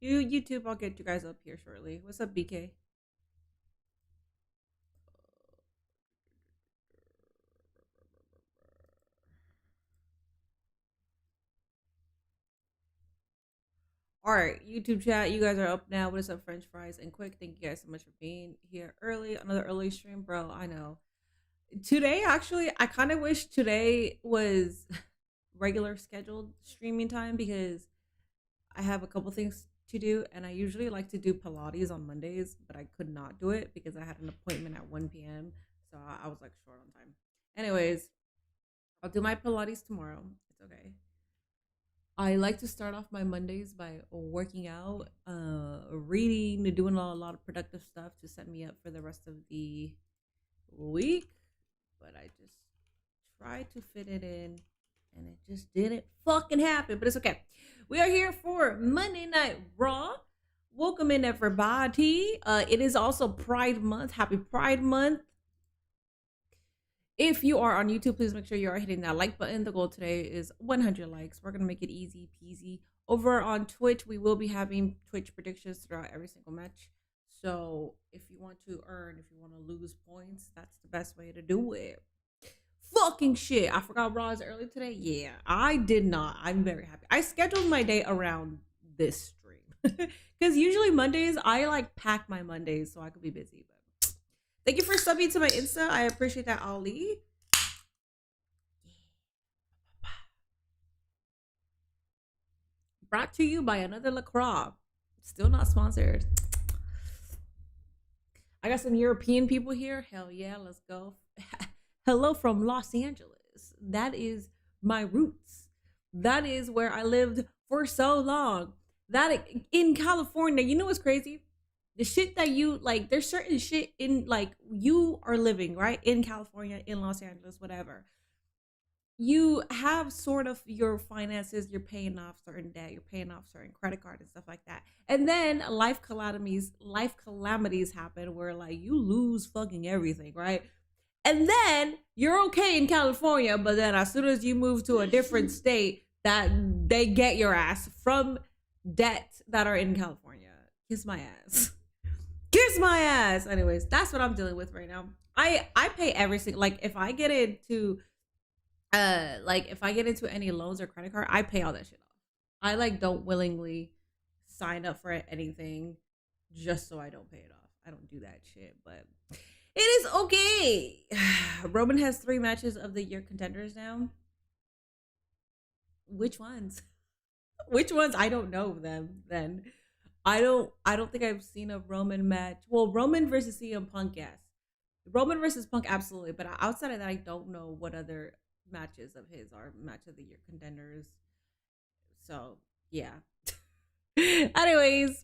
YouTube, I'll get you guys up here shortly. What's up, BK? All right, YouTube chat, you guys are up now. What is up, French fries and quick? Thank you guys so much for being here early. Another early stream, bro. I know. Today, actually, I kind of wish today was regular scheduled streaming time because I have a couple things to do, and I usually like to do Pilates on Mondays, but I could not do it because I had an appointment at 1 p.m. So I was like short on time. Anyways, I'll do my Pilates tomorrow. It's okay. I like to start off my Mondays by working out, reading, doing a lot of productive stuff to set me up for the rest of the week. But I just tried to fit it in and it just didn't fucking happen. But it's okay. We are here for Monday Night Raw. Welcome in, everybody. It is also Pride Month. Happy Pride Month. If you are on YouTube, please make sure you are hitting that like button. The goal today is 100 likes. We're going to make it easy peasy. Over on Twitch, we will be having Twitch predictions throughout every single match. So if you want to earn, if you want to lose points, that's the best way to do it. Fucking shit. I forgot Raw is early today. Yeah, I did not. I'm very happy. I scheduled my day around this stream. Because usually Mondays, I like pack my Mondays so I could be busy. But thank you for subbing to my Insta. I appreciate that, Ali. Brought to you by another LaCroix. Still not sponsored. I got some European people here. Hell yeah, let's go. Hello from Los Angeles. That is my roots. That is where I lived for so long. That in California, you know what's crazy? The shit that you like, there's certain shit in like you are living right in California, in Los Angeles, whatever. You have sort of your finances, you're paying off certain debt, you're paying off certain credit card and stuff like that. And then life calamities happen where like you lose fucking everything, right? And then you're okay in California, but then as soon as you move to a different state, that they get your ass from debt that are in California. Kiss my ass. Kiss my ass. Anyways, that's what I'm dealing with right now. I pay every single, like if I get into if I get into any loans or credit card, I pay all that shit off. I like don't willingly sign up for anything just so I don't pay it off. I don't do that shit, but it is okay. Roman has 3 matches of the year contenders now. Which ones? Which ones? I don't know them then. I don't think I've seen a Roman match. Well, Roman versus CM Punk, yes. Roman versus Punk, absolutely. But outside of that, I don't know what other matches of his are match of the year contenders. So yeah. Anyways,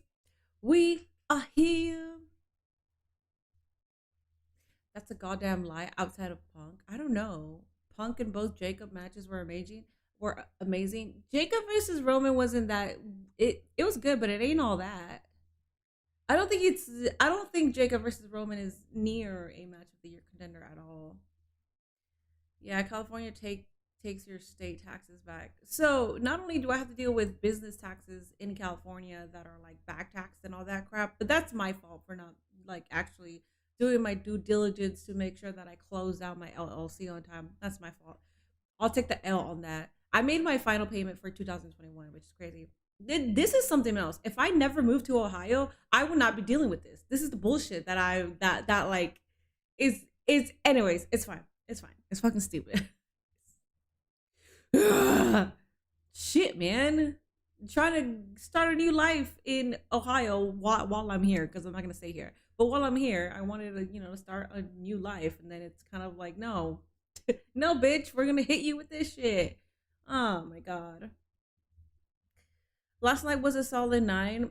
we are here. That's a goddamn lie. Outside of Punk, I don't know. Punk and both Jacob matches were amazing. Were amazing. Jacob versus Roman wasn't that. It was good, but it ain't all that. I don't think it's. I don't think Jacob versus Roman is near a match of the year contender at all. Yeah, California takes your state taxes back. So not only do I have to deal with business taxes in California that are like back taxed and all that crap, but that's my fault for not like actually doing my due diligence to make sure that I close out my LLC on time. That's my fault. I'll take the L on that. I made my final payment for 2021, which is crazy. This is something else. If I never moved to Ohio, I would not be dealing with this. This is the bullshit that that like is anyways, it's fine. It's fine. It's fucking stupid. Shit, man. I'm trying to start a new life in Ohio while I'm here because I'm not gonna stay here. But while I'm here, I wanted to, start a new life, and then it's kind of like, no, no, bitch, we're gonna hit you with this shit. Oh my god. Last night was a solid 9.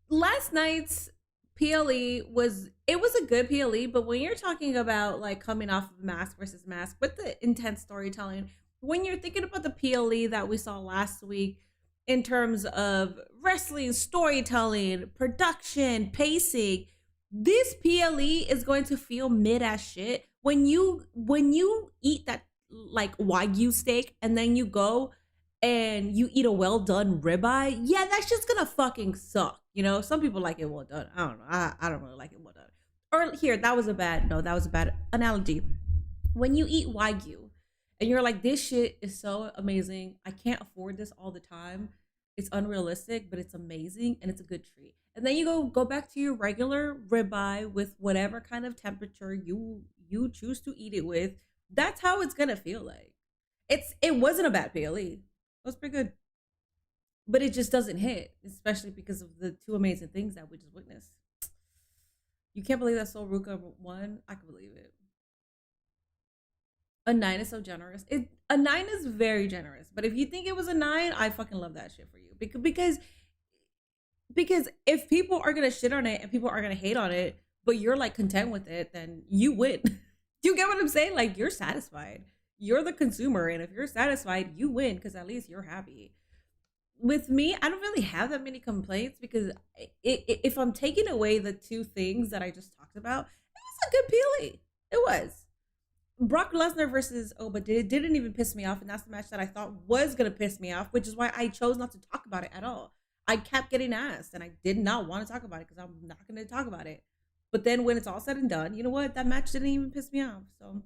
Last night's PLE was a good PLE, but when you're talking about like coming off of mask versus mask with the intense storytelling, when you're thinking about the PLE that we saw last week in terms of wrestling, storytelling, production, pacing, this PLE is going to feel mid as shit when you eat that like wagyu steak and then you go and you eat a well done ribeye. Yeah, that's just gonna fucking suck. You know, some people like it well done. I don't know. I don't really like it well done. Or here, that was a bad no, that was a bad analogy. When you eat wagyu and you're like, this shit is so amazing. I can't afford this all the time. It's unrealistic, but it's amazing and it's a good treat. And then you go back to your regular ribeye with whatever kind of temperature you choose to eat it with. That's how it's gonna feel like. It wasn't a bad PLE. It was pretty good. But it just doesn't hit, especially because of the two amazing things that we just witnessed. You can't believe that Soul Ruka won. I can believe it. A nine is so generous. A nine is very generous. But if you think it was a nine, I fucking love that shit for you. Because if people are gonna shit on it and people are gonna hate on it, but you're like content with it, then you win. Do you get what I'm saying? Like you're satisfied. You're the consumer, and if you're satisfied, you win because at least you're happy. With me, I don't really have that many complaints because if I'm taking away the two things that I just talked about, it was a good PLE. It was. Brock Lesnar versus Oba didn't even piss me off, and that's the match that I thought was gonna piss me off, which is why I chose not to talk about it at all. I kept getting asked, and I did not want to talk about it because I'm not gonna talk about it. But then when it's all said and done, you know what? That match didn't even piss me off. So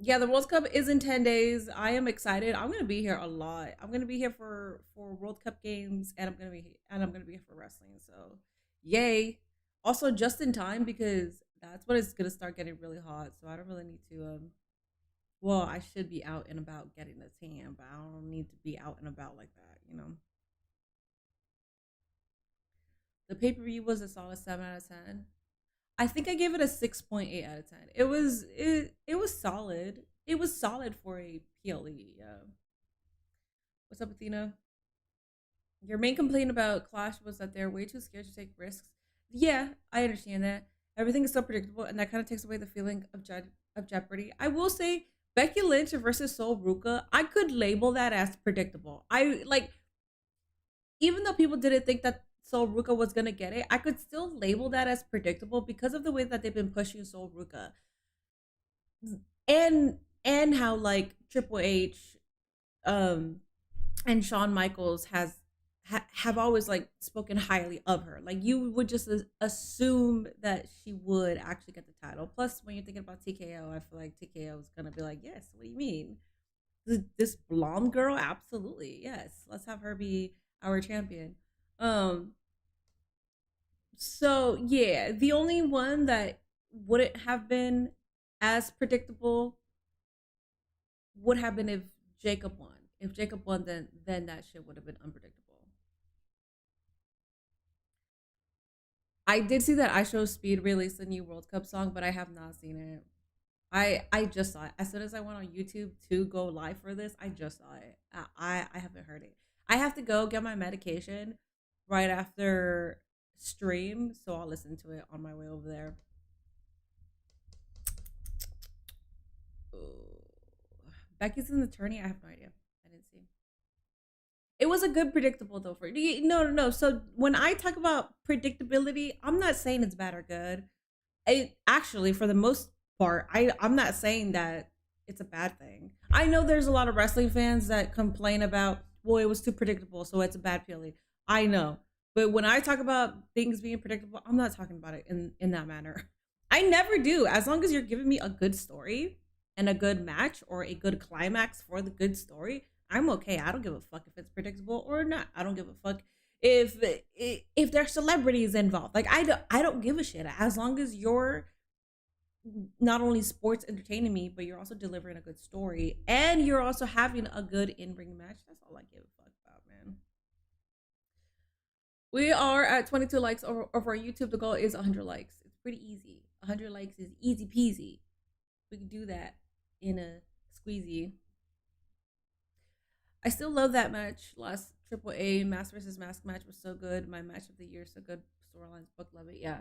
yeah, the World Cup is in 10 days. I am excited. I'm gonna be here a lot. I'm gonna be here for World Cup games, and I'm gonna be here for wrestling. So, yay! Also, just in time because that's when it's gonna start getting really hot. So I don't really need to. Well, I should be out and about getting a tan, but I don't need to be out and about like that. You know, the pay per view was a solid 7 out of 10. I think I gave it a 6.8 out of 10. It was solid. It was solid for a PLE. Yeah. What's up, Athena? Your main complaint about Clash was that they're way too scared to take risks. Yeah, I understand that. Everything is so predictable, and that kind of takes away the feeling of jeopardy. I will say Becky Lynch versus Sol Ruka, I could label that as predictable. I like even though people didn't think that Sol Ruka was gonna get it, I could still label that as predictable because of the way that they've been pushing Sol Ruka, and how like Triple H, um, and Shawn Michaels have always like spoken highly of her. Like you would just assume that she would actually get the title. Plus, when you're thinking about TKO, I feel like TKO is gonna be like, yes. What do you mean? This blonde girl, absolutely, yes. Let's have her be our champion. Um, So yeah, the only one that wouldn't have been as predictable would have been if Jacob won. If Jacob won, then that shit would have been unpredictable. I did see that I Show Speed released a new World Cup song, but I have not seen it. I just saw it as soon as I went on YouTube to go live for this. I just saw it. I haven't heard it. I have to go get my medication right after stream, so I'll listen to it on my way over there. Ooh. Becky's an attorney. I have no idea. I didn't see. It was a good predictable though for no. So when I talk about predictability, I'm not saying it's bad or good. It actually, for the most part, I'm not saying that it's a bad thing. I know there's a lot of wrestling fans that complain about, well, it was too predictable, so it's a bad PLE. I know, but when I talk about things being predictable, I'm not talking about it in that manner. I never do. As long as you're giving me a good story and a good match or a good climax for the good story, I'm okay. I don't give a fuck if it's predictable or not. I don't give a fuck if if there's celebrities involved. Like I don't give a shit as long as you're not only sports entertaining me, but you're also delivering a good story and you're also having a good in-ring match. That's all I give a fuck about, man. We are at 22 likes over on YouTube. The goal is 100 likes. It's pretty easy. 100 likes is easy peasy. We can do that in a squeezy. I still love that match. Last Triple A Mask versus Mask match was so good. My match of the year, so good. Storylines, book, love it. Yeah,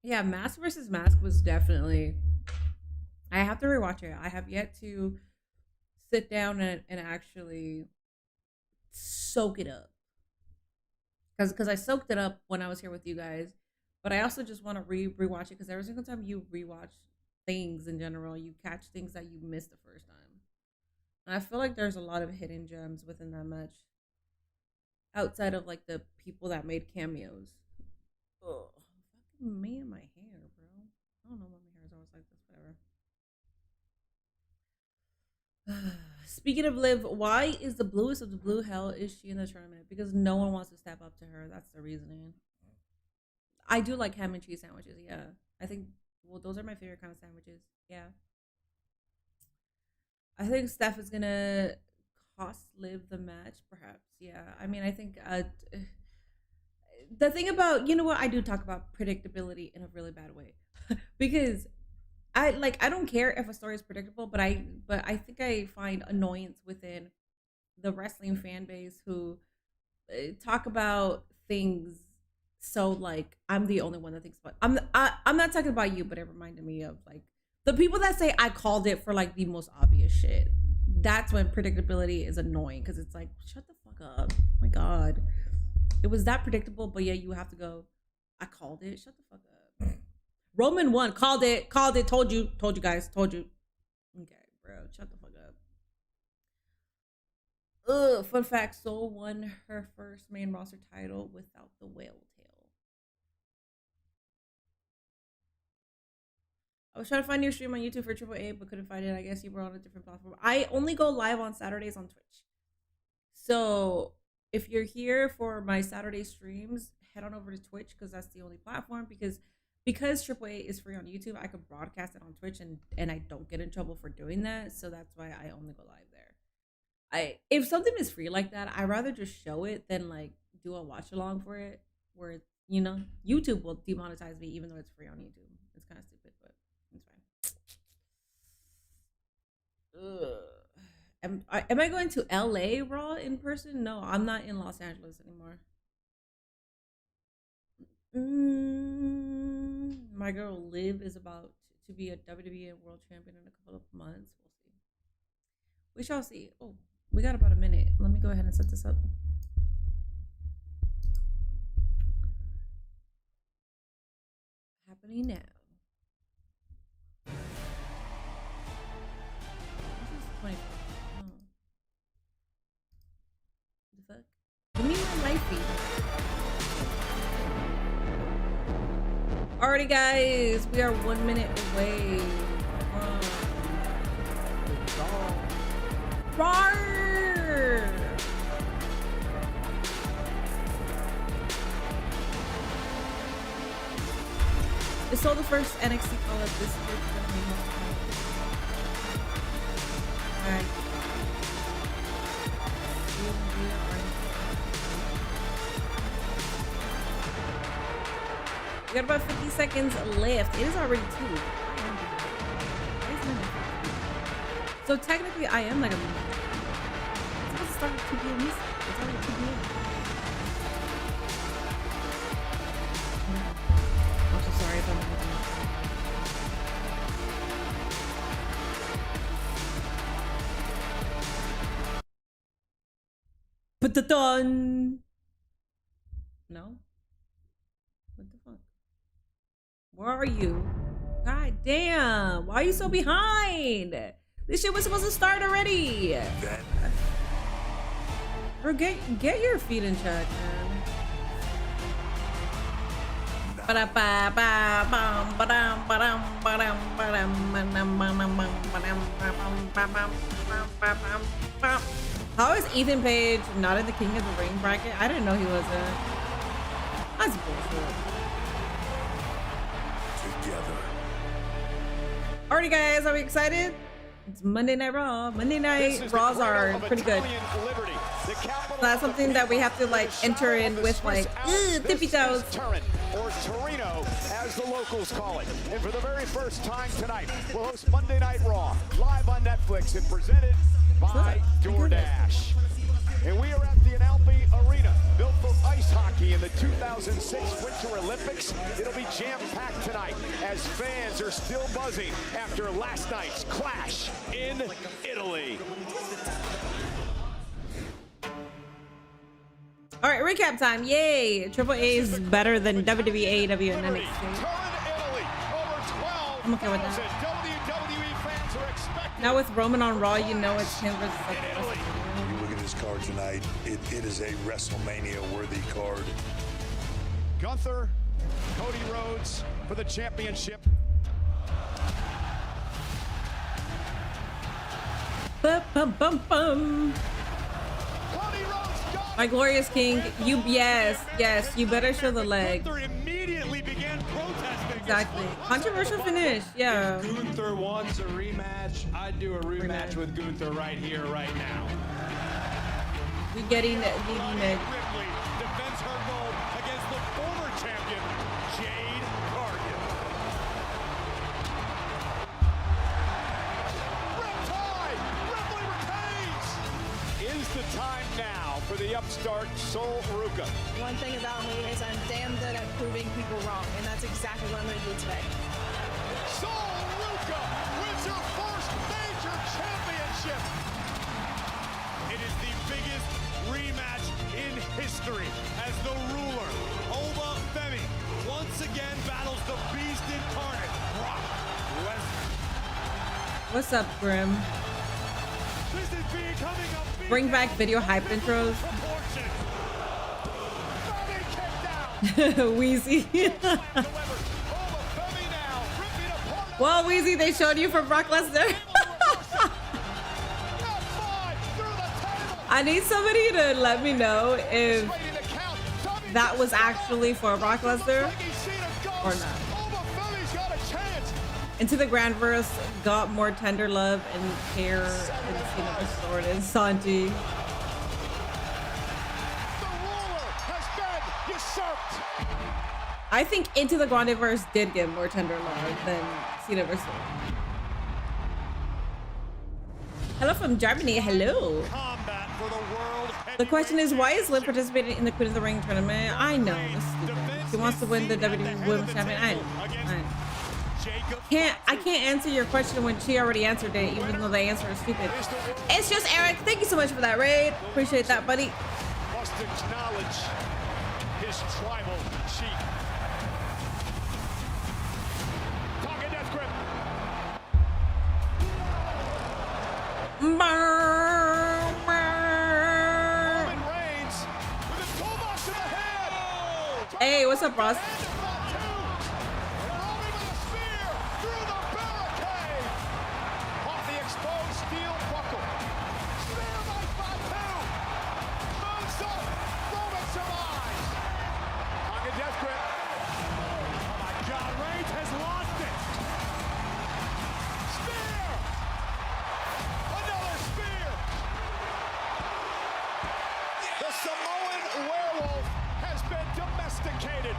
yeah. Mask versus Mask was definitely. I have to rewatch it. I have yet to sit down and actually soak it up because I soaked it up when I was here with you guys, but I also just want to rewatch it because every single time you rewatch things in general, you catch things that you missed the first time. And I feel like there's a lot of hidden gems within that match. outside of like the people that made cameos. Oh, fucking me and my hair, bro. I don't know why my hair is always like this. Whatever. Speaking of Liv, why is the bluest of the blue hell is she in the tournament? Because no one wants to step up to her. That's the reasoning. I do like ham and cheese sandwiches. Yeah, I think. Well, those are my favorite kind of sandwiches. Yeah, I think Steph is gonna cost Liv the match. Perhaps. Yeah. I mean, I think. The thing about, you know what, I do talk about predictability in a really bad way because I don't care if a story is predictable, but I think I find annoyance within the wrestling fan base who talk about things so like I'm the only one that thinks about. I'm not talking about you, but it reminded me of like the people that say I called it for like the most obvious shit. That's when predictability is annoying because it's like shut the fuck up. Oh my god, it was that predictable, but yeah, you have to go. I called it. Shut the fuck up. Roman won. Called it. Called it. Told you. Told you guys. Told you. Okay, bro. Shut the fuck up. Ugh. Fun fact: Soul won her first main roster title without the whale tail. I was trying to find your stream on YouTube for Triple A, but couldn't find it. I guess you were on a different platform. I only go live on Saturdays on Twitch. So if you're here for my Saturday streams, head on over to Twitch because that's the only platform. Because AAA is free on YouTube, I could broadcast it on Twitch and I don't get in trouble for doing that. So that's why I only go live there. If something is free like that, I'd rather just show it than like do a watch along for it. Where YouTube will demonetize me even though it's free on YouTube. It's kind of stupid, but it's fine. Ugh. Am I going to LA Raw in person? No, I'm not in Los Angeles anymore. My girl Liv is about to be a WWE World Champion in a couple of months. We'll see. We shall see. Oh, we got about a minute. Let me go ahead and set this up. Happening now. This is 24. Oh. The fuck? Give me my life feed. Alrighty, guys, we are 1 minute away from Roar. It's still the first NXT call up this year. Alright. We got about 50 seconds left. It is already 2. So technically I am like a minute. It's supposed to start at 2 p.m. It's already 2 p.m. I'm so sorry if I'm Put the done. No? What the fuck? Where are you? God damn. Why are you so behind? This shit was supposed to start already. Bro, get your feet in check, man. How is Ethan Page not in the King of the Ring bracket? I didn't know he was in. That's bullshit. Alrighty, guys, are we excited? It's Monday Night Raw. Monday Night Raws are pretty good. That's something that we have to like enter in with like tippy toes. Or Torino, as the locals call it. And for the very first time tonight, we'll host Monday Night Raw live on Netflix and presented by DoorDash. And we are at the Inalpi Arena, built for ice hockey in the 2006 Winter Olympics. It'll be jam-packed tonight as fans are still buzzing after last night's clash in Italy. All right, recap time. Yay. Triple A is better than WWE, AEW, and NXT. I'm okay with that. Now with Roman on Raw, you know it's him versus like the rest of the video. You look at his cards tonight. It is a WrestleMania-worthy card. Gunther, Cody Rhodes for the championship. Bum, bum, bum, bum. Cody Rhodes got My glorious king, yes, you better show the leg. Gunther immediately began protesting. Exactly. Controversial finish, yeah. Gunther wants a rematch. I'd do a rematch with Gunther right here, right now. We getting the neck. Ripley defends her gold against the former champion, Jade Cargill. Riptide! Ripley retains! Is the time now for the upstart Sol Ruca. One thing about me is I'm damn good at proving people wrong, and that's exactly what I'm going to do today. Sol Ruca wins her first major championship. It is the biggest rematch in history as the ruler, Oba Femi, once again battles the beast incarnate, Brock Lesnar. What's up, Grim? This is becoming a beast Bring back video hype intros. proportions. Femi kicked out. Wheezy. However, Oba Femi now ripping apart. Well, Wheezy, they showed you for Brock Lesnar. I need somebody to let me know if that was actually for Brock Lesnar or not. Into the Grandverse got more tender love and care than Cena vs. Orton and Sanji. I think Into the Grandiverse did get more tender love than Cena vs. Orton. Hello from Germany. Hello. The question is, why is Liv participating in the Queen of the Ring tournament? I know, it's stupid. She wants to win the WWE Women's Champion. I know. I can't answer your question when she already answered it, even though the answer is stupid. It's just Eric. Thank you so much for that raid. Appreciate that, buddy. Must acknowledge his tribal chief. Talking death grip. Hey, what's up, Ross? Domesticated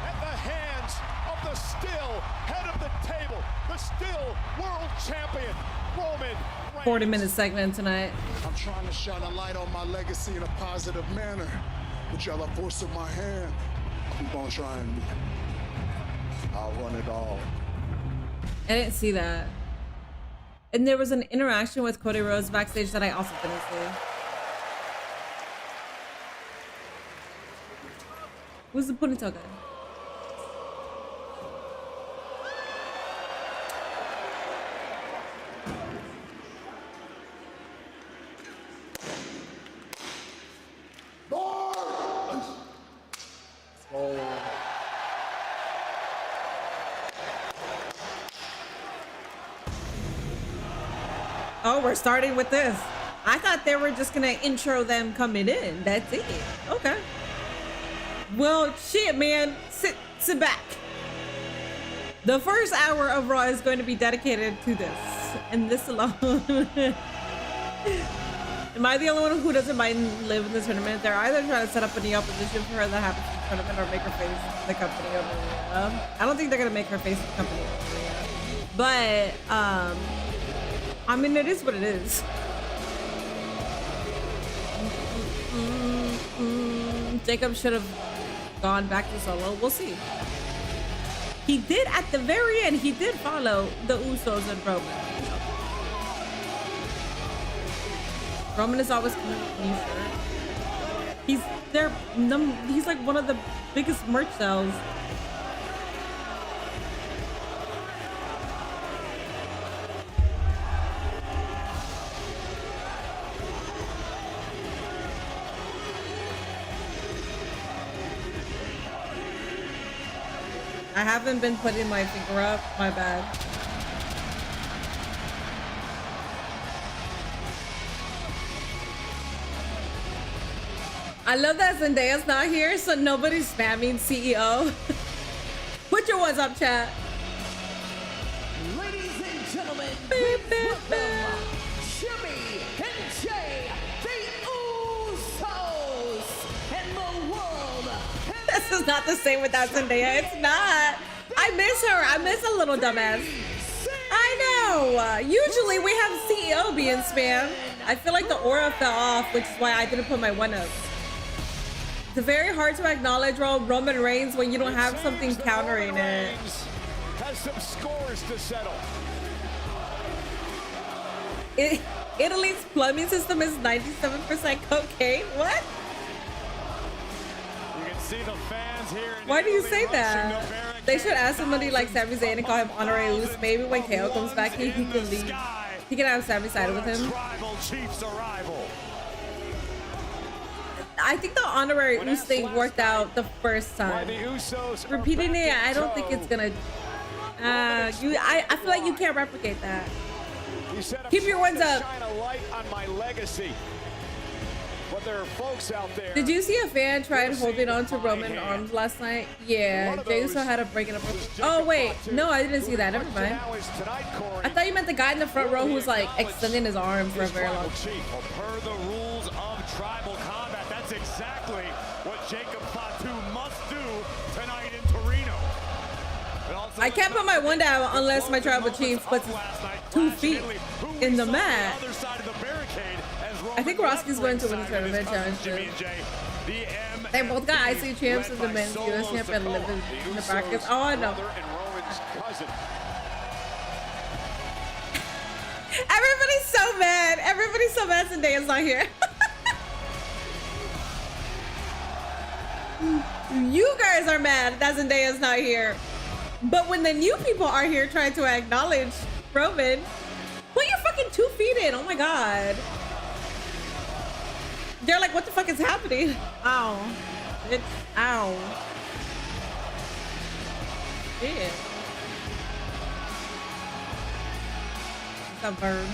at the hands of the still head of the table, the still world champion, Roman Reigns. 40-minute segment tonight. I'm trying to shine a light on my legacy in a positive manner, but y'all are forcing my hand. Keep on trying. I'll run it all. I didn't see that. And there was an interaction with Cody Rhodes backstage that I also didn't see. Who's the ponytail guy? Oh, we're starting with this. I thought they were just gonna intro them coming in. That's it. Okay. Well, shit, man. Sit back. The first hour of Raw is going to be dedicated to this, and this alone. Am I the only one who doesn't mind Liv in the tournament? They're either trying to set up a new opposition for her that happens in the tournament or make her face the company over Rhea. I don't think they're gonna make her face the company over Rhea. But I mean, it is what it is. Jacob should have gone back to solo. We'll see. He did at the very end. He did follow the Usos and Roman. Roman is always coming with a new shirt. He's like one of the biggest merch sales. I haven't been putting my finger up. My bad. I love that Zendaya's not here, so nobody's spamming CEO. Put your ones up, chat. Ladies and gentlemen, Beep, please beep, welcome Jimmy and Jay, the Usos, and the world. This is not the same without Zendaya. It's not. I miss her. I miss a little dumbass. I know. Usually we have CEO being spammed. I feel like the aura fell off, which is why I didn't put my one up. It's very hard to acknowledge Roman Reigns when you don't have something countering it. Has some scores to settle. Italy's plumbing system is 97% cocaine. What? You can see the fans here. Why do you say that? They should ask somebody like Sami Zayn and call him Honorary Uso. Maybe when KO comes back, he can leave. He can have Sami side with him. Tribal Chiefs arrival. I think the Honorary Uso thing worked out the first time. Repeating it, I don't think it's gonna. I feel like you can't replicate that. Keep your ones up. Shine a light on my legacy. But there are folks out there. Did you see a fan try holding on to Roman arms last night? Yeah, Jey Uso had to break it up. Oh wait, no, I didn't see that. Never mind. I thought you meant the guy in the front row who was like extending his arm for a very long time. Per the rules of tribal combat, that's exactly what Jacob Fatu must do tonight in Torino. I can't put my one down unless my tribal chief puts his 2 feet in the mat. I think Roski's going to win the tournament challenge too. They both got IC champs in the men's US champ and live in the brackets. Oh, I know. Everybody's so mad. Everybody's so mad Zendaya's not here. You guys are mad that Zendaya's not here. But when the new people are here trying to acknowledge Roman, put your fucking 2 feet in. Oh my god. They're like, what the fuck is happening? Ow. Ow. Yeah. It's a bird.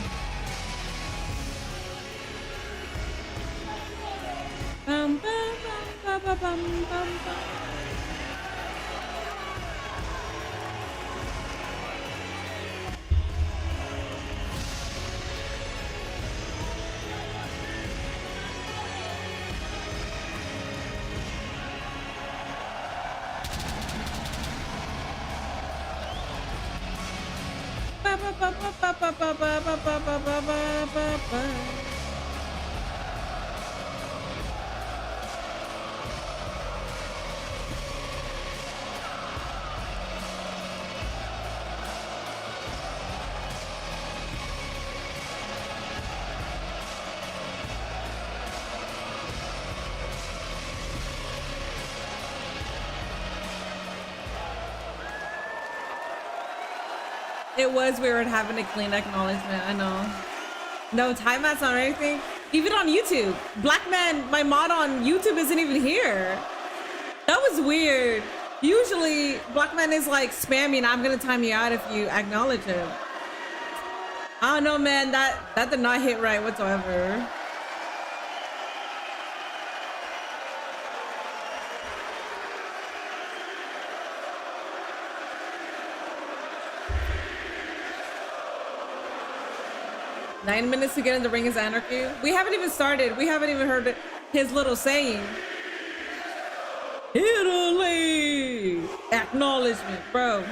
Bum, bum, bum, bum, bum, bum, bum. It was weird having a clean acknowledgement, I know. No timeouts on anything. Even on YouTube. Black man, my mod on YouTube isn't even here. That was weird. Usually, Black man is like spamming, I'm gonna time you out if you acknowledge him. I don't know, man, that did not hit right whatsoever. Nine minutes to get in the ring is anarchy. We haven't even started. We haven't even heard his little saying. Italy! Acknowledgement, bro.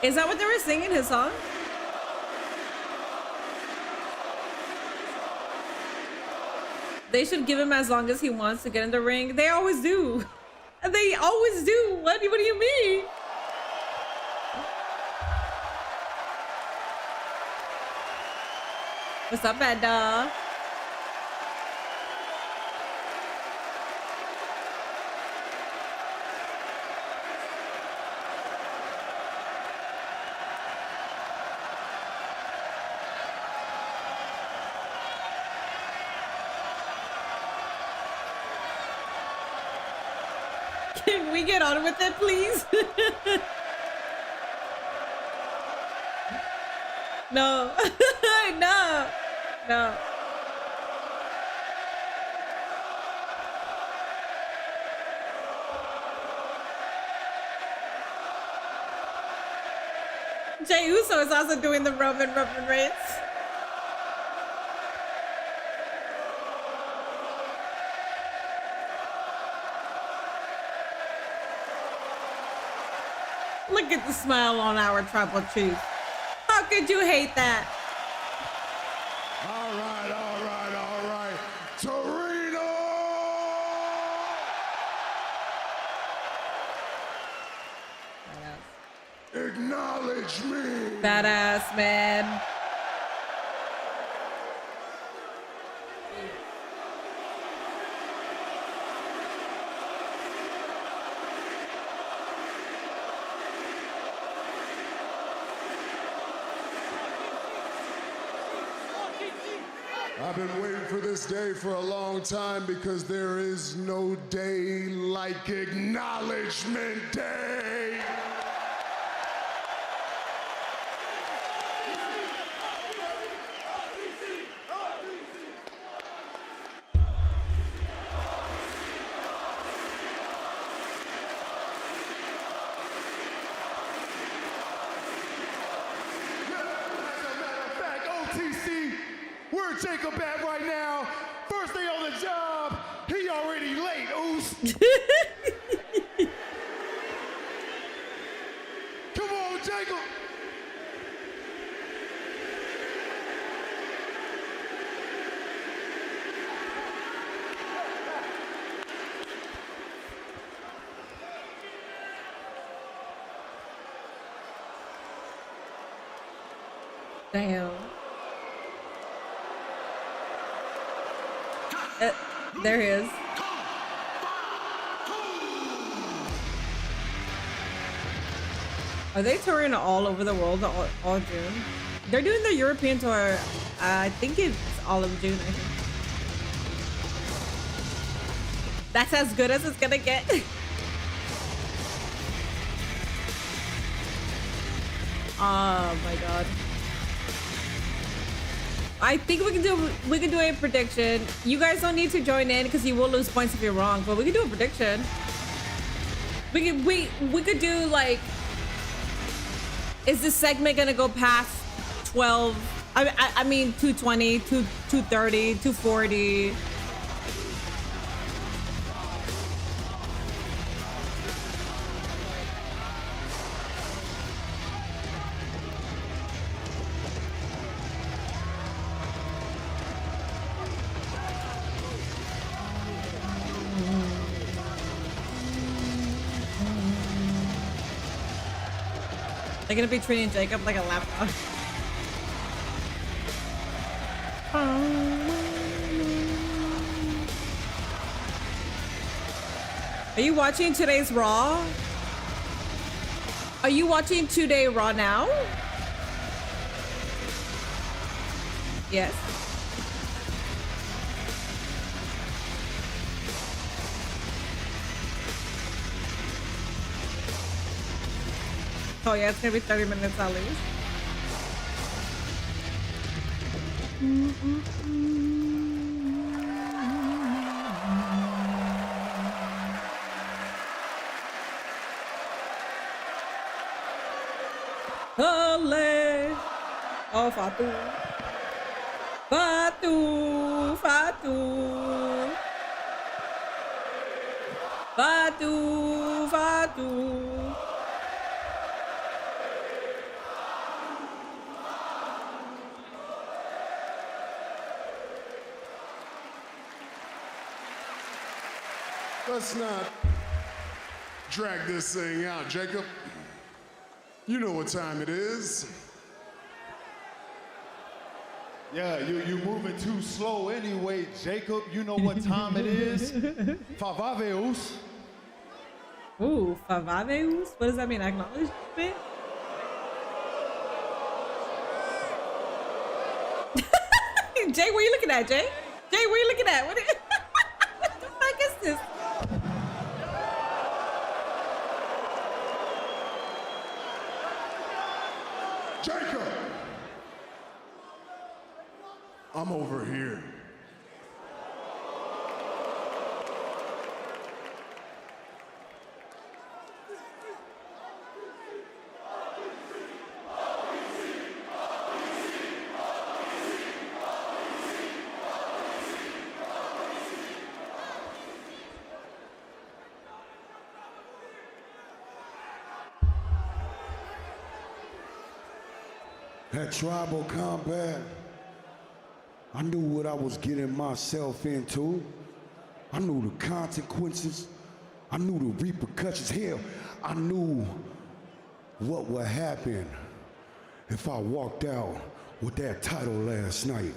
Is that what they were singing, his song? They should give him as long as he wants to get in the ring. They always do. They always do. What do you mean? What's up, Edda? Can we get on with it, please? No. No. No. Jey Uso is also doing the Roman Reigns. Look at the smile on our Tribal Chief. How could you hate that? All right, all right, all right. Torino! Acknowledge me. Badass, man. I've been waiting for this day for a long time because there is no day like Acknowledgement Day. OTC, where Jacob at right now? First day on the job, he already late, Oos. Come on, Jacob. Damn. There he is. Are they touring all over the world all June? They're doing the European tour. I think it's all of June, I think. That's as good as it's gonna get. Oh my god. I think we can do a prediction. You guys don't need to join in because you will lose points if you're wrong, but we can do a prediction. We could do like, is this segment gonna go past 12? I mean 220, 230, 240. They're gonna be treating Jacob like a lapdog. Are you watching today's Raw? Are you watching Today Raw now? Yes. Oh yeah, it's gonna be 30 minutes at least. Ole! Oh, Fatu. Fatu! Fatu! Fatu! Fatu! Let's not drag this thing out, Jacob. You know what time it is. Yeah, you're moving too slow anyway, Jacob. You know what time it is. Favaveus. Ooh, favaveus? What does that mean? Acknowledgement? Jay, what are you looking at, Jay? Jay, what are you looking at? What the fuck is this? Jacob! I'm over here. That tribal combat, I knew what I was getting myself into. I knew the consequences. I knew the repercussions. Hell, I knew what would happen if I walked out with that title last night.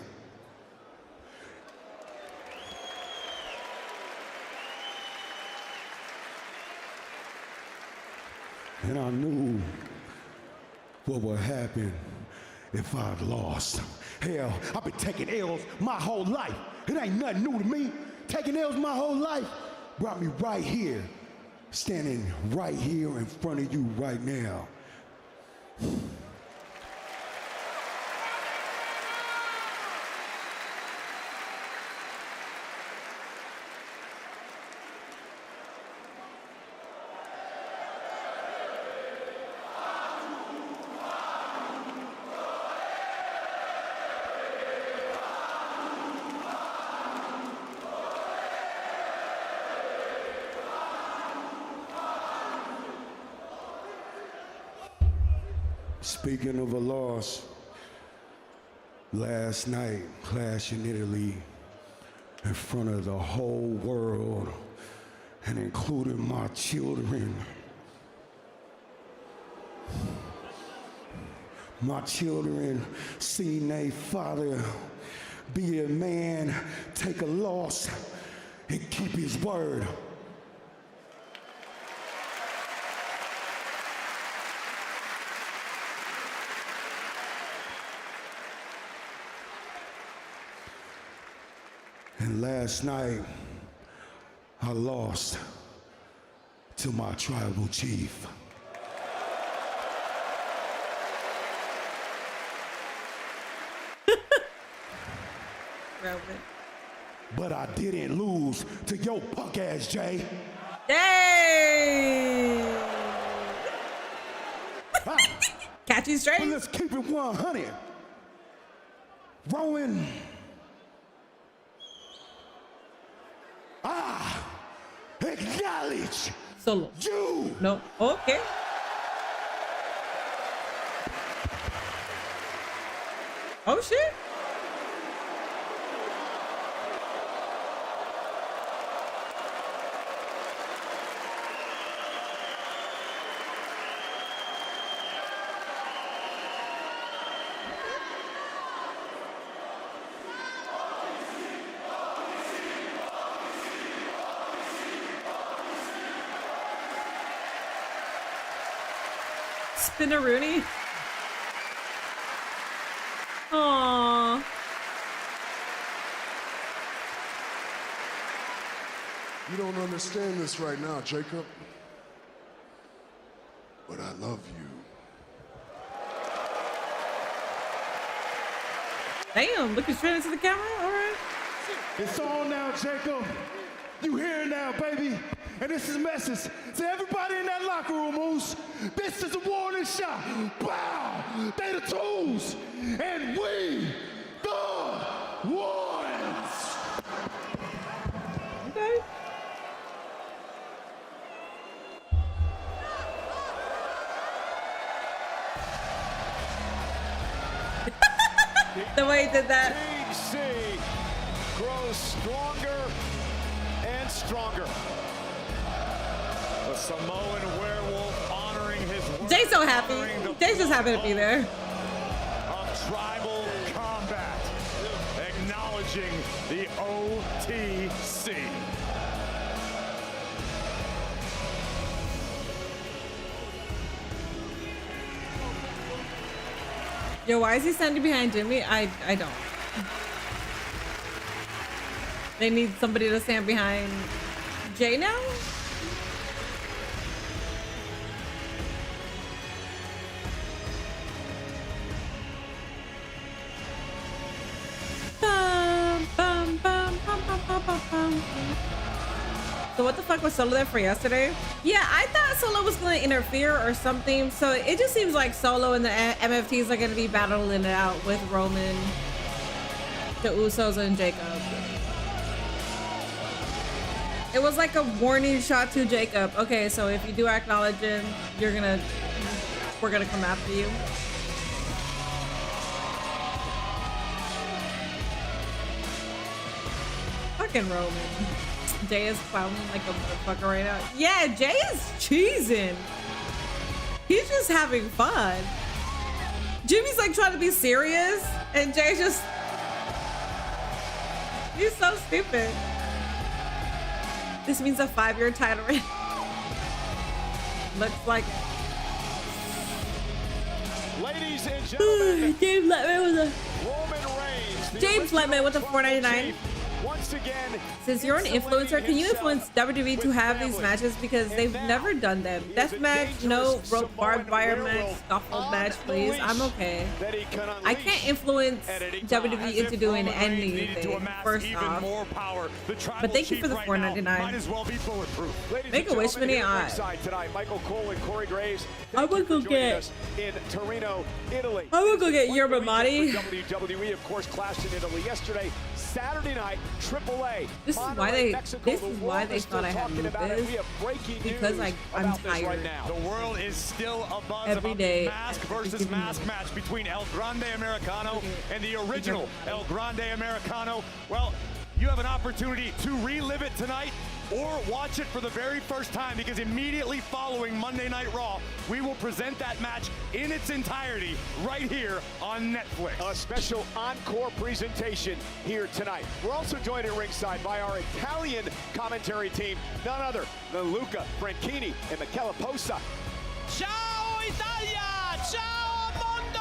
And I knew what would happen if I'd lost. Hell, I've been taking L's my whole life. It ain't nothing new to me. Taking L's my whole life brought me right here, standing right here in front of you right now. Speaking of a loss, last night, Clash in Italy, in front of the whole world, and including my children. My children seen their father be a man, take a loss, and keep his word. And last night, I lost to my tribal chief. Relevant. But I didn't lose to your punk ass, Jay. Dang! Catch you straight. But let's keep it 100. Rowan, I acknowledge Solo. you. No. Okay. Oh shit. Spinaroonie. Aww. You don't understand this right now, Jacob. But I love you. Damn, looking straight into the camera. All right. It's on now, Jacob. You here now, baby. And this is a message to everybody in that locker room, Moose. This is a warning shot. Bow! They the tools. And we the ones. Okay. The way he did that. Team C grows stronger and stronger. The Samoan werewolf honoring his word. Jay's so happy. Jay's just happy to be there. Of tribal combat, acknowledging the OTC. Yo, why is he standing behind Jimmy? I don't. They need somebody to stand behind Jay now? Bum, bum, bum, bum, bum, bum, bum, bum. So what the fuck was Solo there for yesterday? Yeah, I thought Solo was going to interfere or something. So it just seems like Solo and the MFTs are going to be battling it out with Roman, the Usos, and Jacob. It was like a warning shot to Jacob. Okay, so if you do acknowledge him, we're gonna come after you. Fucking Roman. Jay is clowning like a motherfucker right now. Yeah, Jay is cheesing. He's just having fun. Jimmy's like trying to be serious, and Jay's just... He's so stupid. This means a 5-year title reign. Looks like it. Ladies and gentlemen, James Letman with a... Roman Reigns. James Letman with a $4.99. Once again, Since you're an influencer, can you influence WWE to have these matches because they've never done them? Death match, no rope barbed wire match, scaffold match, please. I'm okay. I can't influence WWE into doing anything. First off, but thank you for the $4.99. Make a wish, Minnie. Michael Cole and Corey Graves. I would go get in Torino, Italy. I would go get Yerba Mate. WWE, of course, clashed in Italy yesterday. Saturday night, AAA. This is why they thought I had lupus, because I'm tired. Right now. The world is still abuzz Every day. mask versus mask match between El Grande Americano and the original El Grande Americano. Well, you have an opportunity to relive it tonight or watch it for the very first time, because immediately following Monday Night Raw, we will present that match in its entirety right here on Netflix. A special encore presentation here tonight. We're also joined at ringside by our Italian commentary team, none other than Luca Franchini and Michela Posa. Ciao Italia! Ciao mondo!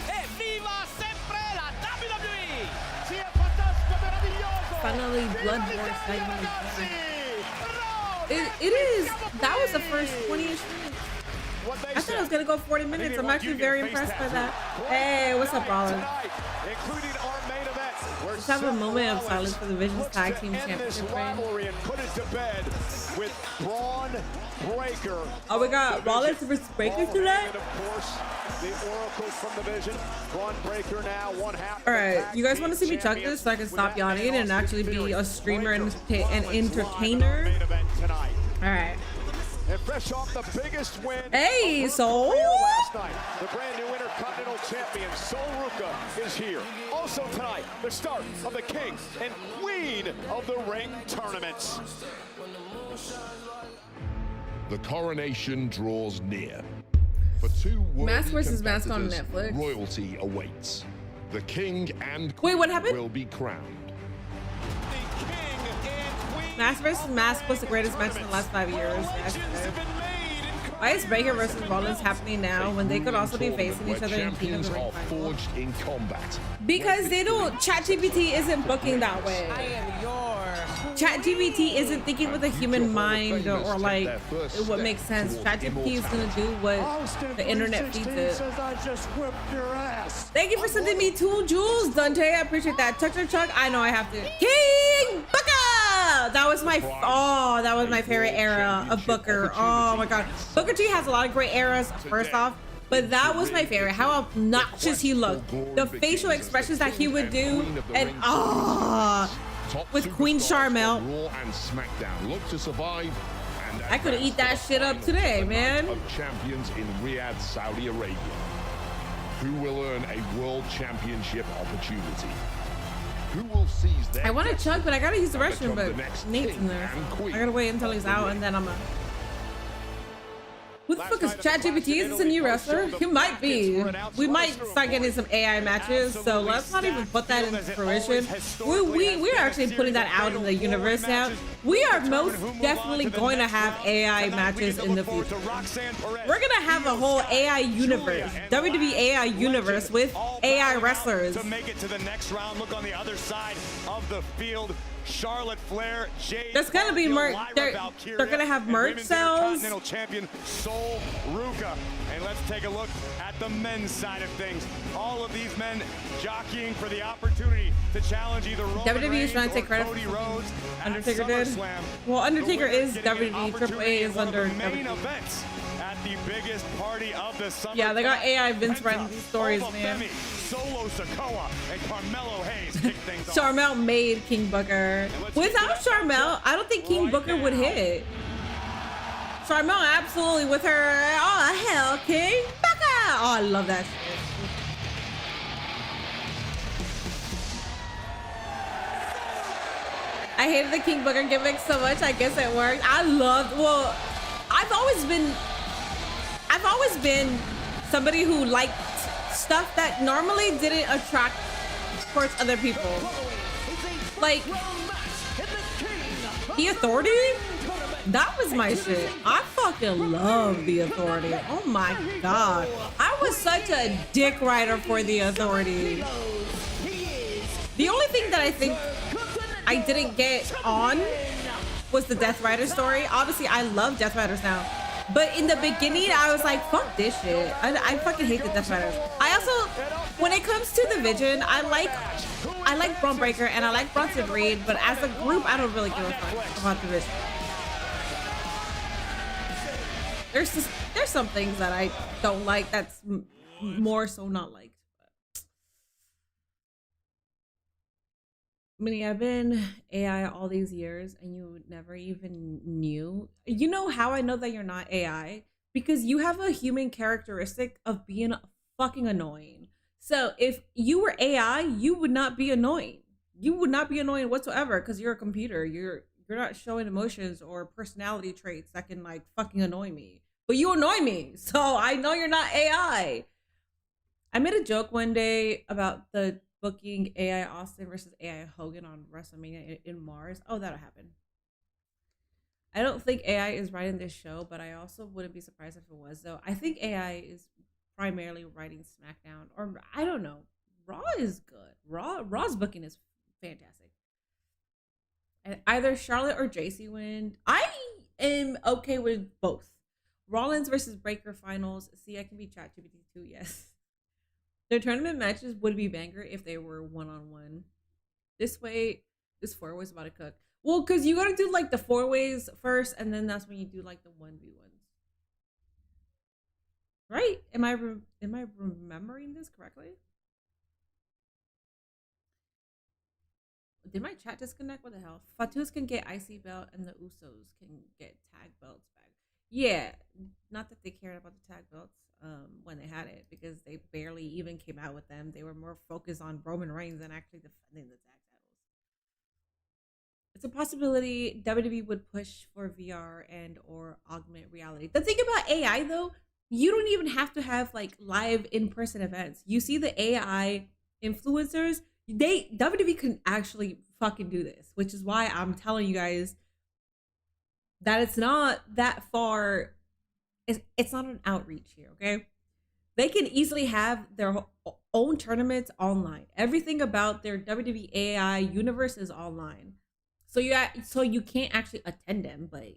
E viva sempre la WWE! Sia fantastico, meraviglioso! Finally, Bloodborne segment. It is. That was the first 20-ish minutes. I thought I was gonna go 40 minutes. I'm actually very impressed by that. Hey, what's up, Rollins? Let's have a moment of silence for the Visions Tag Team Championship reign. Oh, we got Rollins versus Breaker today? Alright, you guys want to see me chuck this so I can stop yawning and actually be a streamer and an entertainer? Alright. And fresh off the biggest win. Hey, Soul! Last night, the brand new Intercontinental Champion, Sol Ruca, is here. Also tonight, the start of the King and Queen of the Ring tournaments. The coronation draws near. For two Mask versus Mask on competitors, Netflix. Royalty awaits. The King and Wait, what Queen happened? will be crowned. Mask versus Mask was the greatest match in the last 5 years. Why is Breaker versus Rollins happening now when they could also be facing each other in King of the Ring Champions are final? forged in combat. Because they don't. ChatGPT isn't booking that way. ChatGPT isn't thinking with a human mind or like what makes sense. ChatGPT is gonna do what the internet feeds it. Thank you for sending me 2 jewels, Dante. I appreciate that. Chuck. I know I have to. King Booker. That was my favorite era of Booker. Oh my god, Booker T has a lot of great eras. First off. But that was my favorite. How obnoxious he looked. The facial expressions that he would do. And with Queen Charmel. Raw and SmackDown look to survive. And I could eat that shit up today, man. Of champions in Riyadh, Saudi Arabia. Who will earn a world championship opportunity? Who will seize their I want to destiny chug, but I gotta use the and restroom. become But the next Nate's king in there. and queen I gotta wait until he's out, and then I'm a. Who the fuck is ChatGPT? Is this a new wrestler? He might be. We might start getting some AI matches, so let's not even put that into fruition. We're actually putting that out in the universe now. We are most definitely going to have AI matches in the future. We're gonna have a whole AI universe, WWE AI universe with AI wrestlers. To make it to the next round, look on the other side of the field. Charlotte Flair, Jade, There's gonna be merch. They're gonna have merch sales. Intercontinental Champion Sol Ruka. And let's take a look at the men's side of things. All of these men jockeying for the opportunity to challenge either Roman WWE is Reigns trying to take or credit Cody for Rhodes at Undertaker did. SummerSlam. Well, Undertaker The winner is getting an WWE. Triple A opportunity is in one of under the main WWE. events at the biggest party of the summer. Yeah, they got AI Vince Penta, writing these stories, Obafemi, man. Solo Sikoa and Carmelo Hayes kick things off. Charmel made King Booker. Without Charmel, I don't think King Booker would hit. Charmel absolutely with her. Oh hell, King Booker! Oh, I love that shit. I hated the King Booker gimmick so much. I guess it worked. I loved. Well, I've always been somebody who liked stuff that normally didn't attract towards other people. Like The Authority. That was my shit. I fucking love The Authority. Oh my god. I was such a dick rider for The Authority. The only thing that I think I didn't get on was the Death Rider story. Obviously, I love Death Riders now. But in the beginning, I was like, fuck this shit. I fucking hate the Death Riders. I also, when it comes to the Vision, I like Braun Breaker and I like Bronson Reed, but as a group, I don't really give a fuck about the Vision. There's some things that I don't like that's more so not liked. I mean, I've been AI all these years and you never even knew. You know how I know that you're not AI? Because you have a human characteristic of being fucking annoying. So if you were AI, you would not be annoying. You would not be annoying whatsoever because you're a computer. You're not showing emotions or personality traits that can like fucking annoy me. But you annoy me. So I know you're not AI. I made a joke one day about the booking AI Austin versus AI Hogan on WrestleMania in Mars. Oh, that'll happen. I don't think AI is writing this show, but I also wouldn't be surprised if it was, though. I think AI is primarily writing SmackDown, or I don't know. Raw is good. Raw's booking is fantastic. And either Charlotte or JC win. I am okay with both. Rollins versus Breaker finals. See, I can be ChatGPT too, yes. Their tournament matches would be banger if they were one-on-one. This way, this 4-way's about to cook. Well, because you gotta do like the 4-ways first, and then that's when you do like the 1v1s. Right? Am I remembering this correctly? Did my chat disconnect? What the hell? Fatus can get IC belt, and the Usos can get tag belts back. Yeah, not that they cared about the tag belts when they had it, because they barely even came out with them. They were more focused on Roman Reigns than actually defending the tag titles. It's a possibility WWE would push for VR and or augmented reality. The thing about AI though, you don't even have to have like live in-person events. You see the AI influencers, WWE can actually fucking do this, which is why I'm telling you guys that it's not that far. It's not an outreach here, okay? They can easily have their own tournaments online. Everything about their WWE AI universe is online. So you can't actually attend them, but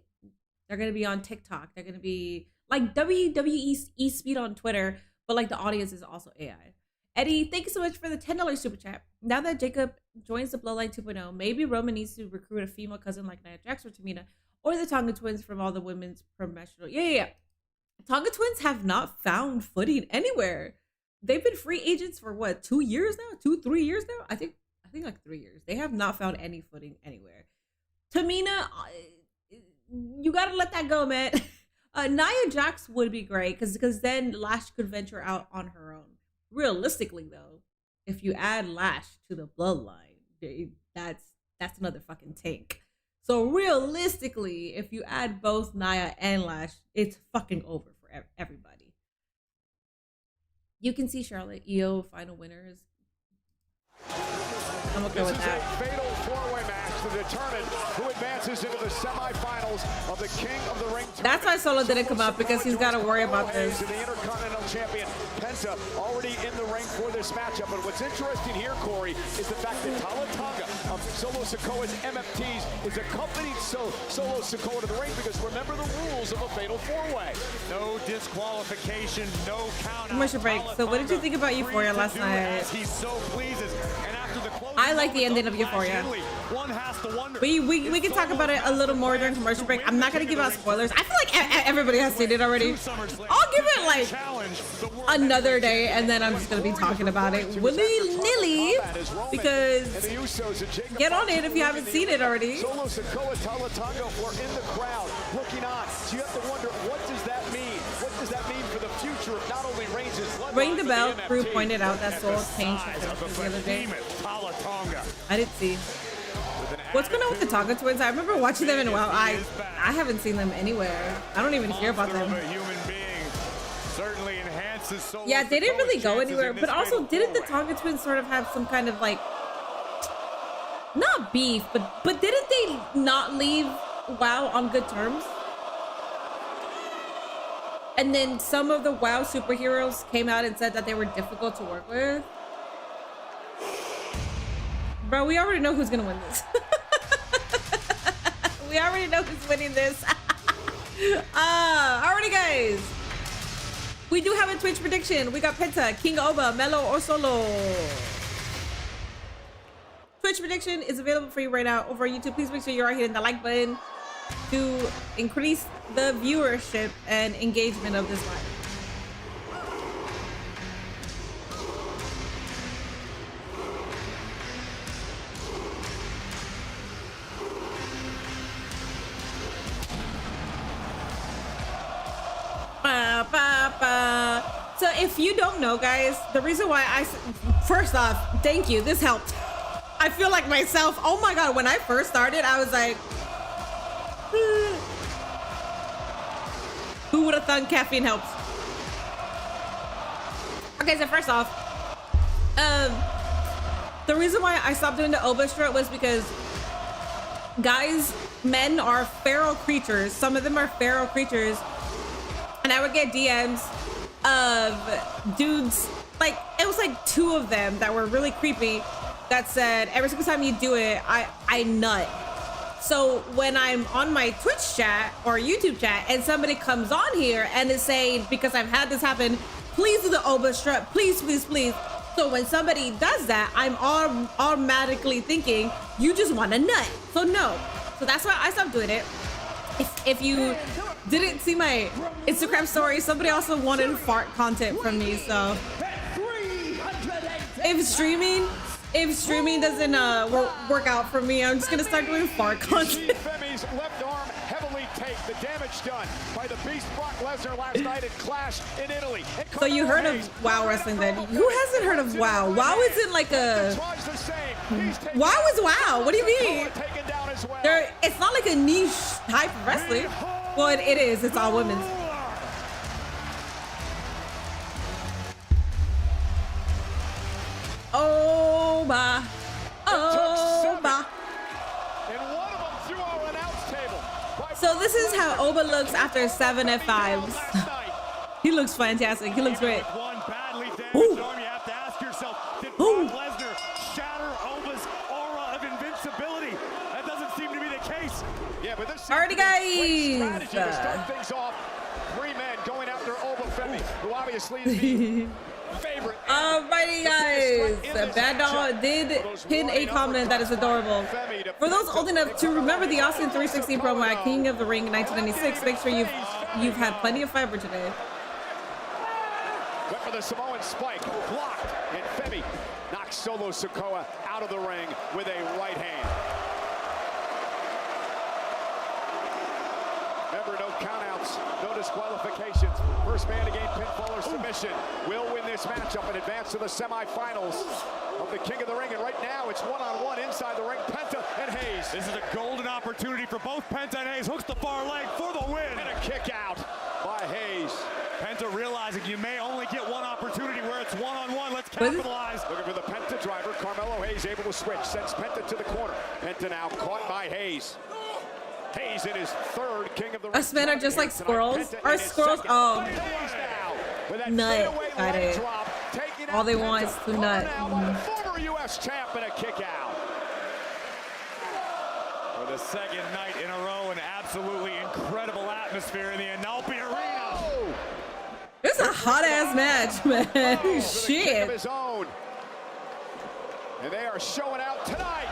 they're gonna be on TikTok. They're gonna be like WWE eSpeed on Twitter, but like the audience is also AI. Eddie, thank you so much for the $10 super chat. Now that Jacob joins the Bloodline 2.0, maybe Roman needs to recruit a female cousin like Nia Jax or Tamina, or the Tonga twins from all the women's professional. Yeah. Tonga twins have not found footing anywhere. They've been free agents for what, 2 years now? 3 years now? I think like 3 years. They have not found any footing anywhere. Tamina, you gotta let that go, man. Nia Jax would be great because then Lash could venture out on her own. Realistically though, if you add Lash to the Bloodline, that's another fucking tank. So realistically, if you add both Nia and Lash, it's fucking over for everybody. You can see Charlotte EO final winners. I'm okay with that. This is a fatal four-way match to determine who advances into the semifinals of the King of the Ring tournament. That's why Solo didn't come up, because he's got to worry about this. The Intercontinental Champion Penta already in the ring for this matchup. But what's interesting here, Corey, is the fact that Tama Tonga of Solo Sikoa's MFTs is accompanying Solo Sikoa to the ring, because remember the rules of a fatal four-way. No disqualification, no count. Commercial break. So what did you think about Euphoria last night? He so pleases. And after the I like the ending of Euphoria. One has to wonder. We can talk about it a little more during commercial break. I'm not gonna give out spoilers. I feel like everybody has seen it already. I'll give it like another day, and then I'm just gonna be talking about it willy-nilly, because get on it if you haven't seen it already. Solo Sikoa, Tama Tonga were in the crowd looking on. So you have to wonder, what does that mean? What does that mean for the future of not only Reigns' bloodline? Ring the bell. Crew pointed out that Soul changed the other day. I didn't see. What's going on with the Tonga twins? I remember watching them in a while. I haven't seen them anywhere. I don't even hear about them. Yeah, they didn't really go anywhere. But also, didn't the Tonga twins sort of have some kind of like, not beef, but didn't they not leave WoW on good terms? And then some of the WoW superheroes came out and said that they were difficult to work with. Bro, we already know who's gonna win this. We already know who's winning this. Alrighty, guys. We do have a Twitch prediction. We got Penta, King Oba, Melo, or Solo. Twitch prediction is available for you right now over on YouTube. Please make sure you are hitting the like button to increase the viewership and engagement of this live. So if you don't know, guys, the reason why first off, thank you, this helped. I feel like myself, oh my god, when I first started, I was like, who would have thought caffeine helps? Okay, so first off, the reason why I stopped doing the Oba strut was because, guys, men are feral creatures. Some of them are feral creatures. And I would get DMs of dudes, like, it was like 2 of them that were really creepy, that said, every single time you do it, I nut. So when I'm on my Twitch chat or YouTube chat and somebody comes on here and is saying, because I've had this happen, please do the Oba strut, please, please, please. So when somebody does that, I'm automatically thinking, you just want to nut. So no. So that's why I stopped doing it. If you didn't see my Instagram story, somebody also wanted fart content from me. So if streaming doesn't work out for me, I'm just gonna start doing fart content. Femi's left arm heavily taped. The damage done by the Beast Brock Lesnar last night at Clash in Italy. So you heard of WoW wrestling then? Who hasn't heard of WoW? WoW isn't like a... WoW is WoW. What do you mean? It's not like a niche type of wrestling. Well, it is. It's all women's. Oba. Oba. So this is how Oba looks after 7 F5s. He looks fantastic. He looks great. Ooh. You have to ask yourself, did Brock Lesnar shatter Oba's aura of invincibility? That doesn't seem to be the case. Yeah, but this alrighty, guys. Strategy to start things off. 3 men going after Oba Femi, who obviously is the favorite. Alrighty, guys. Bad Doll did pin a comment that is adorable. For those old enough to remember the Austin 316 promo at King of the Ring in 1996, make sure you've had plenty of fiber today. Went for the Samoan spike, blocked, and Femi knocks Solo Sikoa out of the ring with a right hand. Remember, no countouts, no disqualifications. First man to gain pinfall or submission will win this matchup and advance to the semifinals. of the King of the Ring, and right now it's one-on-one inside the ring, Penta and Hayes. This is a golden opportunity for both Penta and Hayes. Hooks the far leg for the win. And a kick out by Hayes. Penta realizing you may only get one opportunity where it's one-on-one. Let's capitalize. Looking for the Penta driver. Carmelo Hayes able to switch. Sends Penta to the corner. Penta now caught by Hayes. Hayes in his third King of the Ring. Us men are just like squirrels. Our squirrels, nut. Got it. All they want is to nut. Former U.S. champ and a kick out. For the second night in a row, an absolutely incredible atmosphere in the Analpe Arena. It's a hot ass match, man. Shit. Of his own. And they are showing out tonight.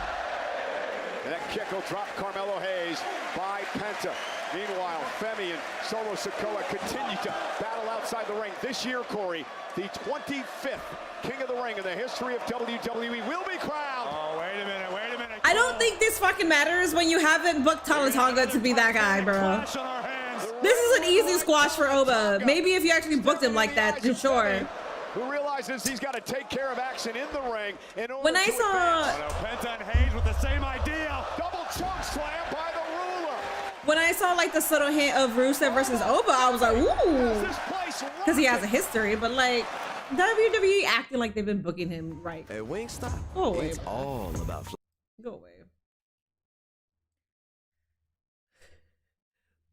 And that kick will drop Carmelo Hayes by Penta. Meanwhile, Femi and Solo Sikoa continue to battle outside the ring. This year, Corey, the 25th King of the Ring in the history of WWE will be crowned. Oh, wait a minute, wait a minute. I don't think this fucking matters when you haven't booked Tama Tonga to be that guy, bro. This is an easy squash for Oba. Maybe if you actually booked him like that, then sure. Who realizes he's got to take care of action in the ring. When I saw Penta and Hayes with the same idea. Double choke slam by the ruler. When I saw like the subtle hint of Rusev versus Oba, I was like, ooh, because he has a history. But like WWE acting like they've been booking him right. At Wingstop, Go away, it's all about. Go away.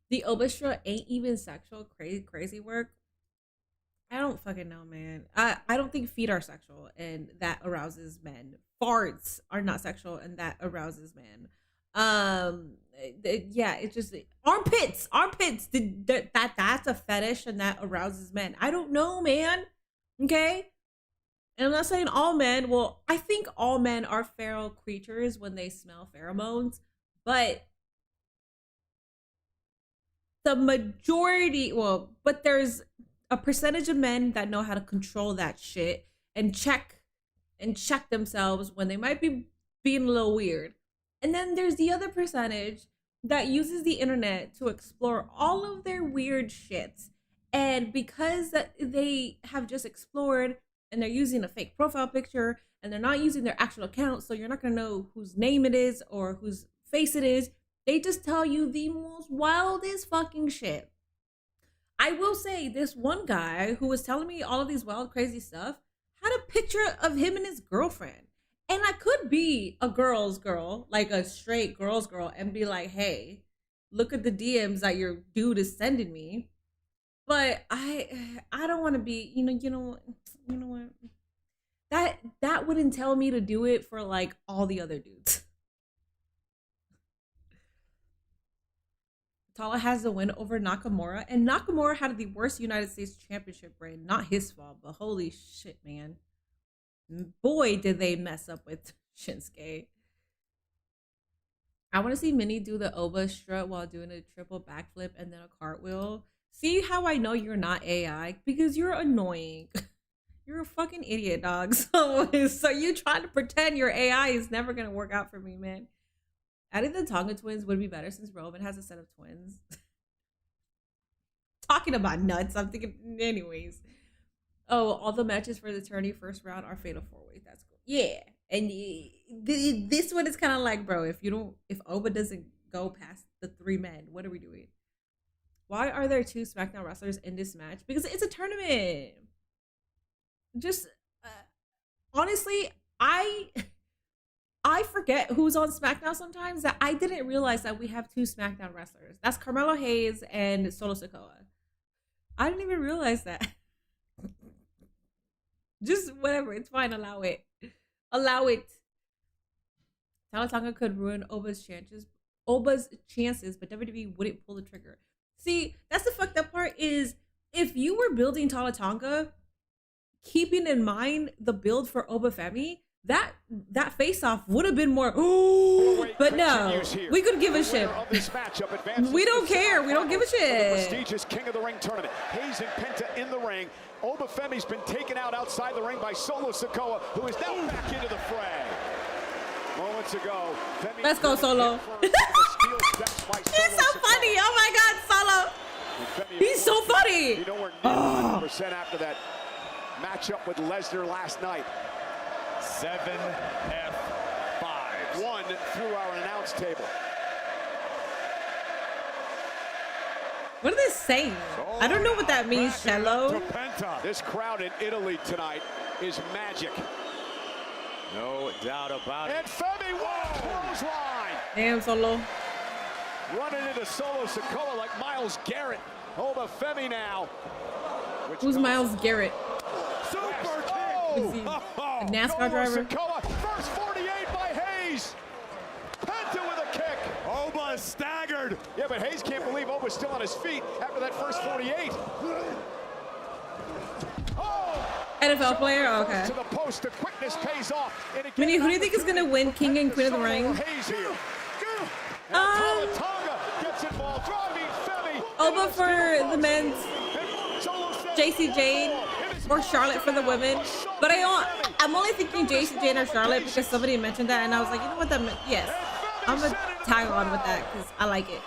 The Obastra ain't even sexual. Crazy work. I don't fucking know, man. I don't think feet are sexual and that arouses men. Farts are not sexual and that arouses men. Yeah, it's just armpits. That's a fetish and that arouses men. I don't know, man. Okay? And I'm not saying all men. Well, I think all men are feral creatures when they smell pheromones, but the majority, but there's a percentage of men that know how to control that shit and check themselves when they might be being a little weird. And then there's the other percentage that uses the internet to explore all of their weird shits. And because that they have just explored and they're using a fake profile picture and they're not using their actual account, so you're not gonna know whose name it is or whose face it is. They just tell you the most wildest fucking shit. I will say this one guy who was telling me all of these wild, crazy stuff had a picture of him and his girlfriend. And I could be a girl's girl, like a straight girl's girl, and be like, hey, look at the DMs that your dude is sending me. But I don't want to be, you know what? That wouldn't tell me to do it for like all the other dudes. Tala has the win over Nakamura, and Nakamura had the worst United States Championship reign. Not his fault, but holy shit, man. Boy, did they mess up with Shinsuke. I want to see Minnie do the Oba strut while doing a triple backflip and then a cartwheel. See how I know you're not AI? Because you're annoying. You're a fucking idiot, dog. So you trying to pretend you're AI is never going to work out for me, man. Adding the Tonga twins would be better since Roman has a set of twins. Talking about nuts, I'm thinking, anyways. Oh, all the matches for the tourney first round are fatal 4-way. That's cool. Yeah, and this one is kind of like, bro, if Oba doesn't go past the 3 men, what are we doing? Why are there 2 SmackDown wrestlers in this match? Because it's a tournament. Just honestly, I forget who's on SmackDown sometimes, that I didn't realize that we have 2 SmackDown wrestlers. That's Carmelo Hayes and Solo Sikoa. I didn't even realize that. Just whatever, it's fine. Allow it. Tama Tonga could ruin Oba's chances, but WWE wouldn't pull the trigger. See, that's the fucked up part is if you were building Tama Tonga, keeping in mind the build for Oba Femi, that face-off would have been more, but no, we could give a shit. We don't care. We don't give a shit. Prestigious King of the Ring tournament. Hayes and Penta in the ring. Oba Femi's been taken out outside the ring by Solo Sikoa, who is now back into the fray. Moments ago, Femi. Let's go, Solo. He's so funny. Oh my God, Solo. He's so funny. You know, we're 100% after that matchup with Lesnar last night. 7 F5s. 1 through our announce table. What are they saying? I don't know what that means, Cello. This crowd in Italy tonight is magic. No doubt about it. And Femi, clothesline. Damn, Solo. Running into Solo Sikoa like Myles Garrett. Oba Femi now. Who's Myles Garrett? Super kick. Is he a NASCAR driver? Sikoa, first 48 by Hayes. Penta with a kick. Oba is staggered. Yeah, but Hayes can't believe Oba's still on his feet after that first 48. NFL player? Oh, okay. To the post, the quickness pays off. Minnie, who do you think is gonna win King and Queen of the Ring? Oba for the men's, JC Jane, or Charlotte for the women. But I'm only thinking JC Jane or Charlotte because somebody mentioned that, and I was like, you know what, that meant? Yes, I'm gonna tag on with that because I like it.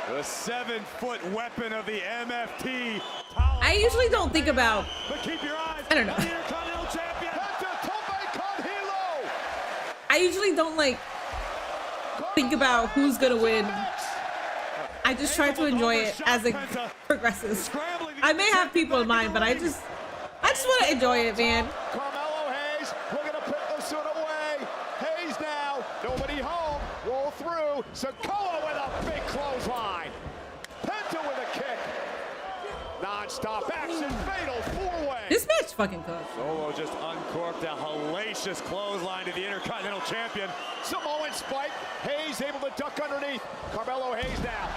The 7-foot weapon of the MFT. I usually don't think about. But keep your eyes. I don't know. I usually don't like think about who's gonna win. I just try to enjoy it as it progresses. I may have people in mind, but I just want to enjoy it, man. Carmelo Hayes, we're gonna put this one away. Hayes now, nobody home. Roll through. Sikoa with a big clothesline. Penta with a kick. Non-stop action, fatal 4-way. This match fucking close. Solo just uncorked a hellacious clothesline to the Intercontinental Champion. Samoan spike. Hayes able to duck underneath. Carmelo Hayes now.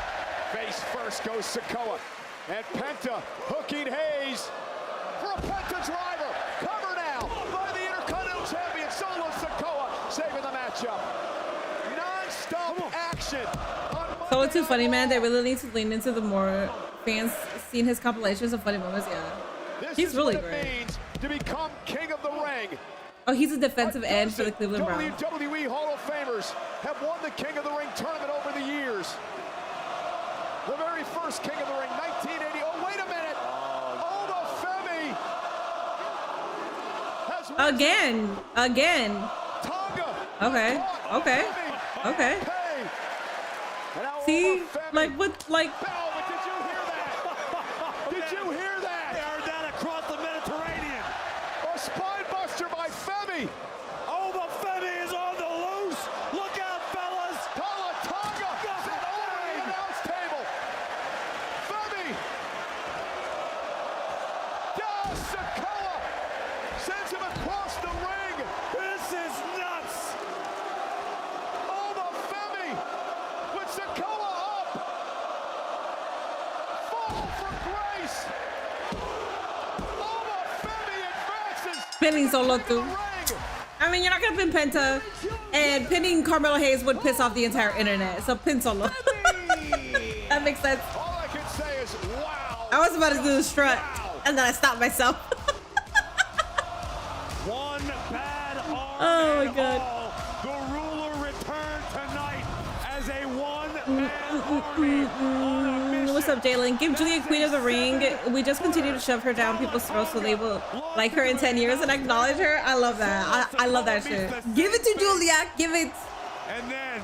Face first goes Sikoa. And Penta hooking Hayes for a Penta driver. Cover now by the Intercontinental Champion Solo Sikoa, saving the matchup. Non-stop action. Solo too funny, man. They really need to lean into the more fans seeing his compilations of funny moments. Yeah, he's really great. Means to become king of the ring. Oh, he's a defensive end for the Cleveland Browns. WWE Hall of Famers have won the King of the Ring tournament over the years. The very first King of the Ring, 1980. Oh, wait a minute. Oba Femi. Again. Tonga. Okay. See, like what, like. But did you hear that? Did you hear that? They are down across the Mediterranean. A spine buster by Femi. Oba Femi is on the loose. Look out, fellas. Tonga sent over the announce table. Femi. Sikoa sends him across the ring. This is nuts. Oba Femi with Sikoa up. Fall from grace. Oba Femi advances. Pinning Solo too. I mean, you're not gonna pin Penta, and pinning Carmelo Hayes would piss off the entire internet. So pin Solo. That makes sense. All I can say is wow. I was about to do the strut, and then I stopped myself. One bad arm. Oh my God. All. The ruler returned tonight as a one-man army on a mission. What's up, Jalen? Give Julia Queen of the Ring. We just continue to shove her down people's throats so they will like her in 10 years and acknowledge her. I love that. I love that shit. Give it to Julia. Give it. And then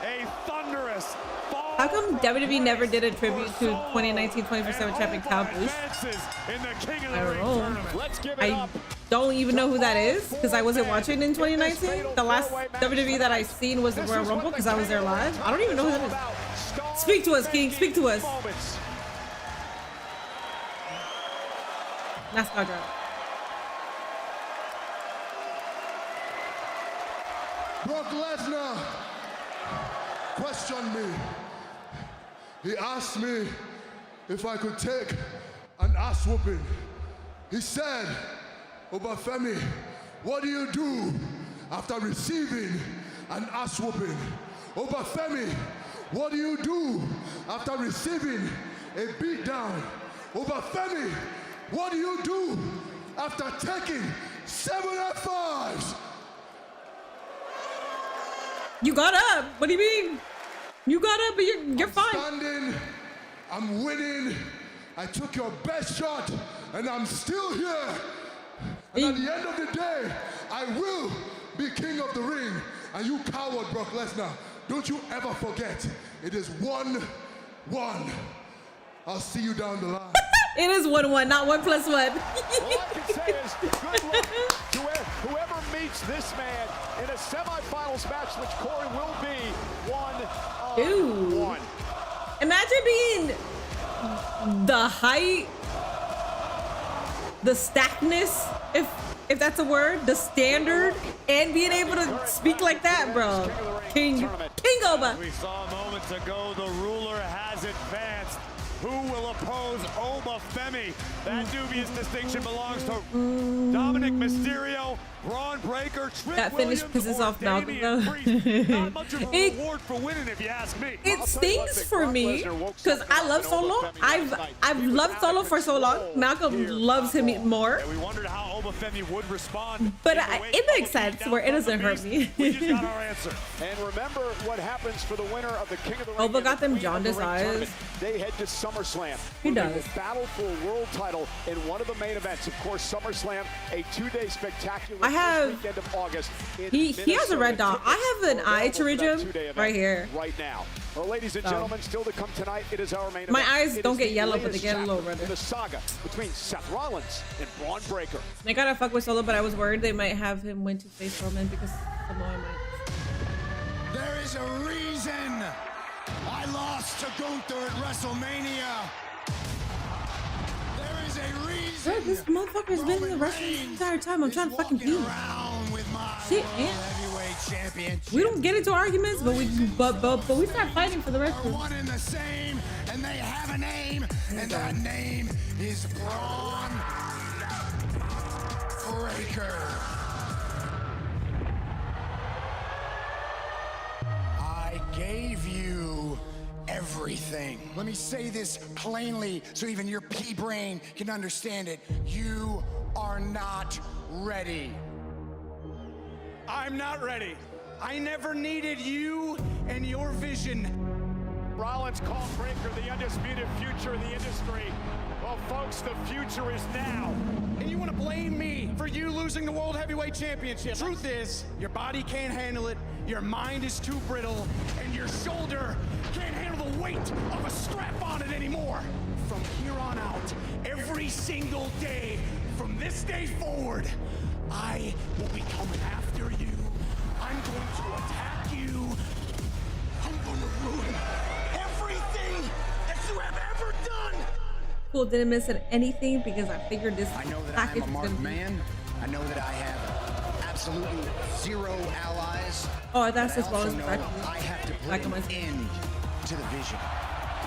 a thunderous fall. How come WWE never did a tribute to 2019 24/7 champion Kyle Busch? I don't know. Let's give it I up. don't even know who that is because I wasn't watching in 2019. The last WWE that I seen was the Royal Rumble because I was there live. I don't even know who that is. Speak to us, King. Speak to us. NASCAR driver. Brock Lesnar questioned me. He asked me if I could take an ass whooping. He said, Oba Femi, what do you do after receiving an ass whooping? Oba Femi, what do you do after receiving a beat down? Oba Femi, what do you do after taking 7 F5s? You got up. What do you mean? You got up, but you're fine. Standing, I'm winning. I took your best shot, and I'm still here. And at the end of the day, I will be king of the ring. And you coward, Brock Lesnar, don't you ever forget, it is 1-1. I'll see you down the line. It is 1-1, not 1+1. All I can say is good luck to whoever meets this man in a semifinals match, which Corey will be 1-1. Imagine being the height, the stackness, if that's a word, the standard, and being able to speak like that, bro. King Oba. We saw moments ago the ruler has advanced. Who will oppose Oba Femi? That dubious distinction belongs to Dominic Mysterio, Braun Breaker, Trick That finish Williams, pisses or off Malcolm, though. Not much of a reward for winning, if you ask me. It stings for me because I love Solo. I've loved Solo for so long. Malcolm loves him more. And we wondered how Oba Femi would respond. But it makes sense where it doesn't hurt me. We just got our answer. And remember what happens for the winner of the King of the Ring. Oba got them and the Queen of the jaundiced Ring eyes. tournament. They head to SummerSlam. He where they does. will battle for a world title in one of the main events. Of course, SummerSlam, a 2-day spectacular I have- first weekend of August. In He has a red dot. I have an eye pterygium right here. Right now. Well, ladies and gentlemen, still to come tonight, it is our main My event. eyes It don't is get the yellow, but they latest get a little chapter redder. in the saga between Seth Rollins and Braun Breaker. They gotta fuck with Solo, but I was worried they might have him win to face Roman because Samoa might. There is a reason I lost to Gunther at WrestleMania. There is a reason. Bro, this motherfucker's been in the wrestling the entire time. I'm trying to fucking pee. Shit, man. We don't get into arguments, but we start fighting for the rest of it. One and the same, and they have a name, and that name is Braun Breaker. I gave you everything. Let me say this plainly so even your pea brain can understand it. You are not ready. I'm not ready. I never needed you and your vision. Rollins called Breaker the undisputed future of the industry. Well, folks, the future is now. And you want to blame me for you losing the World Heavyweight Championship. Truth is, your body can't handle it, your mind is too brittle, and your shoulder can't handle the weight of a strap on it anymore. From here on out, every single day, from this day forward, I will be coming after you. I'm going to attack you. I'm going to ruin everything that you have ever done. Cool, didn't miss anything because I figured this I know that package I'm a was marked gonna be. man. I know that I have absolutely zero allies. Oh, that's but as well I as also know practice. I have to Like put on an my- end to the vision.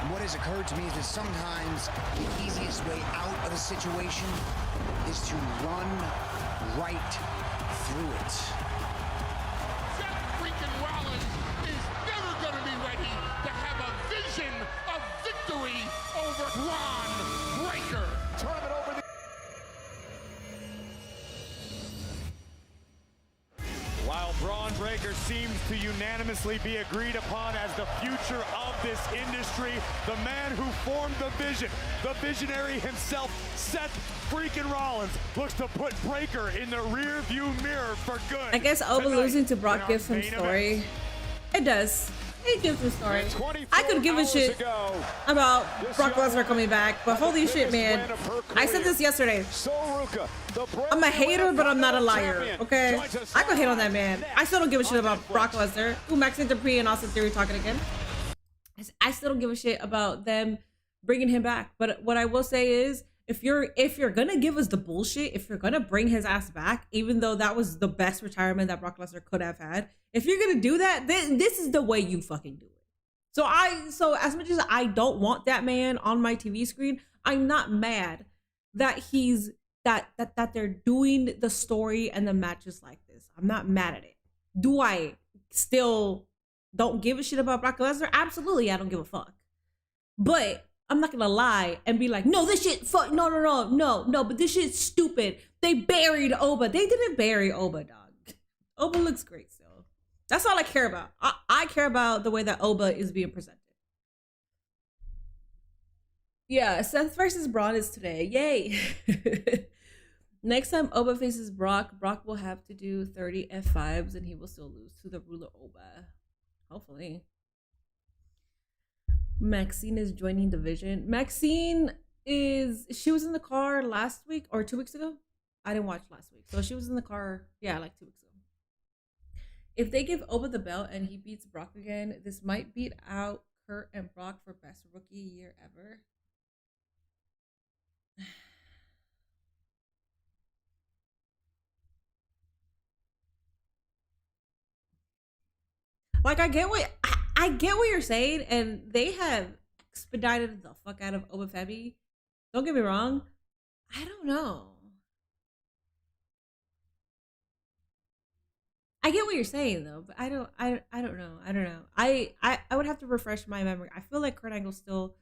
And what has occurred to me is that sometimes the easiest way out of a situation is to run right through it. Seth freaking Rollins is never going to be ready to have a vision of victory over Braun Breaker. Tournament over the While Braun Breaker seems to unanimously be agreed upon as the future of this industry, the man who formed the vision, the visionary himself, Seth freaking Rollins, looks to put Breaker in the rear view mirror for good. I guess Oba tonight losing to in Brock our gives him main story. event. It does. It gives him story. 24 I could give a hours shit ago, about this Brock young Lesnar coming back, but holy shit, man. win of her I said career. this yesterday. Sol Ruca, the brand I'm a new hater, but I'm not a liar, champion, okay? joins us I could hate on that live man. next I still don't give a shit on about Netflix. Brock Lesnar. Ooh, Max Dupree and Austin Theory talking again. I still don't give a shit about them bringing him back. But what I will say is, if you're gonna give us the bullshit, if you're gonna bring his ass back, even though that was the best retirement that Brock Lesnar could have had, if you're gonna do that, then this is the way you fucking do it. So as much as I don't want that man on my TV screen, I'm not mad that he's that they're doing the story and the matches like this. I'm not mad at it. Do I still don't give a shit about Brock Lesnar? Absolutely, I don't give a fuck. But I'm not gonna lie and be like, no, this shit fuck, no, but this shit's stupid. They buried Oba. They didn't bury Oba, dog. Oba looks great still. That's all I care about. I care about the way that Oba is being presented. Yeah, Seth versus Braun is today. Yay. Next time Oba faces Brock, Brock will have to do 30 F5s and he will still lose to the ruler Oba. Hopefully. Maxine is joining division. Maxine she was in the car last week or 2 weeks ago. I didn't watch last week. So she was in the car, yeah, like 2 weeks ago. If they give Oba the belt and he beats Brock again, this might beat out Kurt and Brock for best rookie year ever. Like, I get what you're saying, and they have expedited the fuck out of Oba Femi. Don't get me wrong. I don't know. I get what you're saying though, but I don't know. I would have to refresh my memory. I feel like Kurt Angle still.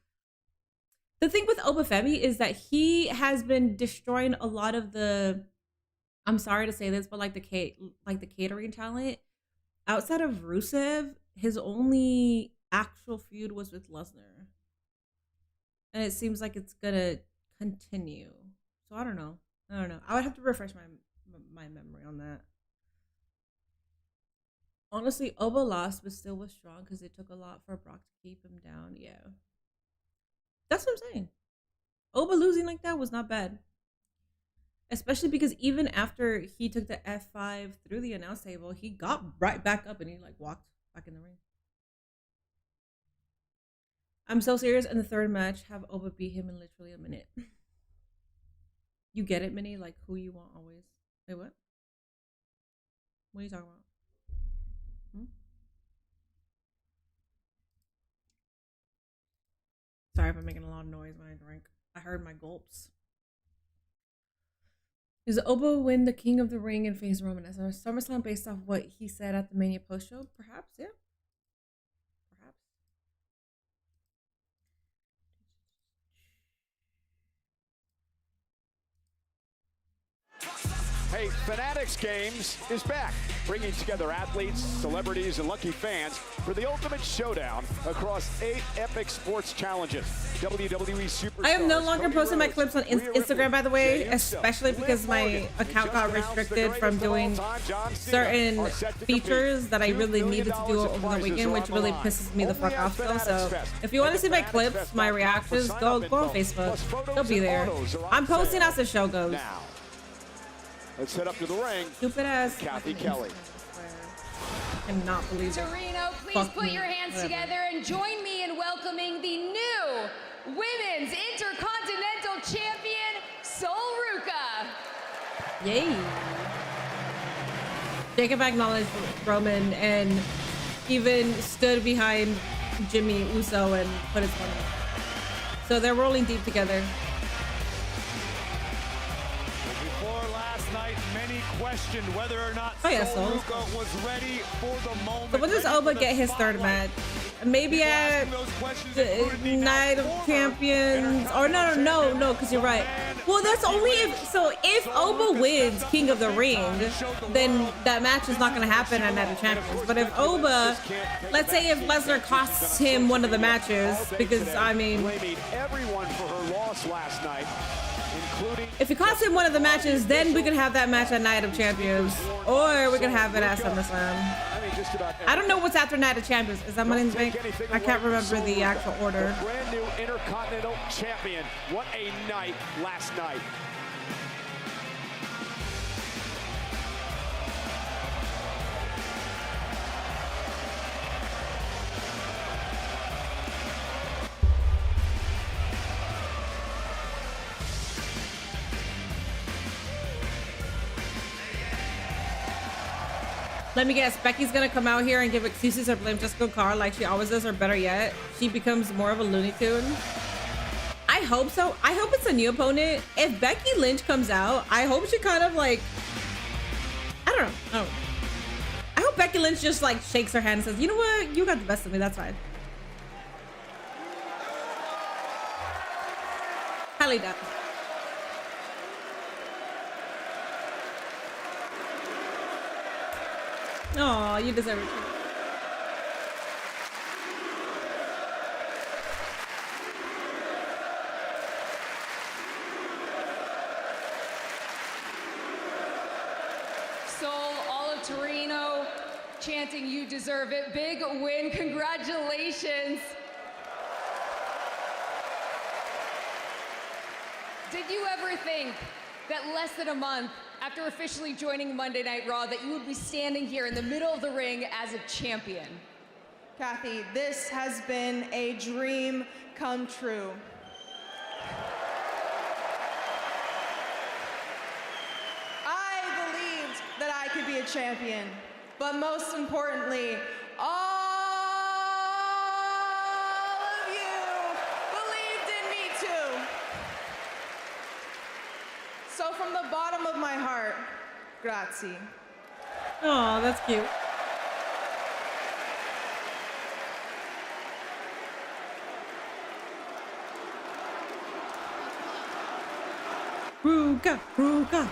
The thing with Oba Femi is that he has been destroying a lot of the. I'm sorry to say this, but like the catering talent. Outside of Rusev, his only actual feud was with Lesnar. And it seems like it's gonna continue. So I don't know. I would have to refresh my memory on that. Honestly, Oba lost, but still was strong because it took a lot for Brock to keep him down. Yeah. That's what I'm saying. Oba losing like that was not bad. Especially because even after he took the F5 through the announce table, he got right back up and he like walked back in the ring. I'm so serious. In the third match, have Oba beat him in literally a minute. You get it, Minnie? Like who you want always. Wait, what? What are you talking about? Sorry if I'm making a lot of noise when I drink. I heard my gulps. Does Oba win the King of the Ring and face Roman as a SummerSlam based off what he said at the Mania post show? Perhaps, yeah. Perhaps. Hey, Fanatics Games is back, bringing together athletes, celebrities, and lucky fans for the ultimate showdown across 8 epic sports challenges. WWE Superstars. I am no longer posting my clips on Instagram, by the way, especially because my account got restricted from doing certain features that I really needed to do over the weekend, which really pisses me the fuck off though. So if you want to see my clips, my reactions, go on Facebook. They'll be there. I'm posting as the show goes. Let's head up to the ring. Stupid ass Kathy Kelly. I cannot believe it. Torino, please put your hands together and join me in welcoming the new Women's Intercontinental Champion, Sol Ruca. Yay. Jacob acknowledged Roman and even stood behind Jimmy Uso and put his foot on. So they're rolling deep together. Questioned whether or not Sol Ruca was ready for the moment. So when does Oba get his third match? Maybe at the Night of Champions, or no, because you're right. Well, that's only if Oba wins King of the Ring, then that match is not going to happen at Night of Champions. But if Oba, let's say if Lesnar costs him one of the matches, because I mean, everyone for her loss last night. If it costs him one of the matches, then we could have that match at Night of Champions, or we could have it at SummerSlam. I don't know what's after Night of Champions. Is that Money in the Bank? I can't remember the actual order. Brand new Intercontinental Champion. What a night last night. Let me guess, Becky's gonna come out here and give excuses or blame Jessica Carr like she always does, or better yet, she becomes more of a Looney Tune. I hope so. I hope it's a new opponent. If Becky Lynch comes out, I hope she kind of like, I don't know. I hope Becky Lynch just like shakes her hand and says, you know what, you got the best of me, that's fine. Highly doubt. Oh, you deserve it. Torino chanting, "You deserve it." Big win, congratulations. Did you ever think that less than a month after officially joining Monday Night Raw that you would be standing here in the middle of the ring as a champion? Kathy, this has been a dream come true. I believed that I could be a champion, but most importantly, all of you believed in me too. So from the bottom of my heart, grazie. Oh, that's cute. Ruka, Ruka.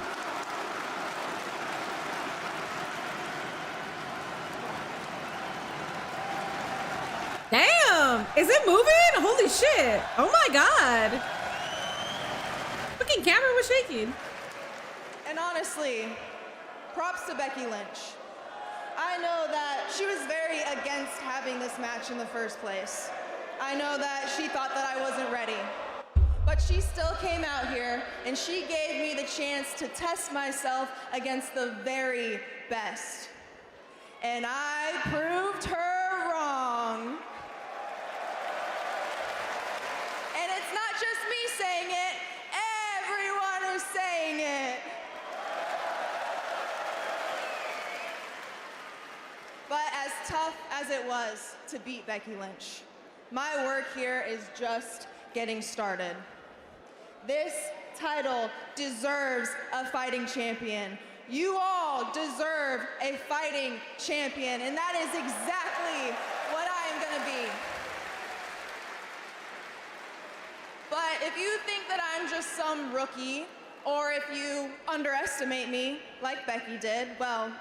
Damn! Is it moving? Holy shit! Oh my god! Fucking camera was shaking. And honestly, props to Becky Lynch. I know that she was very against having this match in the first place. I know that she thought that I wasn't ready. But she still came out here and she gave me the chance to test myself against the very best. And I proved her wrong. And it's not just me saying it, everyone is saying it. But as tough as it was to beat Becky Lynch, my work here is just getting started. This title deserves a fighting champion. You all deserve a fighting champion, and that is exactly what I am gonna be. But if you think that I'm just some rookie, or if you underestimate me, like Becky did, well,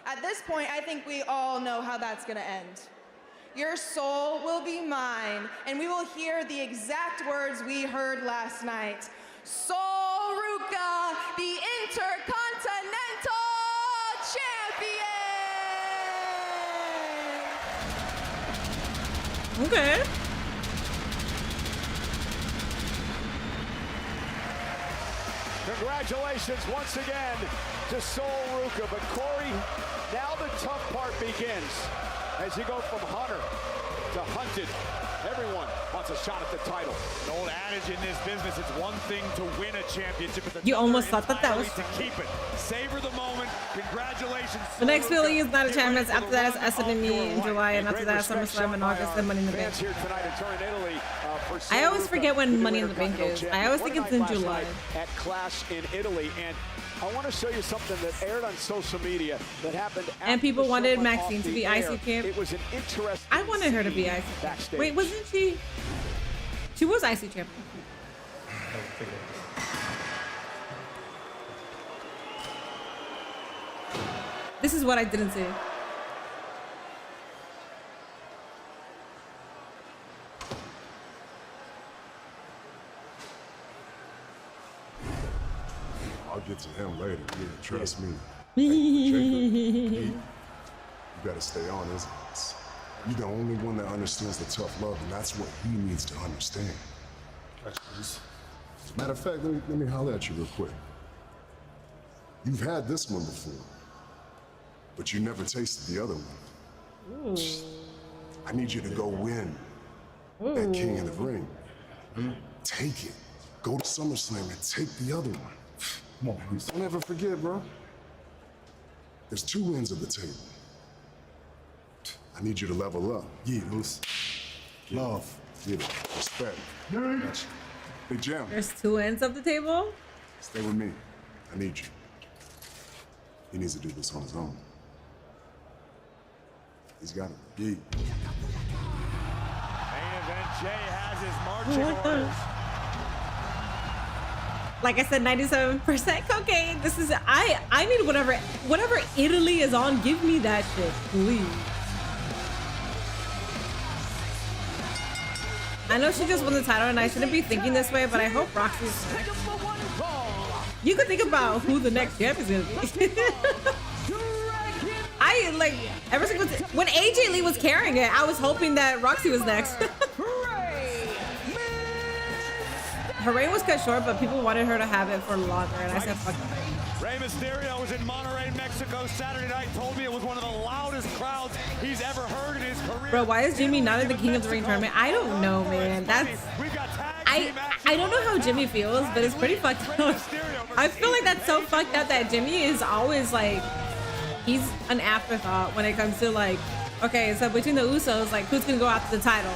at this point, I think we all know how that's gonna end. Your soul will be mine, and we will hear the exact words we heard last night. Sol Ruca, the Intercontinental Champion! Okay. Congratulations once again to Sol Ruca. But Corey, now the tough part begins. As you go from hunter to hunted, everyone wants a shot at the title. An old adage in this business, it's one thing to win a championship. It's You almost thought that was to keep it. Savor the moment. Congratulations. The next feeling is not a champion. After that is SNME in July, and after that is SummerSlam in August, and Money in the Bank. I always forget when Money in the Bank is. I always think it's in July. At Clash in Italy, and I want to show you something that aired on social media that happened. And people wanted Maxine to be IC champ. It was an interesting. I wanted her to be IC champ. Wait, wasn't she? She was IC champ. This is what I didn't see. I'll get to him later. Yeah, trust me. You better stay on his ass. You're the only one that understands the tough love, and that's what he needs to understand. Matter of fact, let me holler at you real quick. You've had this one before, but you never tasted the other one. Ooh. I need you to go win at King of the Ring. Take it. Go to SummerSlam and take the other one. Come on, don't ever forget, bro. There's two ends of the table. I need you to level up. Yeah, those love, respect. Gotcha. Big Jam. There's two ends of the table. Stay with me. I need you. He needs to do this on his own. He's got it. Yeah. Main event, Jay has his marching orders. Like I said, 97% cocaine. This is I need whatever Italy is on. Give me that shit, please. I know she just won the title, and I shouldn't be thinking this way, but I hope Roxy's next. You could think about who the next champ is gonna be. like ever since when AJ Lee was carrying it, I was hoping that Roxy was next. Her reign was cut short, but people wanted her to have it for longer, and I said, fuck that. Rey Mysterio was in Monterrey, Mexico Saturday night. Told me it was one of the loudest crowds he's ever heard in his career. Bro, why is Jimmy not in the King of the Ring tournament? I don't know, man. That's I don't know how Jimmy feels, but it's pretty fucked up. I feel like that's so fucked up that Jimmy is always like, he's an afterthought when it comes to like, okay, so between the Usos, like who's gonna go after the title?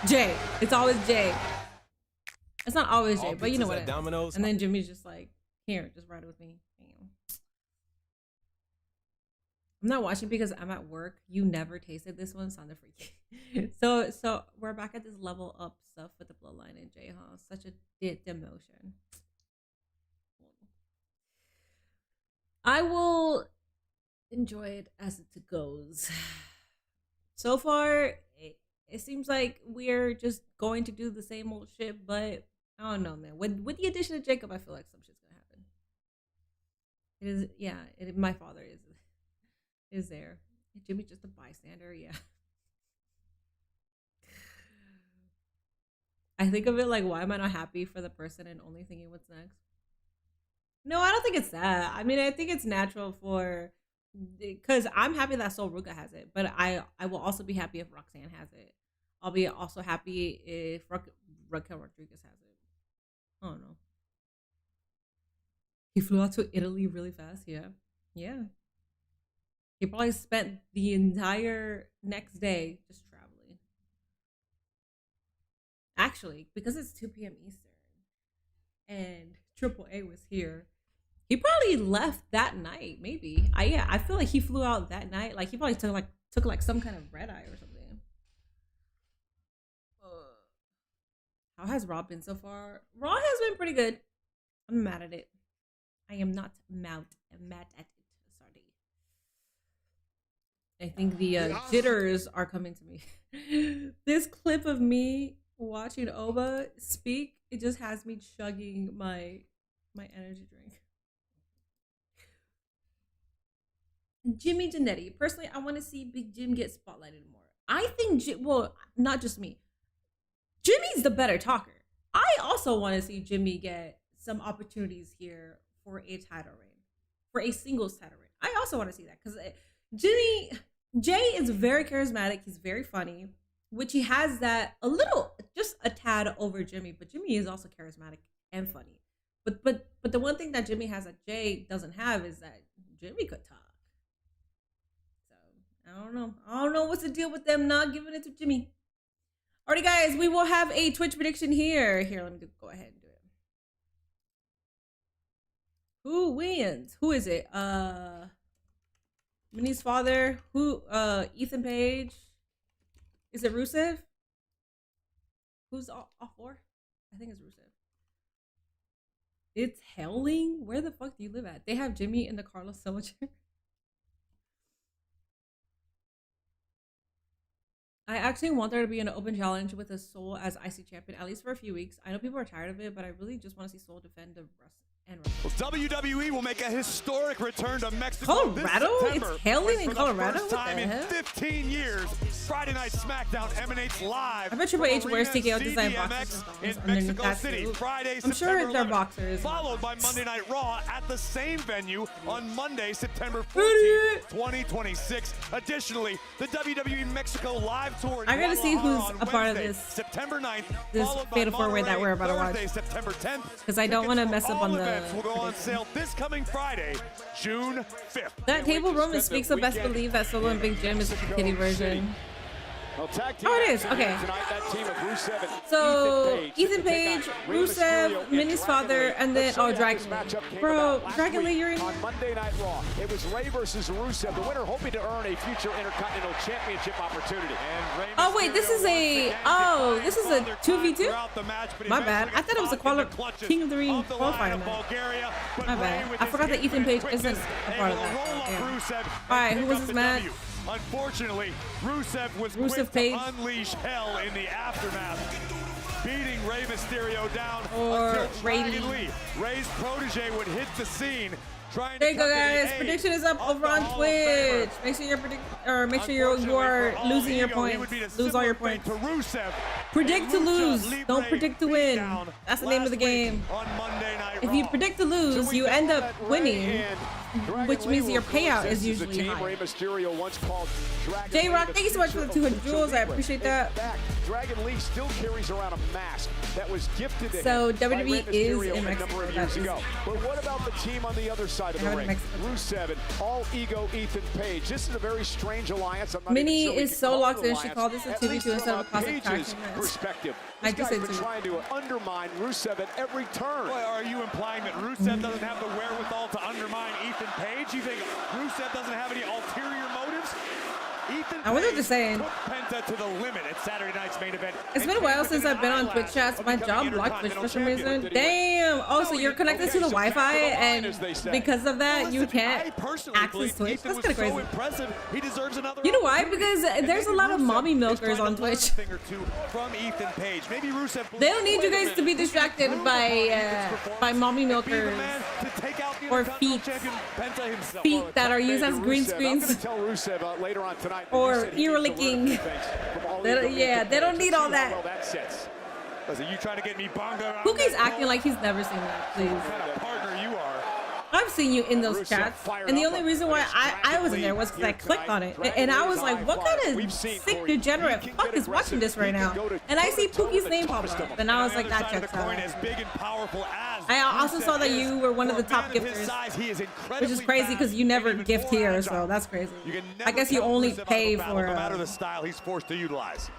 Jay. It's always Jay. It's not always Jay, but you know what it is. And then Jimmy's just like, here, just ride it with me. Damn. I'm not watching because I'm at work. You never tasted this one, Sound of Freaky. So we're back at this level up stuff with the Bloodline and Jay, huh? Such a demotion. I will enjoy it as it goes. So far, it seems like we're just going to do the same old shit, but I don't know, man. With the addition of Jacob, I feel like some shit's gonna happen. It is, yeah. My father is there. Jimmy's just a bystander, yeah. I think of it like, why am I not happy for the person and only thinking what's next? No, I don't think it's that. I mean, I think it's natural because I'm happy that Sol Ruka has it, but I will also be happy if Roxanne has it. I'll be also happy if Raquel Rodriguez has it. I don't know. He flew out to Italy really fast. Yeah. Yeah. He probably spent the entire next day just traveling. Actually, because it's 2 p.m. Eastern and AAA was here, he probably left that night, maybe. I feel like he flew out that night. Like he probably took like some kind of red eye or something. How has Raw been so far? Raw has been pretty good. I'm mad at it. I am not mad at it. Sorry. I think the jitters are coming to me. This clip of me watching Oba speak, it just has me chugging my energy drink. Jimmy Jannetty. Personally, I want to see Big Jim get spotlighted more. I think, well, not just me. Jimmy's the better talker. I also want to see Jimmy get some opportunities here for a title reign, for a singles title reign. I also want to see that because Jay is very charismatic. He's very funny, which he has that a little, just a tad over Jimmy. But Jimmy is also charismatic and funny. But the one thing that Jimmy has that Jay doesn't have is that Jimmy could talk. So I don't know. I don't know what's the deal with them not giving it to Jimmy. Alrighty, guys, we will have a Twitch prediction here. Here, let me go ahead and do it. Who wins? Who is it? Minnie's father. Who? Ethan Page. Is it Rusev? Who's all four? I think it's Rusev. It's Helling? Where the fuck do you live at? They have Jimmy in the Carlos Cemetery. I actually want there to be an open challenge with a Soul as IC champion, at least for a few weeks. I know people are tired of it, but I really just want to see Soul defend the Well, WWE will make a historic return to Mexico. Colorado? It's hailing in Colorado? For the first time in 15 years, Friday Night SmackDown emanates live. I bet Triple H wears TKO design boxers in Mexico City. Friday, I'm sure they're boxers. Followed by Monday Night Raw at the same venue on Monday, September 14th, 2026. Additionally, the WWE Mexico live tour. I gotta see who's a part of this. September 9th. This fatal four-way that we're about to watch. September 10th. Because I don't want to mess up on the. Will go on sale this coming Friday, June 5th. That table room speaks so best believe that Solo and Big Jim is the kitty version. Oh, it is. Okay. So Ethan Page, Rusev, Minnie's father, and then Dragon Lee. Bro, Dragon Lee, you're in. On Monday Night Raw, it was Ray versus Rusev. The winner hoping to earn a future Intercontinental Championship opportunity. Oh wait, this is a 2v2. My bad. I thought it was a King of the Ring qualifying match. My bad. I forgot that Ethan Page isn't a part of that. Yeah. All right, who was this match? Unfortunately, Rusev was quick to unleash hell in the aftermath, beating Rey Mysterio down until Dragon Lee, Ray's protege, would hit the scene. trying There to you go, come to the guys. aid Prediction is up of over the on Hall of Famer. Twitch. Make sure you are losing your points. Lose all your points. To Rusev. Predict to Lucha lose. Libre Don't predict to win. beatdown That's the name of the last week game. on Monday Night If you Raw. predict to lose, you end up winning, which means your payout is usually high. J-Rock, thank you so much for the 200 jewels. I appreciate that. Dragon Lee still carries around a mask that was gifted to So him by WWE Rey is Mysterio in a Mexico. number of That years is- ago. But what about the team on the other side of the They're in ring? Mexico. Rusev and All Ego Ethan Page. This is a very strange alliance. I'm not Minnie even sure we is can so call it locked an in, she alliance, called this a at 2v2 least instead from of a classic tag Page's team match. perspective. I This just guy's said been too. trying to undermine Rusev at every turn. Boy, are you implying that Rusev doesn't have the wherewithal to undermine Ethan Page? You think Rusev doesn't have any ulterior motives? Ethan I wonder what they're Page saying. took Penta to the limit at Saturday night's main event. It's been a while since I've been on Twitch chats. My job blocked Twitch for some reason. Damn. Oh, so you're connected to the Wi-Fi, and because of that, you can't access Twitch. That's kind of crazy. Impressive. He deserves another. You know why? Because there's a lot of mommy milkers on Twitch. From Ethan Page. Maybe Rusev. They don't need you guys to be distracted by mommy milkers or feet that are used as green screens Tell Rusev later on tonight. or ear licking. They don't need all that. Well, that sets. Listen, you trying to get me bongo? Pookie's acting like he's never seen that, please. What kind of partner you are? I've seen you in those chats, and the only reason why I wasn't there was because I clicked on it, and I was like, what kind of sick degenerate fuck is watching this right now? And I see Pookie's name pop up, and I was like, that checks out. As big and powerful as I also saw that you were one of the top gifters, which is crazy because you never gift here, so that's crazy. I guess you only pay for no matter the style he's forced to utilize.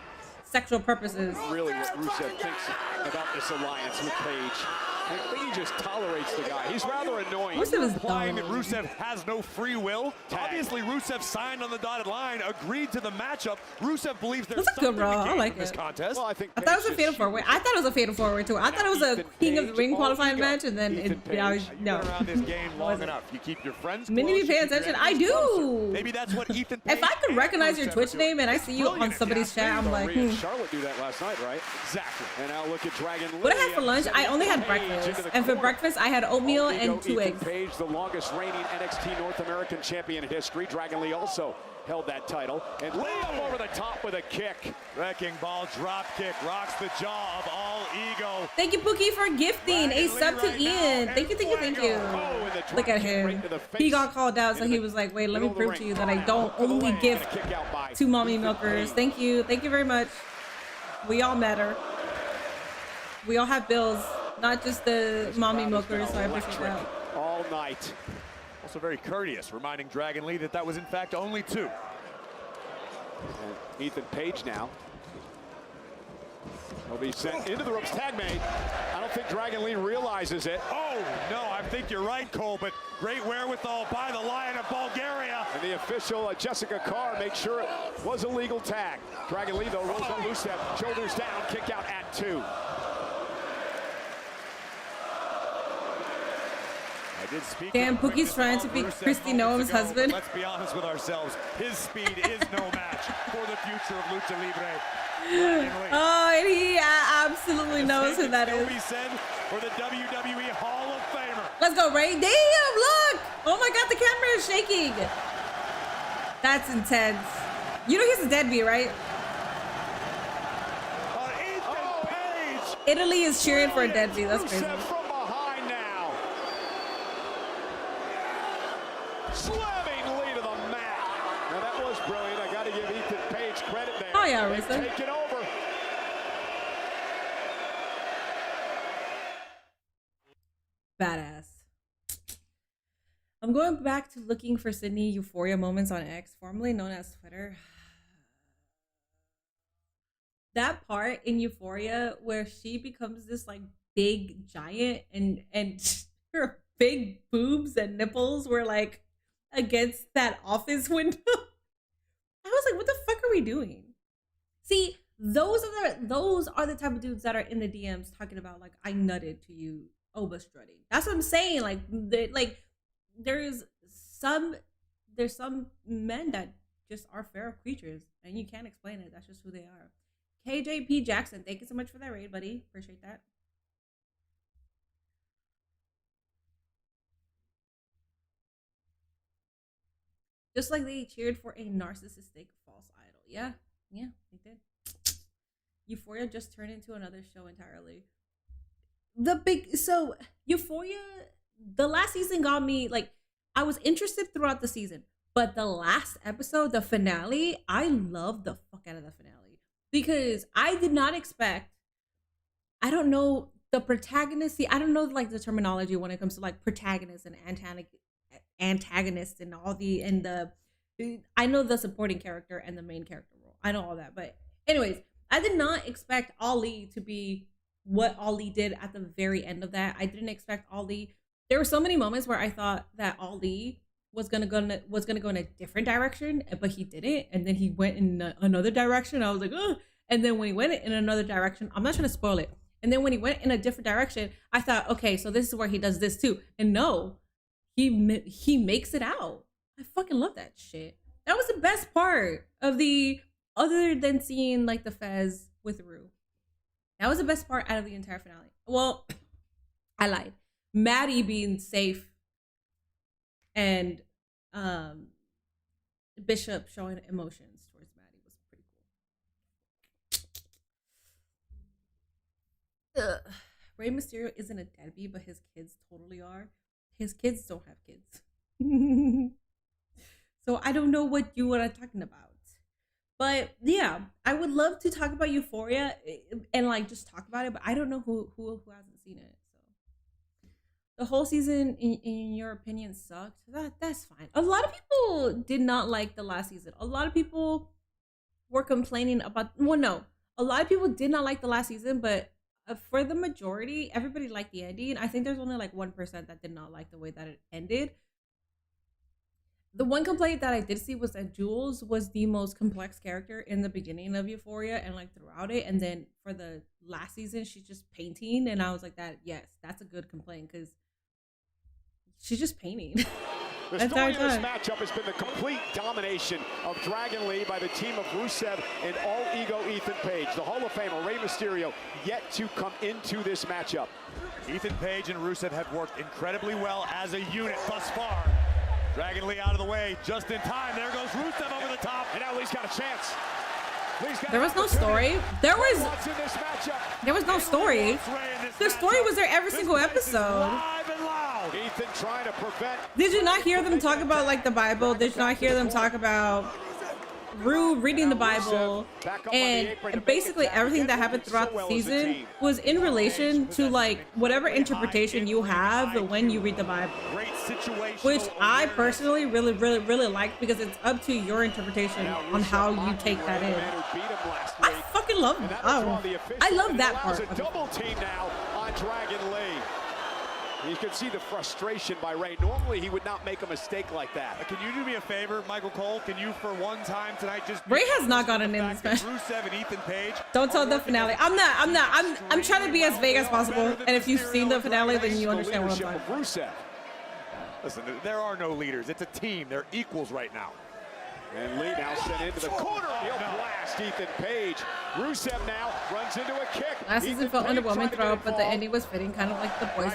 Sexual purposes. Really what Rusev thinks about this alliance with Page. I think he just tolerates the guy. He's rather annoying. Rusev is Implying that dumb. Rusev has no free will. Obviously, Rusev signed on the dotted line, agreed to the matchup. Rusev believes there's That's a good something Raw. to I gain like from this it. contest. Well, I think I thought it was a fatal four way. I thought it was a fatal four way too. I thought it was a King of the Ring qualifying match, and then it. You've No. been around this game long enough. You keep your friends Minnie close, be paying you keep your attention. I enemies closer. do. Maybe that's what Ethan Page If I could and recognize your Rusev Twitch are doing. name and I see you on somebody's chat, I'm like, Rhea and Charlotte do that last night, right? Exactly. And now look at Dragon Lee. What I had for lunch? I only had breakfast, and for breakfast I had oatmeal and 2 Ethan eggs. Page, the longest reigning NXT North American champion in history. Dragon Lee also held that title. And Lee up over the top with a kick. Wrecking ball drop kick rocks the jaw of All Ego. Thank you, Pookie, for gifting a sub to Ian. Thank you, thank you, thank you. Look at him. He got called out, so he was like, wait, let me prove to you that I don't only gift to mommy milkers. Thank you. Thank you very much. We all matter. We all have bills, not just the mommy milkers, so I appreciate that. All night. Also very courteous, reminding Dragon Lee that that was in fact only 2. And Ethan Page now. He'll be sent into the ropes. Tag made. I don't think Dragon Lee realizes it. Oh, no, I think you're right, Cole, but great wherewithal by the Lion of Bulgaria. And the official, Jessica Carr, makes sure it was a legal tag. Dragon Lee, though, rolls on Rusev. Shoulders down, kick out at 2. I did speak Damn, Pookie's trying to be Christy Noam's husband. Let's be honest with ourselves. His speed is no match for the future of Lucha Libre. Oh, and he absolutely knows who that is. Be said for the WWE Hall of Famer. Let's go, Ray. Damn, look. Oh my God, the camera is shaking. That's intense. You know he's a deadbeat, right? Ethan Page. Italy is cheering for a deadbeat. That's crazy. Rusev from behind now. Slamming Lee to the mat. Now that was brilliant. I got to give Ethan Page credit there. Oh yeah, They've Rusev. taken over. Badass. I'm going back to looking for Sydney Euphoria moments on X, formerly known as Twitter. That part in Euphoria where she becomes this like big giant and her big boobs and nipples were like against that office window. I was like, what the fuck are we doing? See, those are the type of dudes that are in the DMs talking about like, I nutted to you, Oba strutting. That's what I'm saying. There's some men that just are feral creatures and you can't explain it. That's just who they are. KJP Jackson, thank you so much for that raid, buddy. Appreciate that. Just like they cheered for a narcissistic false idol. Yeah, they did. Euphoria just turned into another show entirely. Euphoria, the last season got me, like, I was interested throughout the season, but the last episode, the finale, I loved the fuck out of the finale because I did not expect, I don't know, the protagonist, I don't know like the terminology when it comes to like protagonist and antagonist and all I know the supporting character and the main character role. I know all that, but anyways, I did not expect Ali to be what Ali did at the very end of that. I didn't expect Ali. There were so many moments where I thought that Ali was gonna go in a different direction, but he didn't, and then he went in another direction. I was like, oh, and then when he went in another direction, I'm not trying to spoil it. And then when he went in a different direction, I thought, okay, so this is where he does this too. And no, he makes it out. I fucking love that shit. That was the best part of other than seeing like the Fez with Rue. That was the best part out of the entire finale. Well, I lied. Maddie being safe and Bishop showing emotions towards Maddie was pretty cool. Rey Mysterio isn't a deadbeat, but his kids totally are. His kids don't have kids. So I don't know what you are talking about. But yeah, I would love to talk about Euphoria and like just talk about it, but I don't know who hasn't seen it. So the whole season, in your opinion, sucked. That's fine. A lot of people did not like the last season. A lot of people were complaining about. Well, no, a lot of people did not like the last season, but for the majority, everybody liked the ending. I think there's only like 1% that did not like the way that it ended. The one complaint that I did see was that Jules was the most complex character in the beginning of Euphoria and like throughout it. And then for the last season, she's just painting. And I was like, that's a good complaint because she's just painting. The story of this matchup has been the complete domination of Dragon Lee by the team of Rusev and All Ego Ethan Page. The Hall of Famer Rey Mysterio yet to come into this matchup. Ethan Page and Rusev have worked incredibly well as a unit thus far. Dragon Lee out of the way just in time. There goes Rusev over the top. And now Lee's got a chance. There was no story. There was no story. The story was there every single episode. Ethan trying to prevent. Did you not hear them talk about like the Bible? Did you not hear them talk about Rue reading the Bible? And basically everything that happened throughout the season was in relation to like whatever interpretation you have when you read the Bible. Which I personally really like because it's up to your interpretation on how you take that in. I fucking love it. Oh, I love that part. Double team now on Dragon Lee. You can see the frustration by Rey. Normally, he would not make a mistake like that. Can you do me a favor, Michael Cole? Can you, for one time tonight, just... Rey has not gotten in this match. Rusev and Ethan Page. Don't tell the finale. I'm trying to be as vague as possible. And if you've seen the finale, then you understand what I'm talking about. Rusev. Listen, there are no leaders. It's a team. They're equals right now. And Lee now sent into the corner. He'll blast Ethan Page. Rusev now runs into a kick. Last season felt underwhelming throughout, but the ending was fitting, kind of like the boys.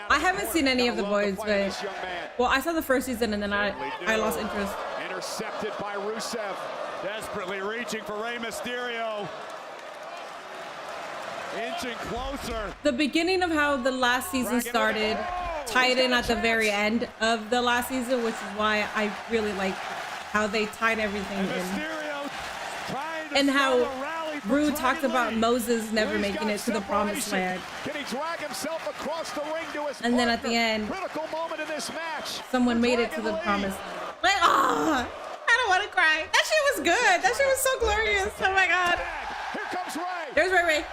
I haven't seen any of the boys, but well, I saw the first season and then I lost interest. Intercepted by Rusev. Desperately reaching for Rey Mysterio. Inching closer. The beginning of how the last season started tied in at the very end of the last season, which is why I really like how they tied everything in. And how Rue talked about Moses never making it to the promised land. And then at the end, someone made it to the promised land. Like, oh, I don't want to cry. That shit was good. That shit was so glorious. Oh my God. Here comes Rey. There's Rey.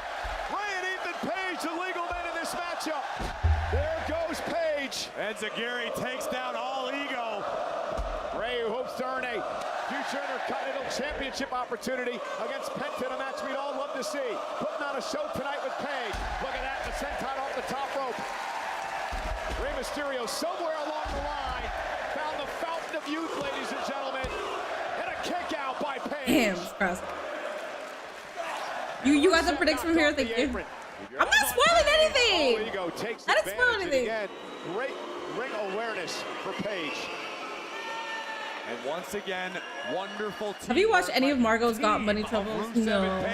Rey and Ethan Page, the legal men in this matchup. There goes Page. And Zagiri takes down All Ego. Rey who hopes to earn a future Intercontinental Championship opportunity against Penta, a match we'd all love to see. Putting on a show tonight with Page. Look at that, the senton off the top rope. Rey Mysterio somewhere along the line found the fountain of youth, ladies and gentlemen, and a kick out by Page. Damn, cross. You got the predicts from here, thank you. I'm not spoiling anything. I didn't spoil anything. Great ring awareness for Page. And once again, wonderful team. Have you watched any of Margot's Got Money Troubles? No.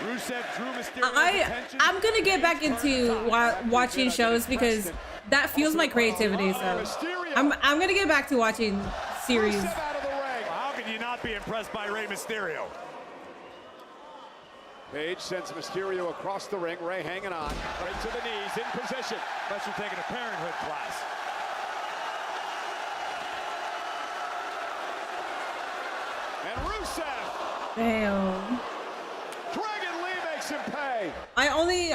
Rusev drew Mysterio's attention. I'm gonna get back into watching shows because that fuels my creativity. So I'm gonna get back to watching series. How can you not be impressed by Rey Mysterio? Page sends Mysterio across the ring. Rey hanging on. Right to the knees, in position. Unless you're taking a Parenthood class. And Rusev. Damn. Dragon Lee makes him pay. I only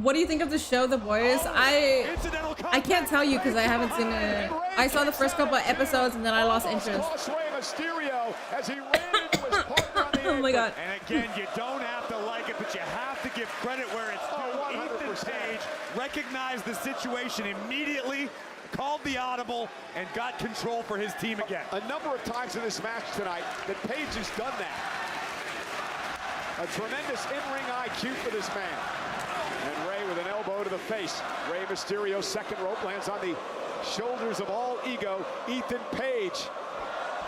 what do you think of the show The Boys? I can't tell you because I haven't seen it. I saw the first couple of episodes and then I lost interest. Mysterio as he ran into his partner on the Oh my god. And again, you don't have to like it, but you have to give credit where it's due. Ethan Page recognized the situation immediately, called the audible, and got control for his team again. A number of times in this match tonight that Page has done that. A tremendous in-ring IQ for this man. And Rey with an elbow to the face. Rey Mysterio, second rope, lands on the shoulders of all ego, Ethan Page.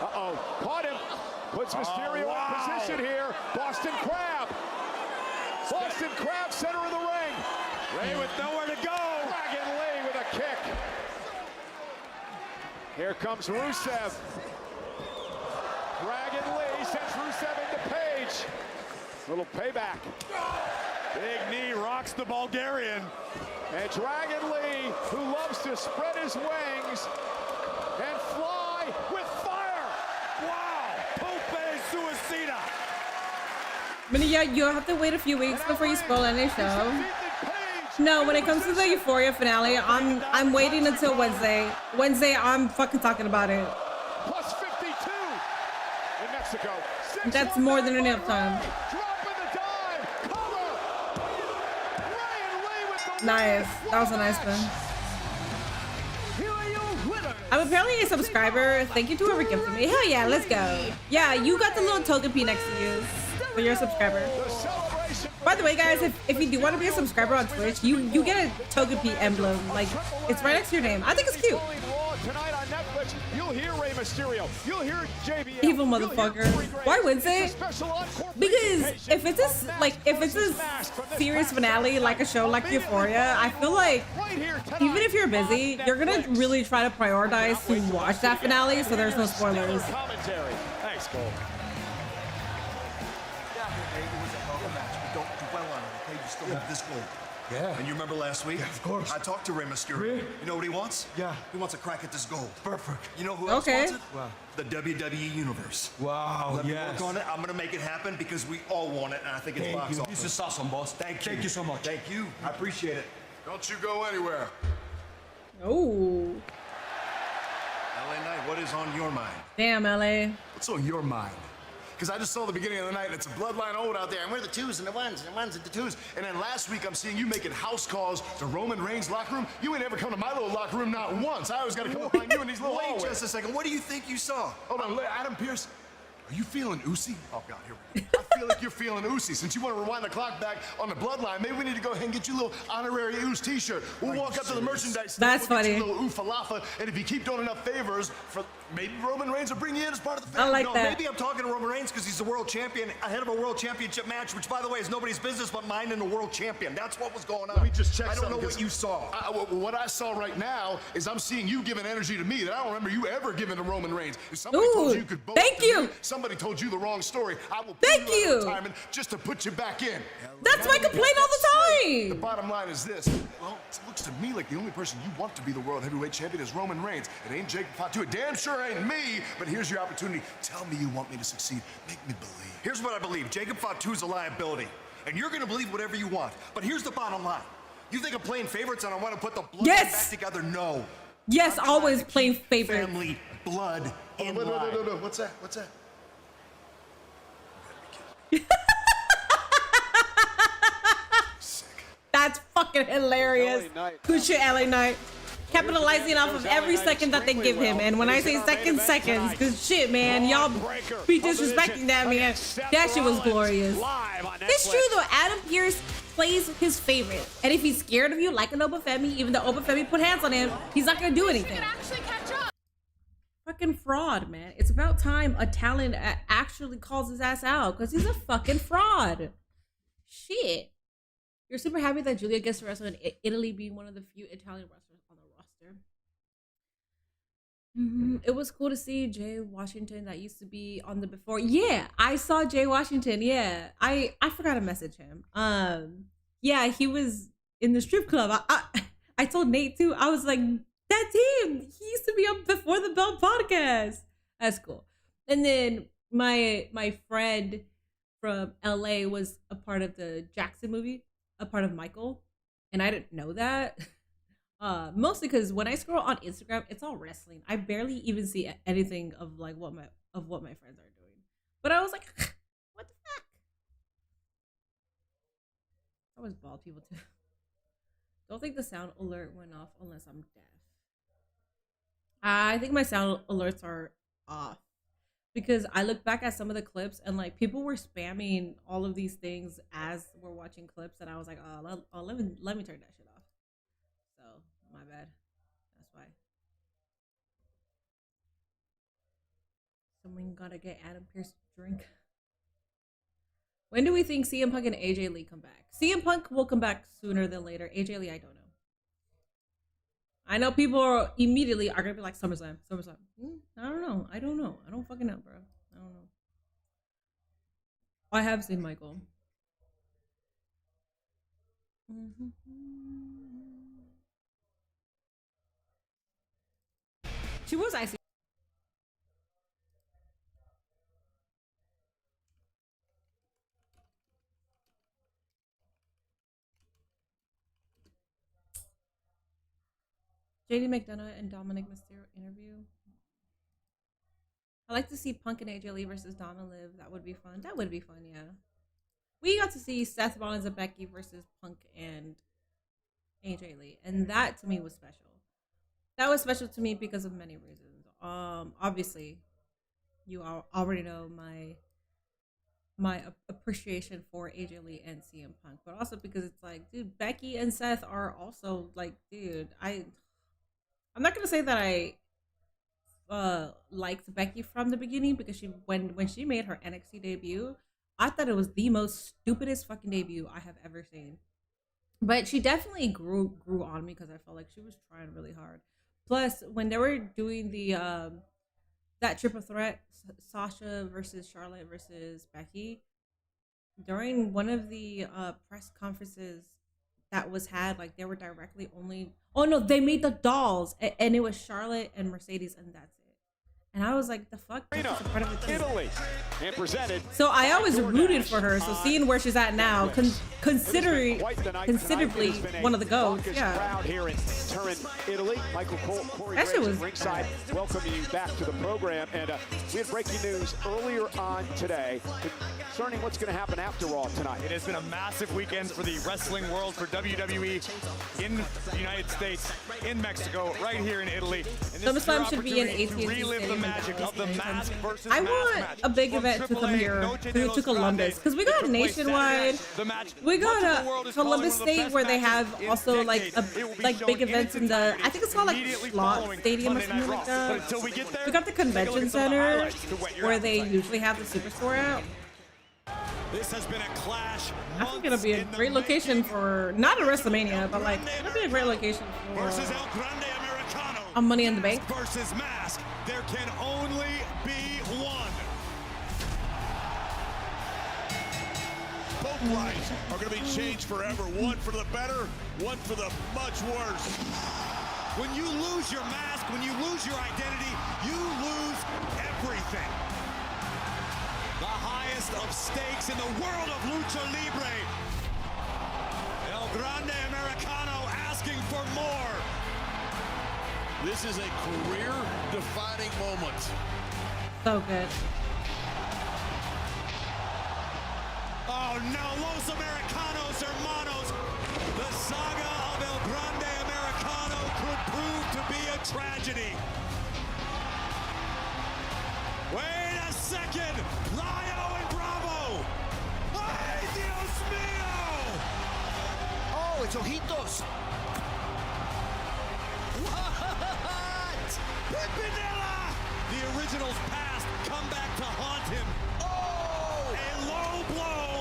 Uh-oh, caught him. Puts Mysterio in position here. Boston Crab. Boston Crab, center of the ring. Rey with nowhere to go. Dragon Lee with a kick. Here comes Rusev. Dragon Lee sends Rusev into Page. Little payback. Big knee rocks the Bulgarian. And Dragon Lee, who loves to spread his wings and fly with fire. Wow, Pupe Suicida. But yeah, you'll have to wait a few weeks before you spoil any show. No, when it comes to the Euphoria finale, I'm waiting until Wednesday. Wednesday, I'm fucking talking about it. Plus 52 in Mexico. That's more than enough time. Nice. That was a nice one. I'm apparently a subscriber. Thank you to whoever gifted me. Hell yeah, let's go. Yeah, you got the little token P next to you for your subscriber. By the way, guys, if you do want to be a subscriber on Twitch, you get a token P emblem. Like, it's right next to your name. I think it's cute. Tonight on Netflix, you'll hear Rey Mysterio. You'll hear JBL. Evil motherfucker. Why Wednesday? Because if it's a series finale like a show like Euphoria, I feel like even if you're busy, you're gonna really try to prioritize to watch that finale so there's no spoilers. Thanks, Cole. Still have this gold. Yeah. And you remember last week? Yeah, of course. I talked to Rey Mysterio. Really? You know what he wants? Yeah. He wants a crack at this gold. Perfect. You know who else wants it? Wow. The WWE Universe. Wow, Let me work on it. I'm going to make it happen because we all want it, and I think it's box office. This is awesome, boss. Thank you. Thank you so much. Thank you. I appreciate it. Don't you go anywhere. Oh. LA Knight, what is on your mind? Damn, LA. What's on your mind? Because I just saw the beginning of the night, and it's a bloodline old out there, and we're the twos and the ones and the ones and the twos. And then last week, I'm seeing you making house calls to Roman Reigns' locker room. You ain't ever come to my little locker room, not once. I always got to come behind you in these little Wait hallways. just a second. What do you think you saw? Hold on, Adam Pearce. Are you feeling oozy? Oh, God, here we go. I feel like you're feeling oozy. Since you want to rewind the clock back on the bloodline, maybe we need to go ahead and get you a little honorary ooze t-shirt. We'll walk up to the merchandise stand. That's we'll funny. Get you a little ooh falafel, and if you keep doing enough favors, for maybe Roman Reigns will bring you in as part of the family. I like No, that. maybe I'm talking to Roman Reigns because he's the world champion ahead of a world championship match, which, by the way, is nobody's business but mine and the world champion. That's what was going on. Let me just check I don't know something, what you saw. What I saw right now is I'm seeing you giving energy to me that I don't remember you ever giving to Roman Reigns. If somebody told you could both thank you. Somebody told you the wrong story. I will Thank you. out of retirement just to put you back in. That's my complaint all the The time. bottom line is this. Well, it looks to me like the only person you want to be the world heavyweight champion is Roman Reigns. It ain't Jacob Fatu. It damn sure ain't me. But here's your opportunity. Tell me you want me to succeed. Make me believe. Here's what I believe. Jacob Fatu's a liability. And you're going to believe whatever you want. But here's the bottom line. You think I'm playing favorites and I want to put the blood back together? No. Yes, always playing favorites. Family, blood, and Wait, line. What's that? What's that? That's fucking hilarious. Good shit, LA Knight. Capitalizing off of every second that they give him. And when I say seconds, because shit, man, y'all be disrespecting that man. That shit was glorious. It's true, though. Adam Pearce plays his favorite. And if he's scared of you, like an Obafemi, even though Obafemi put hands on him, he's not going to do anything. fucking fraud, man. It's about time a talent actually calls his ass out because he's a fucking fraud. Shit. You're super happy that Julia gets to wrestle in Italy, being one of the few Italian wrestlers on the roster. It was cool to see Jay Washington that used to be on the before. Yeah, I saw Jay Washington. Yeah, I forgot to message him. Yeah, he was in the strip club. I told Nate too. I was like, that's him. He used to be on Before the Bell podcast. That's cool. And then my friend from LA was a part of the Jackson movie, a part of Michael, and I didn't know that. Mostly because when I scroll on Instagram, it's all wrestling. I barely even see anything of like what my friends are doing. But I was like, what the fuck? I was bald people too. Don't think the sound alert went off unless I'm deaf. I think my sound alerts are off because I look back at some of the clips and like people were spamming all of these things as we're watching clips, and I was like, oh, let me turn that shit off. So my bad. That's why. Someone gotta get Adam Pearce a drink. When do we think CM Punk and AJ Lee come back? CM Punk will come back sooner than later. AJ Lee, I don't know. I know people are immediately gonna be like SummerSlam. I don't know. I don't fucking know, bro. I don't know. I have seen Michael. She was icy. JD McDonough and Dominic Mysterio interview. I like to see Punk and AJ Lee versus Donna Liv. That would be fun. That would be fun, yeah. We got to see Seth Rollins and Becky versus Punk and AJ Lee, and that to me was special. That was special to me because of many reasons. Obviously, you already know my appreciation for AJ Lee and CM Punk, but also because it's like, dude, Becky and Seth are also like, dude, I'm not gonna say that I liked Becky from the beginning because she when she made her NXT debut, I thought it was the most stupidest fucking debut I have ever seen. But she definitely grew on me because I felt like she was trying really hard. Plus, when they were doing the that triple threat, Sasha versus Charlotte versus Becky, during one of the press conferences that was had, like they were directly only, oh no, they made the dolls and it was Charlotte and Mercedes and that's it. And I was like, the fuck? Italy, and presented. So I always rooted for her. So seeing where she's at now, considerably one of the GOATs. Yeah. Crowd here in Turin, Italy. Michael Corey that shit was ringside, welcoming you back to the program. And we had breaking news earlier on today concerning what's going to happen after Raw tonight. It has been a massive weekend for the wrestling world, for WWE in the United States, in Mexico, right here in Italy. And this SummerSlam should be in AT&T Stadium. Magic of the mask versus I want a big event to come here to Columbus because we got Nationwide, we got a Columbus State where they have also like big events in the, I think it's called like Slot Stadium or something like that. We got the Convention Center where they usually have the Superstore out. This has been a clash. I think it'll be a great location for not a WrestleMania, but like it'll be a great location for a Money in the Bank versus Mask. There can only be one. Both lives are going to be changed forever. One for the better, one for the much worse. When you lose your mask, when you lose your identity, you lose everything. The highest of stakes in the world of Lucha Libre. El Grande Americano asking for more. This is a career-defining moment. So good. Oh no, Los Americanos Hermanos. The saga of El Grande Americano could prove to be a tragedy. Wait a second. Rayo and Bravo. Ay, Dios mío. Oh, it's Ojitos. What? Pimpinella original's past come back to haunt him. Oh! A low blow.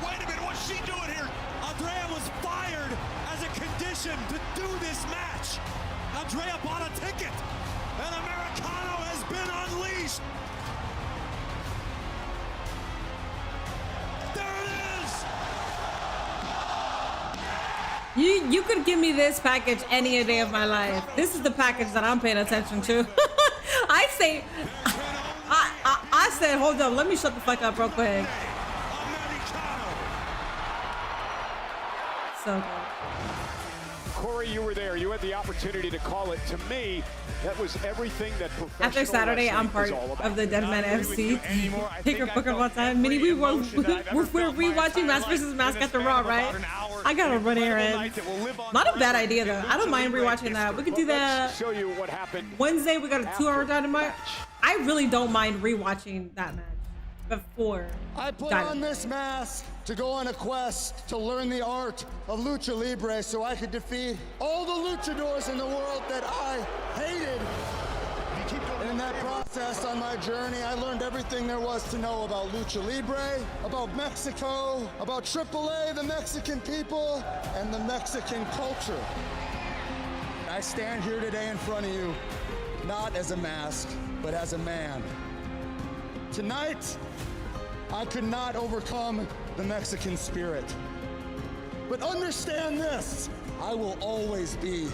Wait a minute, what's she doing here? Andrea was fired as a condition to do this match. Andrea bought a ticket. An Americano has been unleashed. There it is. You could give me this package any day of my life. This is the package that I'm paying attention to. I said, hold up, let me shut the fuck up real quick. So good. Corey, you were there. You had the opportunity to call it. To me, that was everything that professional After Saturday, I'm part of the Deadman FC. Taker Book of all time. Mini, we're rewatching Mask vs. Mask at the Raw, right? I gotta run errands. Not a bad idea though. I don't mind rewatching that. We could do that. Show you what happened. Wednesday, we got a 2-hour Dynamite. I really don't mind rewatching that match before. I put on this mask to go on a quest to learn the art of lucha libre so I could defeat all the luchadors in the world that I hated. In that process on my journey, I learned everything there was to know about lucha libre, about Mexico, about AAA, the Mexican people, and the Mexican culture. I stand here today in front of you, not as a mask, but as a man. Tonight, I could not overcome the Mexican spirit. But understand this, I will always be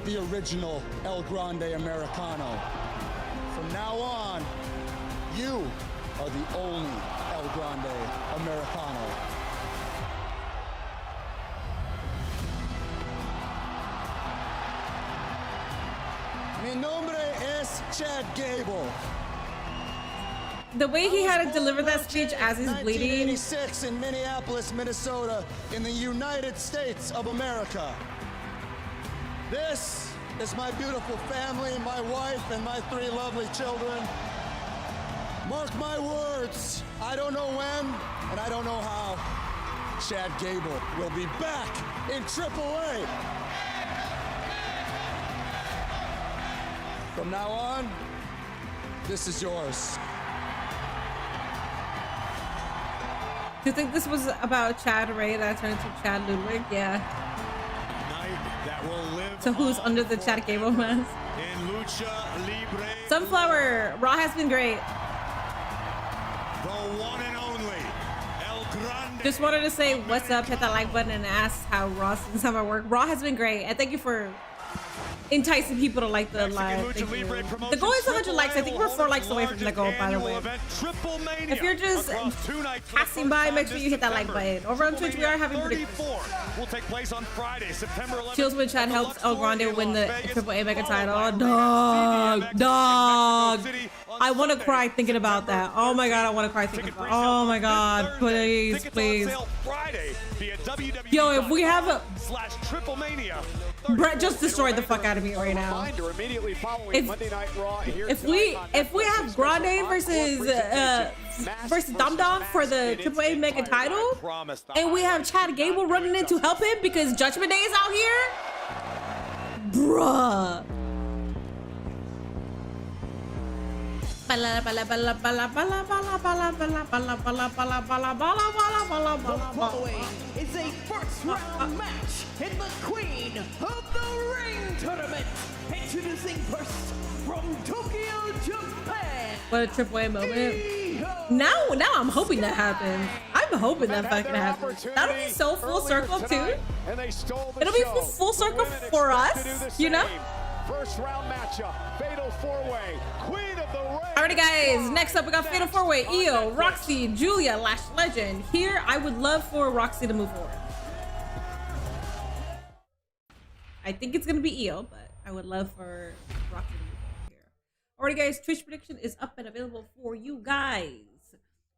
the original El Grande Americano. From now on, you are the only El Grande Americano. Mi nombre es Chad Gable. The way he had to deliver that speech as he's bleeding. 1986 in Minneapolis, Minnesota, in the United States of America. This is my beautiful family, my wife, and my 3 lovely children. Mark my words, I don't know when, and I don't know how, Chad Gable will be back in AAA. From now on, this is yours. Do you think this was about Chad Ray that turned into Chad Ludwig? Yeah. That will live So who's under the Chad Gable mask? in Lucha Libre. Sunflower, Raw has been great. The one and only El Grande. Just wanted to say what's up, hit that like button and ask how Raw since how I work. Raw has been great, and thank you for enticing people to like the live. Thank you. The goal is 100 likes. I think we're 4 likes away from the goal, by the way. If you're just passing by, make sure you hit that like button. Over on Twitch, we are having predictions. Will take place on Friday, September 11th. Chills when Chad helps El Grande win the AAA Mega title. Dog. I want to cry thinking about that. Oh my god, I want to cry thinking about. Oh my god, please, please. Yo, if we have a Brett just destroyed the fuck out of me right now. If we have Grande versus Dom Dom for the AAA Mega title, and we have Chad Gable running in to help him because Judgment Day is out here, bruh. It's a first round match in the Queen of the Ring tournament. Introducing first from Tokyo, Japan. What a AAA moment. Now I'm hoping that happens. I'm hoping that fucking happens. That'll be so full circle too. It'll be full circle for us, you know? First round matchup, Fatal 4-Way, Queen of the Ring. Alrighty guys, next up we got Fatal 4-Way, Io, Roxy, Julia, Lash Legend. Here, I would love for Roxy to move forward. I think it's gonna be Io, but I would love for Roxy to move forward here. Alrighty guys, Twitch prediction is up and available for you guys.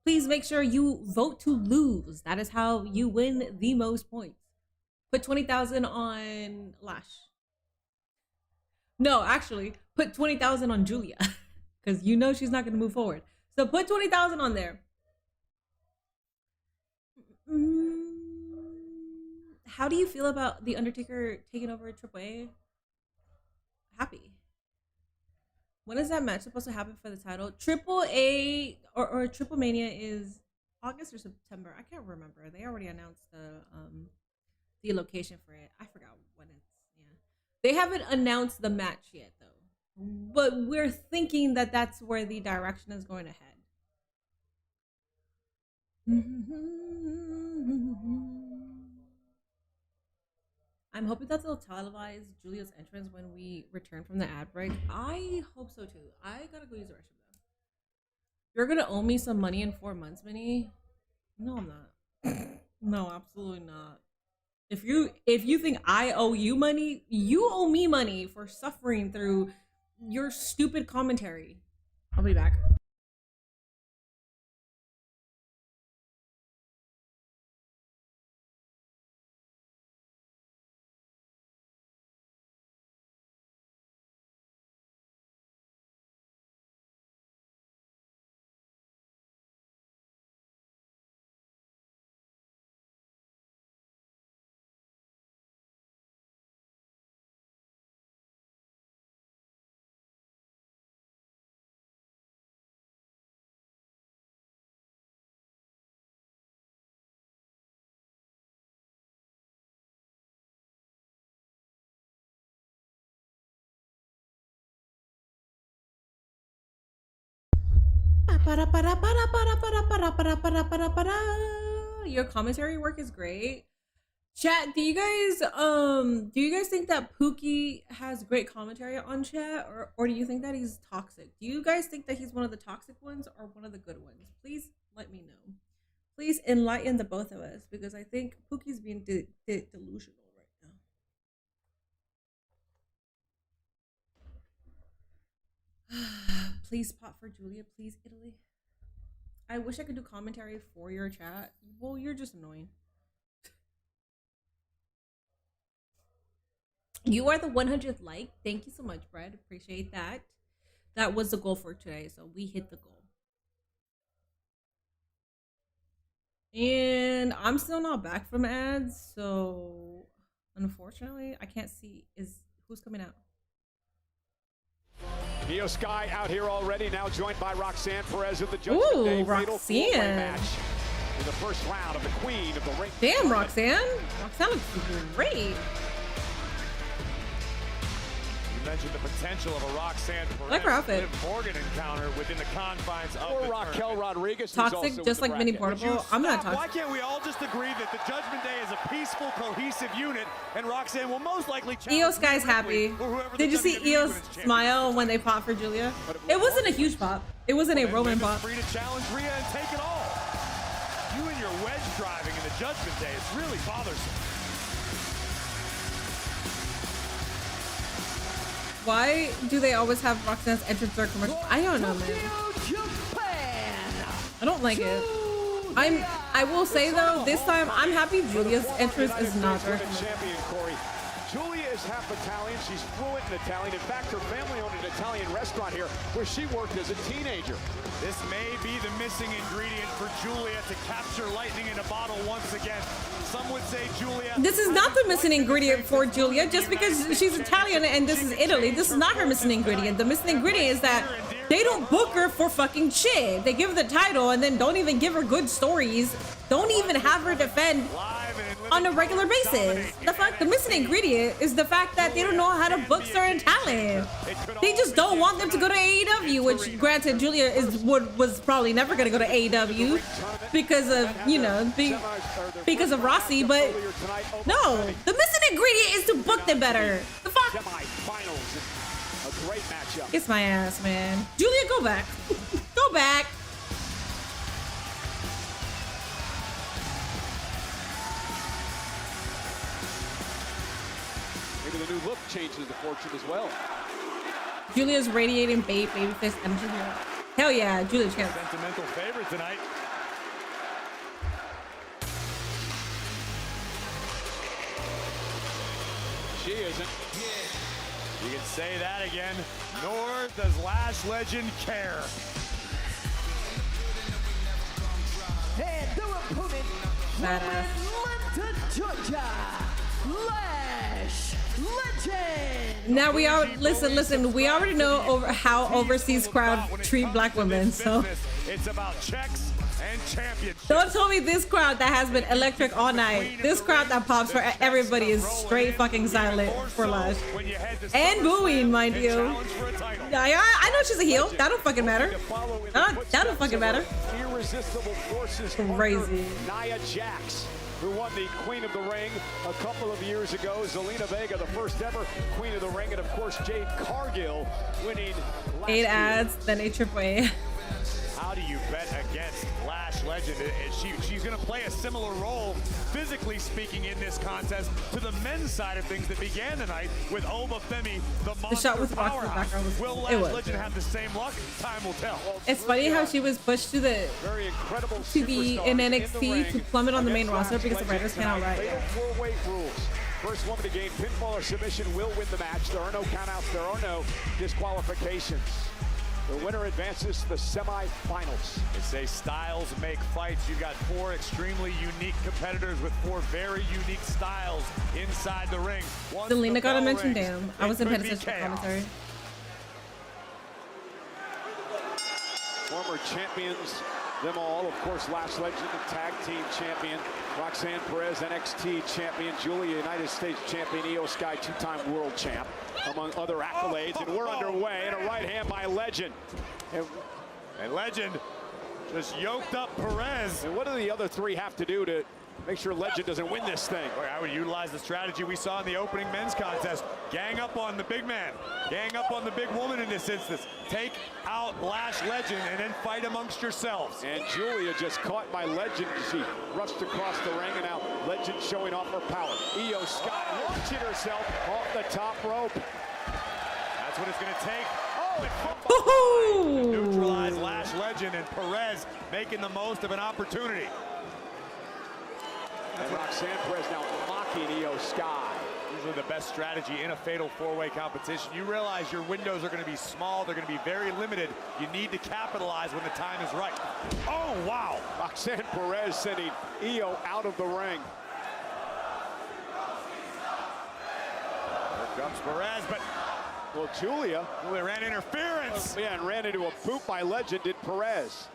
Please make sure you vote to lose. That is how you win the most points. Put 20,000 on Lash. No, actually, put 20,000 on Julia, because you know she's not going to move forward. So put 20,000 on there. How do you feel about The Undertaker taking over AAA? Happy. When is that match supposed to happen for the title? Triple A or Triple Mania is August or September. I can't remember. They already announced the location for it. I forgot when it's. Yeah, they haven't announced the match yet though. But we're thinking that that's where the direction is going to head. I'm hoping that they'll televise Julia's entrance when we return from the ad break. I hope so too. I gotta go use the restroom though. You're gonna owe me some money in 4 months, Minnie? No, I'm not. No, absolutely not. If you think I owe you money, you owe me money for suffering through your stupid commentary. I'll be back. Your commentary work is great. Chat, do you guys think that Pookie has great commentary on chat, or do you think that he's toxic? Do you guys think that he's one of the toxic ones or one of the good ones? Please let me know. Please enlighten the both of us, because I think Pookie's being delusional right now. Please pot for Julia, please, Italy. I wish I could do commentary for your chat. Well, you're just annoying. You are the 100th like. Thank you so much, Brad. Appreciate that. That was the goal for today, so we hit the goal. And I'm still not back from ads, so unfortunately, I can't see who's coming out. Io Sky out here already, now joined by Roxanne Perez in the Judgment Day fatal four-way match in the first round of the Queen of the Ring. Damn, Roxanne. Roxanne looks great. You mentioned the potential of a Roxanne Perez like her outfit. Liv Morgan encounter within the confines of or the Raquel tournament. Rodriguez. Toxic, just like Mini Portable. I'm not toxic. Why can't we all just agree that the Judgment Day is a peaceful, cohesive unit, and Roxanne will most likely challenge Io Sky's happy. Did you see Io's smile when they popped for Julia? It wasn't a huge pop. It wasn't a Roman pop. Free to challenge Rhea and take it all. You and your wedge driving in the Judgment Day, it's really bothersome. Why do they always have Roxanne's entrance or commercial? I don't know, man. I don't like it. I will say though, this time I'm happy Julia's entrance is not there. Champion Corey. Julia is half Italian. She's fluent in Italian. In fact, her family owned an Italian restaurant here where she worked as a teenager. This may be the missing ingredient for Julia to capture lightning in a bottle once again. Some would say Julia. This is not the missing ingredient for Julia. Just because she's Italian and this is Italy, this is not her missing ingredient. The missing ingredient is that they don't book her for fucking shit. They give her the title and then don't even give her good stories. Don't even have her defend on a regular basis. The fuck, the missing ingredient is the fact that they don't know how to book certain talent. They just don't want them to go to AEW, which granted Julia was probably never gonna go to AEW because of, you know, because of Rossi, but no, the missing ingredient is to book them better. The fuck? A great matchup. Kiss my ass, man. Julia, go back. Go back. Maybe the new look changes the fortune as well. Julia's radiating babyface energy here. Hell yeah, Julia champ. Sentimental favorite tonight. She isn't. You can say that again, nor does Lash legend care. And their opponent from Atlanta, Georgia, Lash Legend. Now we are listen. We already know how overseas crowd treat black women. So it's about checks and championships. don't tell me this crowd that has been electric all night. This crowd that pops for everybody is straight fucking silent for Lash and booing, mind you. I know she's a heel. That don't fucking matter. That don't fucking matter. Irresistible forces. Crazy. Nia Jax, who won the Queen of the Ring a couple of years ago. Zelina Vega, the first ever Queen of the Ring. And of course, Jade Cargill winning. 8 ads, then a triple A. How do you bet against Lash Legend? She's going to play a similar role, physically speaking, in this contest to the men's side of things that began tonight with Obafemi, the monster shot with the box in the powerhouse. background was- Will it Lash was. Legend have the same luck? Time will tell. It's funny how she was pushed to the Very incredible to be in NXT to plummet on the main roster because the writers can't outright. Fatal four-way rules. First woman to gain pinfall or submission will win the match. There are no countouts. There are no disqualifications. The winner advances to the semifinals. They say styles make fights. You've got 4 extremely unique competitors with 4 very unique styles inside the ring. Once Zelina the got to bell mention, rings, damn. I it wasn't could paying be attention to chaos. commentary. Former champions, them all. Of course, Lash Legend, the tag team champion. Roxanne Perez, NXT champion. Julia, United States champion. Io Sky, 2-time world champ, among other accolades. And we're underway. And a right hand by Legend. And Legend just yoked up Perez. And what do the other 3 have to do to make sure Legend doesn't win this thing? Boy, I would utilize the strategy we saw in the opening men's contest. Gang up on the big man. Gang up on the big woman in this instance. Take out Lash Legend and then fight amongst yourselves. And Julia just caught by Legend as she rushed across the ring, and now Legend showing off her power. Io Sky launching herself off the top rope. That's what it's going to take. Woohoo! To neutralize Lash Legend, and Perez making the most of an opportunity. And Roxanne Perez now mocking Io Sky. Usually the best strategy in a fatal 4-way competition. You realize your windows are going to be small. They're going to be very limited. You need to capitalize when the time is right. Oh, wow. Roxanne Perez sending Io out of the ring. Here comes Perez, but well, Julia ran interference. Yeah, and ran into a boot by Legend, did Perez.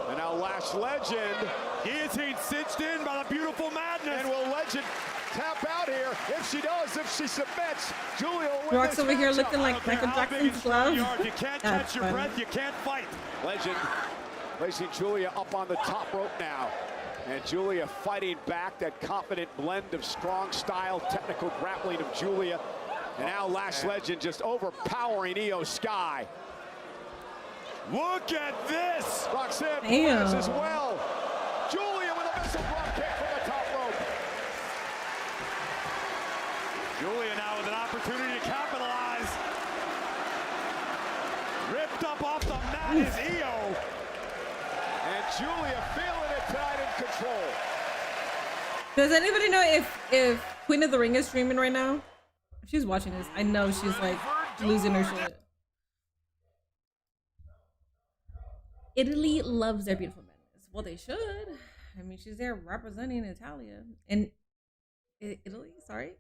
And now Lash Legend. Guillotine cinched in by the beautiful Madness. And will Legend tap out here? If she does, if she submits, Julia will win Rock's this over here matchup. looking like Michael Jackson's glove. You can't catch your breath. You can't fight. Legend placing Julia up on the top rope now. And Julia fighting back, that confident blend of strong style, technical grappling of Julia. And now Lash Legend just overpowering Io Sky. Look at this! Roxanne Perez as well. Julia with a missile drop kick from the top rope. Julia now with an opportunity to capitalize. Ripped up off the mat is Io. And Julia feeling it tonight in control. Does anybody know if Queen of the Ring is streaming right now? If she's watching this, I know she's like losing her shit. Italy loves their beautiful madness. Well, they should. I mean, she's there representing Italia. And Italy, sorry.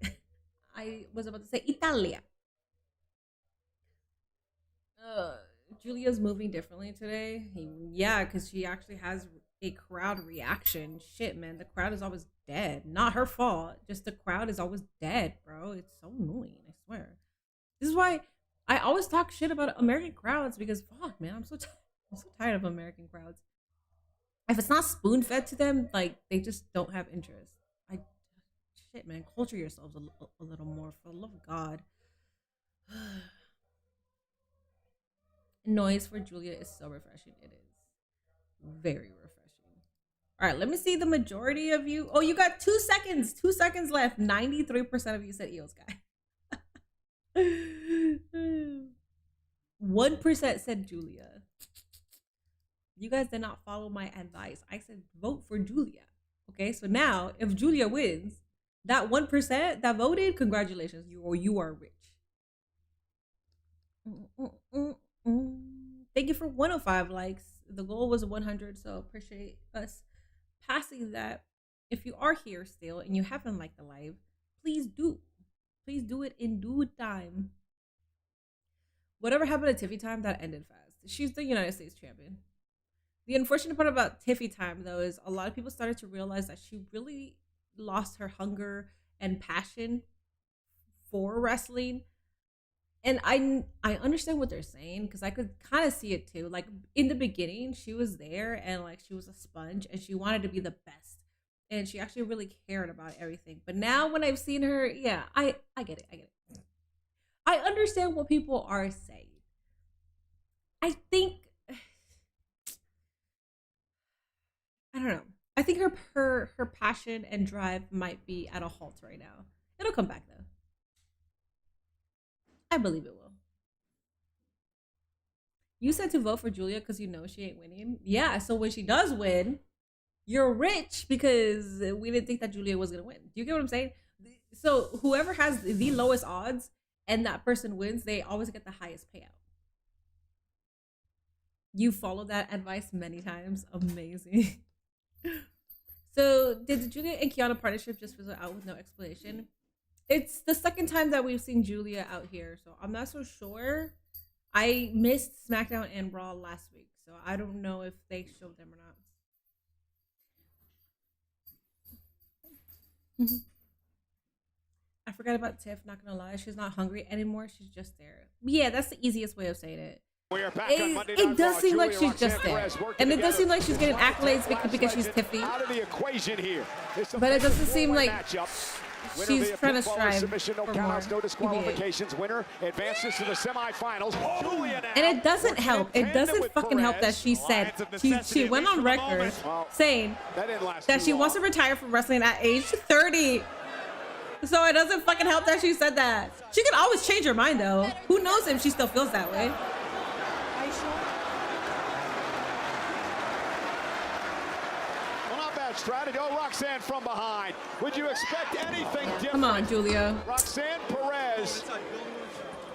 I was about to say Italia. Julia's moving differently today. Yeah, because she actually has a crowd reaction. Shit, man. The crowd is always dead. Not her fault. Just the crowd is always dead, bro. It's so annoying, I swear. This is why I always talk shit about American crowds, because fuck, man, I'm so tired of American crowds. If it's not spoon-fed to them, like, they just don't have interest. Shit, man, culture yourselves a little more, for the love of God. Noise for Julia is so refreshing. It is very refreshing. All right, let me see the majority of you. Oh, you got 2 seconds. 2 seconds left. 93% of you said Io Sky. 1% said Julia. You guys did not follow my advice. I said vote for Julia. Okay, so now if Julia wins, that 1% that voted, congratulations, you are rich. Thank you for 105 likes. The goal was 100, so appreciate us passing that. If you are here still and you haven't liked the live, please do. Please do it in due time. Whatever happened to Tiffy time, that ended fast. She's the United States champion. The unfortunate part about Tiffy time, though, is a lot of people started to realize that she really lost her hunger and passion for wrestling. And I understand what they're saying, because I could kind of see it too. Like, in the beginning, she was there and like she was a sponge and she wanted to be the best. And she actually really cared about everything. But now when I've seen her, yeah, I get it. I get it. I understand what people are saying. I think, I don't know. I think her passion and drive might be at a halt right now. It'll come back though. I believe it will. You said to vote for Julia because you know she ain't winning. Yeah, so when she does win, you're rich because we didn't think that Julia was gonna win. Do you get what I'm saying? So whoever has the lowest odds and that person wins, they always get the highest payout. You followed that advice many times. Amazing. So did the Julia and Kiana partnership just fizzle out with no explanation? It's the second time that we've seen Julia out here, so I'm not so sure. I missed SmackDown and Raw last week, so I don't know if they showed them or not. I forgot about Tiff, not gonna lie. She's not hungry anymore. She's just there. Yeah, that's the easiest way of saying it. It does seem like she's just there. And it does seem like she's getting accolades because she's Tiffy. But it doesn't seem like she's trying to strive for more. No disqualifications. Winner advances to the semifinals. And it doesn't help. It doesn't fucking help that she said she went on record saying that she wants to retire from wrestling at age 30. So it doesn't fucking help that she said that. She can always change her mind though. Who knows if she still feels that way? Strategy. Oh, Roxanne from behind. Would you expect anything different? Come on, Julia. Roxanne Perez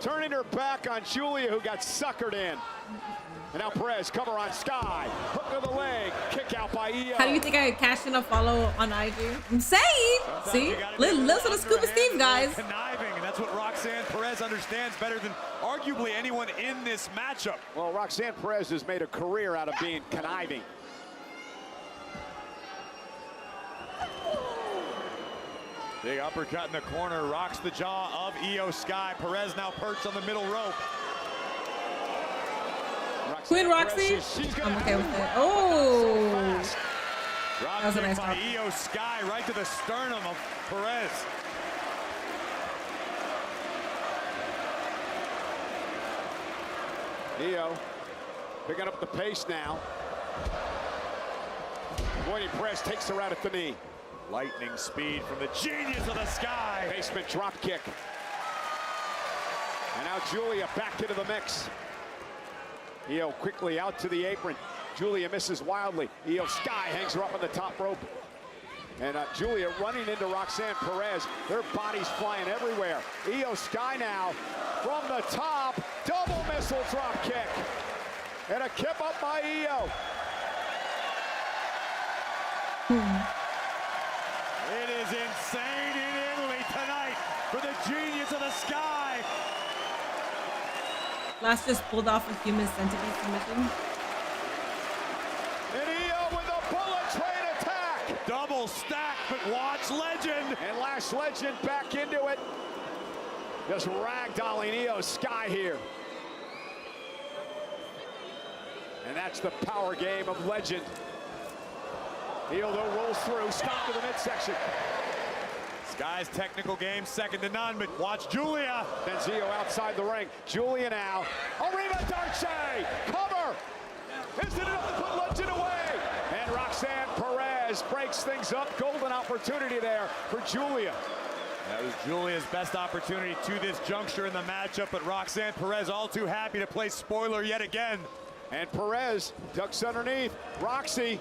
turning her back on Julia, who got suckered in. And now Perez cover on Sky. Hook of the leg. Kick out by Io. How do you think I cashed in a follow on IG? I'm saying. See? Listen to Scuba Steve, guys. Conniving, and that's what Roxanne Perez understands better than arguably anyone in this matchup. Well, Roxanne Perez has made a career out of being conniving. Big uppercut in the corner, rocks the jaw of Io Sky. Perez now perched on the middle rope. Queen Roxy? I'm okay with it. Oh! That was a nice by Io Sky right to the sternum of Perez. Io picking up the pace now. Avoiding Perez, takes her out at the knee. Lightning speed from the genius of the Sky. Basement drop kick. And now Julia back into the mix. Io quickly out to the apron. Julia misses wildly. Io Sky hangs her up on the top rope. And Julia running into Roxanne Perez. Their bodies flying everywhere. Io Sky now from the top. Double missile drop kick. And a kip up by Io. It is insane in Italy tonight for the genius of the Sky. Last just pulled off a human centipede submission. And Io with a bullet train attack. Double stack, but watch Legend. And Lash Legend back into it. Just ragdolling Io Sky here. And that's the power game of Legend. Io though rolls through, stop to the midsection. Sky's technical game second to none, but watch Julia. Benzio outside the ring. Julia now. Arriba Darce! Cover! Isn't enough to put Legend away? And Roxanne Perez breaks things up. Golden opportunity there for Julia. That was Julia's best opportunity to this juncture in the matchup, but Roxanne Perez all too happy to play spoiler yet again. And Perez ducks underneath. Roxy.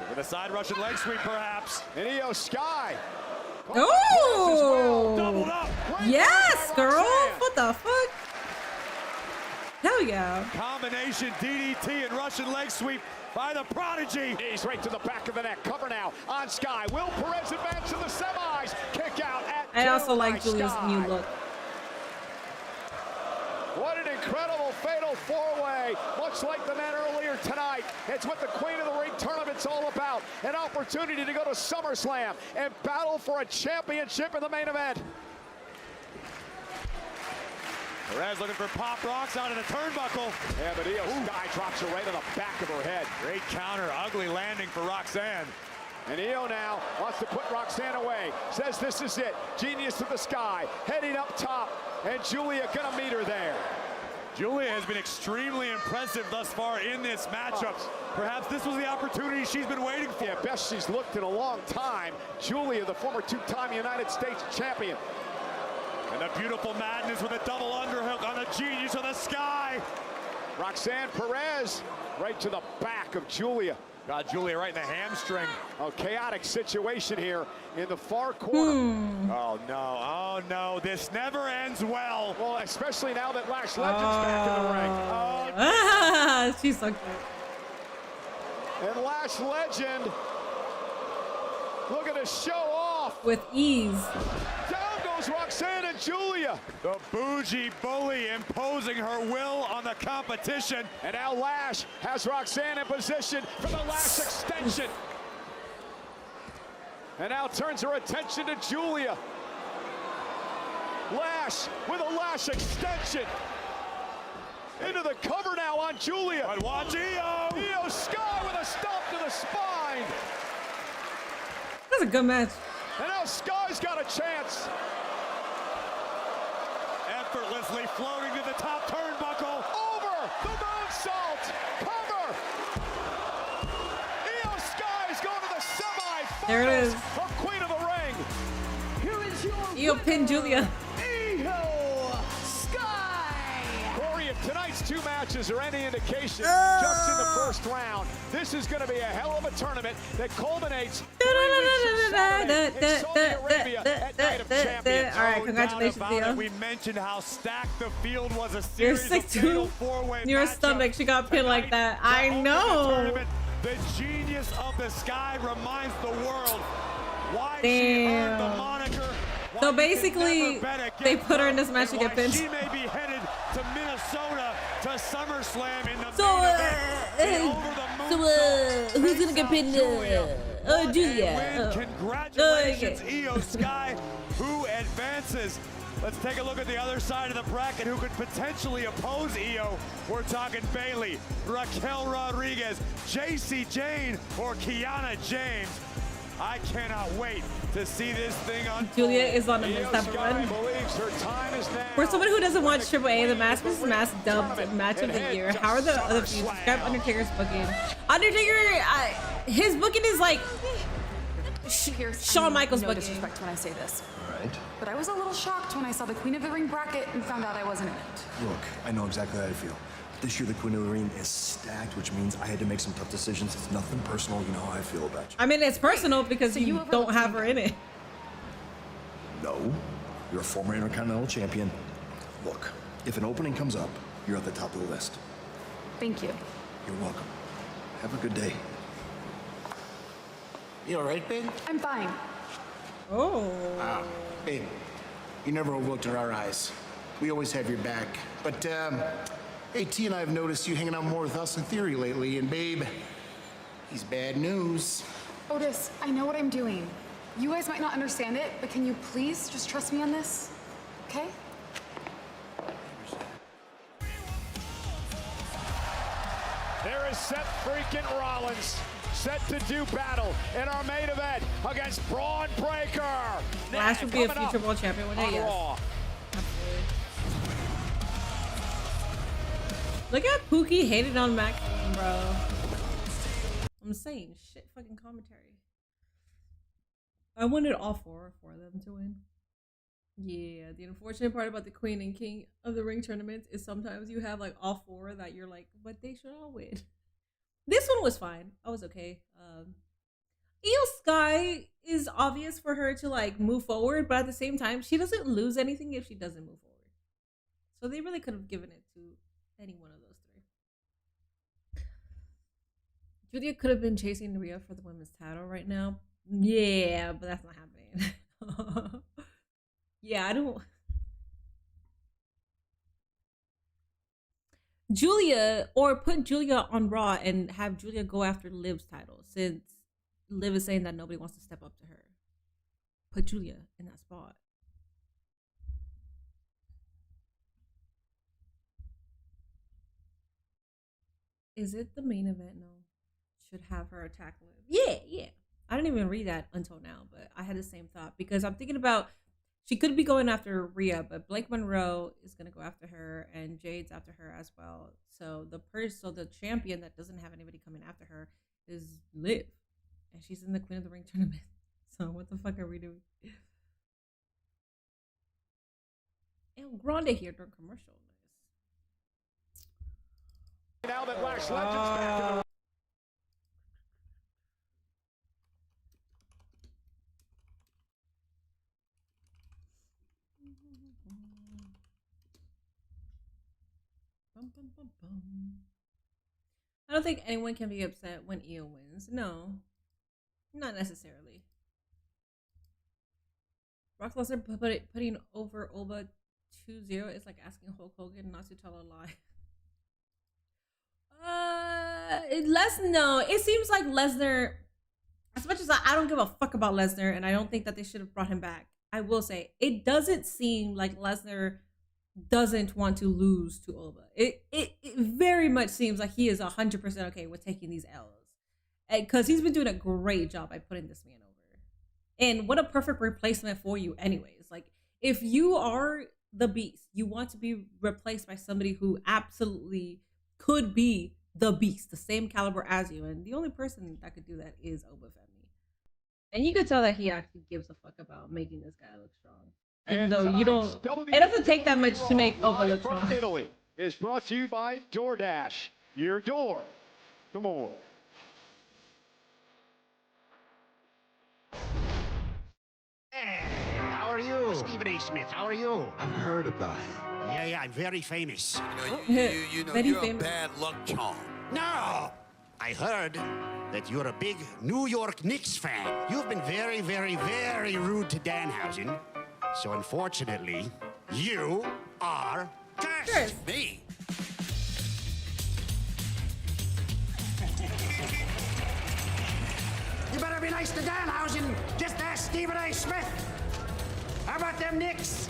With a side Russian leg sweep, perhaps. And Io Sky. Oh! Doubled up. Yes, girl. What the fuck? Hell yeah. Combination DDT and Russian leg sweep by the Prodigy. Knees right to the back of the neck. Cover now on Sky. Will Perez advance to the semis. Kick out at I also two like by Julia's Sky. new look. What an incredible fatal four-way, much like the men earlier tonight. It's what the Queen of the Ring tournament's all about. An opportunity to go to SummerSlam and battle for a championship in the main event. Perez looking for pop rocks out of the turnbuckle. Yeah, but Io Sky drops her right on the back of her head. Great counter, ugly landing for Roxanne. And Io now wants to put Roxanne away. Says this is it. Genius of the Sky, heading up top. And Julia gonna meet her there. Julia has been extremely impressive thus far in this matchup. Perhaps this was the opportunity she's been waiting for. Yeah, best she's looked in a long time. Julia, the former two-time United States champion. And the beautiful madness with a double underhook on the Genius of the Sky. Roxanne Perez right to the back of Julia. Got Julia right in the hamstring. A chaotic situation here in the far corner. Oh no, this never ends well. Well, especially now that Lash Legend's back in the ring. She's so cute. And Lash Legend looking to show off. With ease. Down goes Roxanne and Julia. The bougie bully imposing her will on the competition. And now Lash has Roxanne in position for the Lash extension. And now turns her attention to Julia. Lash with a Lash extension. Into the cover now on Julia. But watch Io. Io Sky with a stomp to the spine. That's a good match. And now Sky's got a chance. Effortlessly floating to the top turnbuckle. Over the moonsault. Cover. Io Sky's going to the semi-finals. There it is. Of Queen of the Ring. Here is your Io pinned Julia. Io Sky. Corey, if tonight's two matches are any indication, just in the first round, this is going to be a hell of a tournament that culminates 3 weeks from Saturday in Saudi Arabia at Night of Champions. All right, congratulations, No doubt about Io. it. We mentioned how stacked the field was. A You're series of fatal 6'2". four-way Your matchups. stomach, she got pinned like that. I The know. tournament, the Genius of the Sky reminds the world why she earned the Damn. moniker. why So you can basically, never bet against they put her in this match and to get why pinned. She may be headed to Minnesota to SummerSlam in the So, main event. who's gonna get pinned? Oh, Julia. Congratulations, Okay. Io Sky, who advances. Let's take a look at the other side of the bracket who could potentially oppose Io. We're talking Bayley, Raquel Rodriguez, JC Jane, or Kiana James. I cannot wait to see this thing unfold. Julia is on the Io step Sky one. believes her time is now. For someone who doesn't watch Triple A, the Mask vs. Mask dubbed match of the year. How are the other views? Describe Undertaker's booking. Undertaker, his booking is like Shawn Michaels no booking. disrespect when I say this, Right. but I was a little shocked when I saw the Queen of the Ring bracket and found out I wasn't in it. Look, I know exactly how I feel. This year, the Queen of the Ring is stacked, which means I had to make some tough decisions. It's nothing personal. You know how I feel about you. I mean, it's personal because So you you don't overlooked have me. her in it. No, you're a former Intercontinental Champion. Look, if an opening comes up, you're at the top of the list. Thank you. You're welcome. Have a good day. You all right, babe? I'm fine. Oh. Wow. Babe, you never overlooked in our eyes. We always have your back. But, hey, T and I have noticed you hanging out more with us in Theory lately, and babe, he's bad news. Otis, I know what I'm doing. You guys might not understand it, but can you please just trust me on this? Okay? There is Seth freaking Rollins set to do battle in our main event against Braun Breaker. Lash would be a Coming up future world champion one day, on yes. Raw. Look at Pookie hated on Maxine, bro. I'm saying shit fucking commentary. I wanted all four for them to win. Yeah, the unfortunate part about the Queen and King of the Ring tournaments is sometimes you have like all four that you're like, but they should all win. This one was fine. I was okay. Io Sky is obvious for her to like move forward, but at the same time, she doesn't lose anything if she doesn't move forward. So they really could have given it to Any one of those three. Julia could have been chasing Rhea for the women's title right now. Yeah, but that's not happening. Yeah, I don't. Julia, or put Julia on Raw and have Julia go after Liv's title, since Liv is saying that nobody wants to step up to her. Put Julia in that spot. Is it the main event? No. Should have her attack Liv. Yeah. I didn't even read that until now, but I had the same thought because I'm thinking about she could be going after Rhea, but Blake Monroe is gonna go after her, and Jade's after her as well. So the champion that doesn't have anybody coming after her is Liv, and she's in the Queen of the Ring tournament. So what the fuck are we doing? El Grande here during commercial. Now that Lash Legend's back to the I don't think anyone can be upset when Io wins. No, not necessarily. Brock Lesnar putting over Oba 2-0 is like asking Hulk Hogan not to tell a lie. No, it seems like Lesnar, as much as I don't give a fuck about Lesnar, and I don't think that they should have brought him back, I will say it doesn't seem like Lesnar doesn't want to lose to Oba. It very much seems like he is 100% okay with taking these L's, because he's been doing a great job by putting this man over. And what a perfect replacement for you anyways. Like, if you are the beast, you want to be replaced by somebody who absolutely could be the beast, the same caliber as you, and the only person that could do that is Oba Femi. And you could tell that he actually gives a fuck about making this guy look strong. Even though you don't, it doesn't take that much to make Oba look strong. From Italy is brought to you by DoorDash. Your door. Come on. Hey, how are you? Stephen A. Smith, how are you? I've heard about him. Yeah, I'm very famous. You know, you're a bad luck charm. No! I heard that you're a big New York Knicks fan. You've been very, very, very rude to Danhausen. So unfortunately, you are cursed. Me? You better be nice to Danhausen. Just ask Stephen A. Smith. How about them Knicks?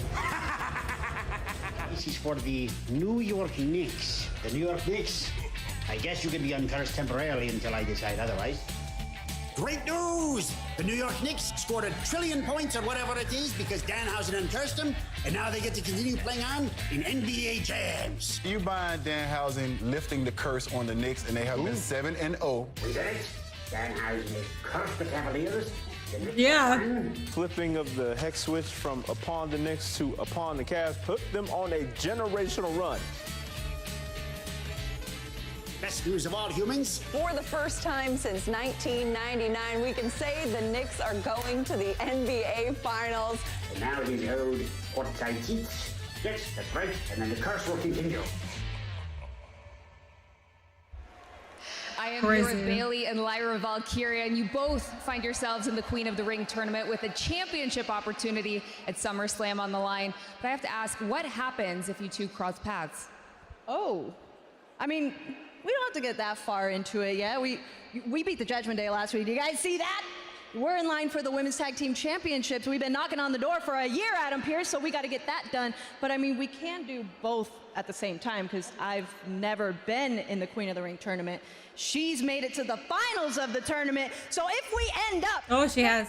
This is for the New York Knicks. The New York Knicks. I guess you can be uncursed temporarily until I decide otherwise. Great news! The New York Knicks scored 1 trillion points or whatever it is because Danhausen uncursed them, and now they get to continue playing on in NBA jams. You buying Danhausen lifting the curse on the Knicks, and they have been 7-0. We did it. Danhausen has cursed the Cavaliers. Yeah. Flipping of the hex switch from upon the Knicks to upon the Cavs put them on a generational run. Best news of all, humans. For the first time since 1999, we can say the Knicks are going to the NBA Finals. And now it is owed courtside seats. Yes, that's right. And then the curse will continue. I am Crazy. Vera Bailey and Lyra Valkyria, and you both find yourselves in the Queen of the Ring tournament with a championship opportunity at SummerSlam on the line. But I have to ask, what happens if you two cross paths? Oh, I mean, we don't have to get that far into it yet. We beat the Judgment Day last week. Do you guys see that? We're in line for the Women's Tag Team Championships. We've been knocking on the door for a year, Adam Pearce, so we got to get that done. But I mean, we can do both at the same time because I've never been in the Queen of the Ring tournament. She's made it to the finals of the tournament. So if we end up... Oh, she has.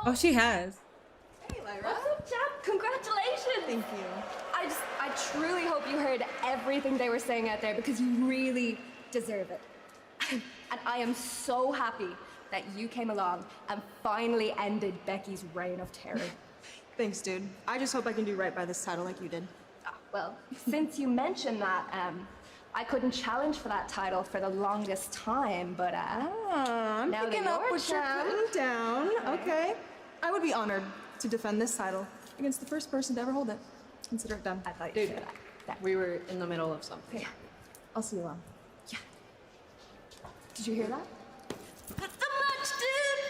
Oh, she has. Hey, Lyra. What's up, Jeff? Congratulations. Thank you. I truly hope you heard everything they were saying out there because you really deserve it. And I am so happy that you came along and finally ended Becky's reign of terror. Thanks, dude. I just hope I can do right by this title like you did. Well, since you mentioned that, I couldn't challenge for that title for the longest time, but I'm now picking that up you're what you're champ. putting down. Okay. I would be honored to defend this title against the first person to ever hold it. Consider it done. I thought you'd say that. that We were in the middle of something. Yeah. I'll see you around. Yeah. Did you hear that? That's the match, dude!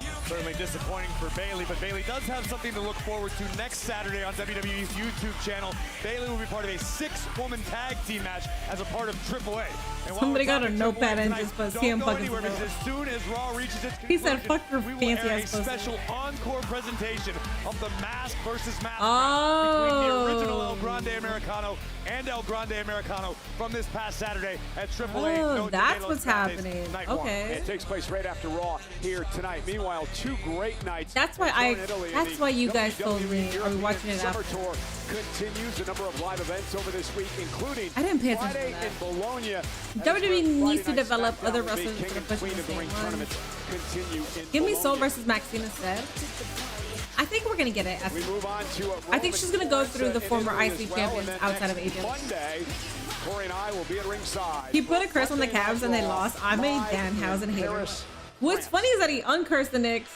Yeah! Certainly disappointing for Bayley, but Bayley does have something to look forward to next Saturday on WWE's YouTube channel. Bayley will be part of a 6-woman tag team match as a part of AAA. And somebody got a notepad and just put CM Punk as because as soon as Raw reaches its he said, "Fuck your fancy ass pussy." Special encore presentation of the Mask versus Mask match between the original El Grande Americano and El Grande Americano from this past Saturday at AAA. Oh, that's what's happening. Okay. It takes place right after Raw here tonight. Meanwhile, 2 great nights. That's why that's why you guys told me are we watching it Summer after. Tour continues a number of live events over this week, including I didn't pay attention Friday to that. in Bologna. WWE needs to develop other wrestlers that are pushing the same one. Give me Soul versus Maxine instead. I think we're gonna get it. We move on to I think she's gonna go through the former IC champions outside of Agents. Monday, Corey and I will be at ringside. He put a curse on the Cavs and they lost. I'm a Danhausen hater. What's funny is that he uncursed the Knicks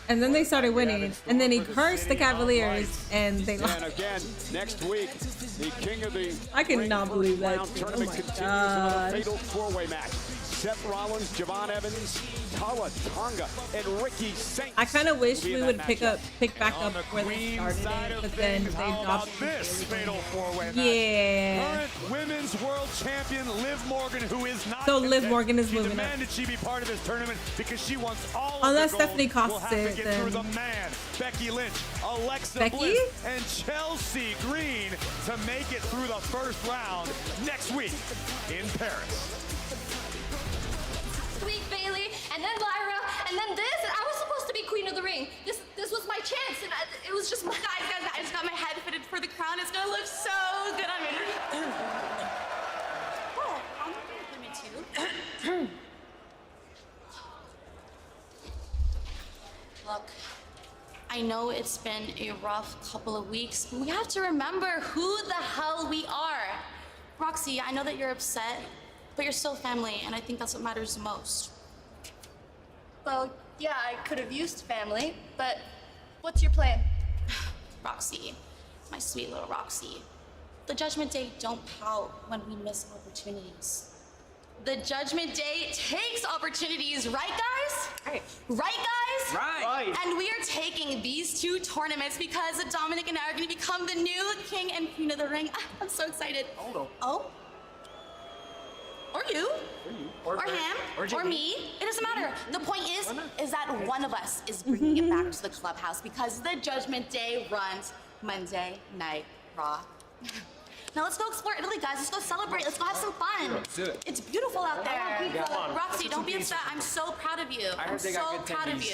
and then they started winning, and then he cursed the Cavaliers and they lost. And again, next week, the King of the I cannot believe that. tournament continues another fatal 4-way match. Seth Rollins, Javon Evans, Tala Tonga, and Ricky Saints. I kind of wish we would pick back up where they started it, but then they dropped this fatal 4-way match. Yeah. Current women's world champion Liv Morgan, who is not So Liv Morgan is she moving up. demanded she be part of this tournament because she wants all Unless of the gold. Stephanie costs will have it, to get then- through the man, Becky Lynch, Alexa Becky? Bliss, and Chelsea Green to make it through the first round next week in Paris. Sweet Bailey, and then Lyra, and then this, and I was supposed to be Queen of the Ring. This was my chance, and it was just, guys, I just got my head fitted for the crown. It's gonna look so good on me. Oh, I'm gonna put me too. Look, I know it's been a rough couple of weeks, but we have to remember who the hell we are. Roxy, I know that you're upset, but you're still family, and I think that's what matters the most. Well, yeah, I could have used family, but what's your plan? Roxy, my sweet little Roxy. The Judgment Day don't pout when we miss opportunities. The Judgment Day takes opportunities, right, guys? Right. Right, guys? Right. And we are taking these 2 tournaments because Dominic and I are going to become the new King and Queen of the Ring. I'm so excited. Hold on. Oh? Or you. Or him. Or JB. me. It doesn't matter. The point is that one of us is bringing it back to the clubhouse because the Judgment Day runs Monday Night Raw. Now let's go explore Italy, guys. Let's go celebrate. Let's go have some fun. Let's do it. It's beautiful out there. Yeah. Come on. Roxy, don't be upset. I'm so proud of you. I heard I'm they so got good proud of tendies.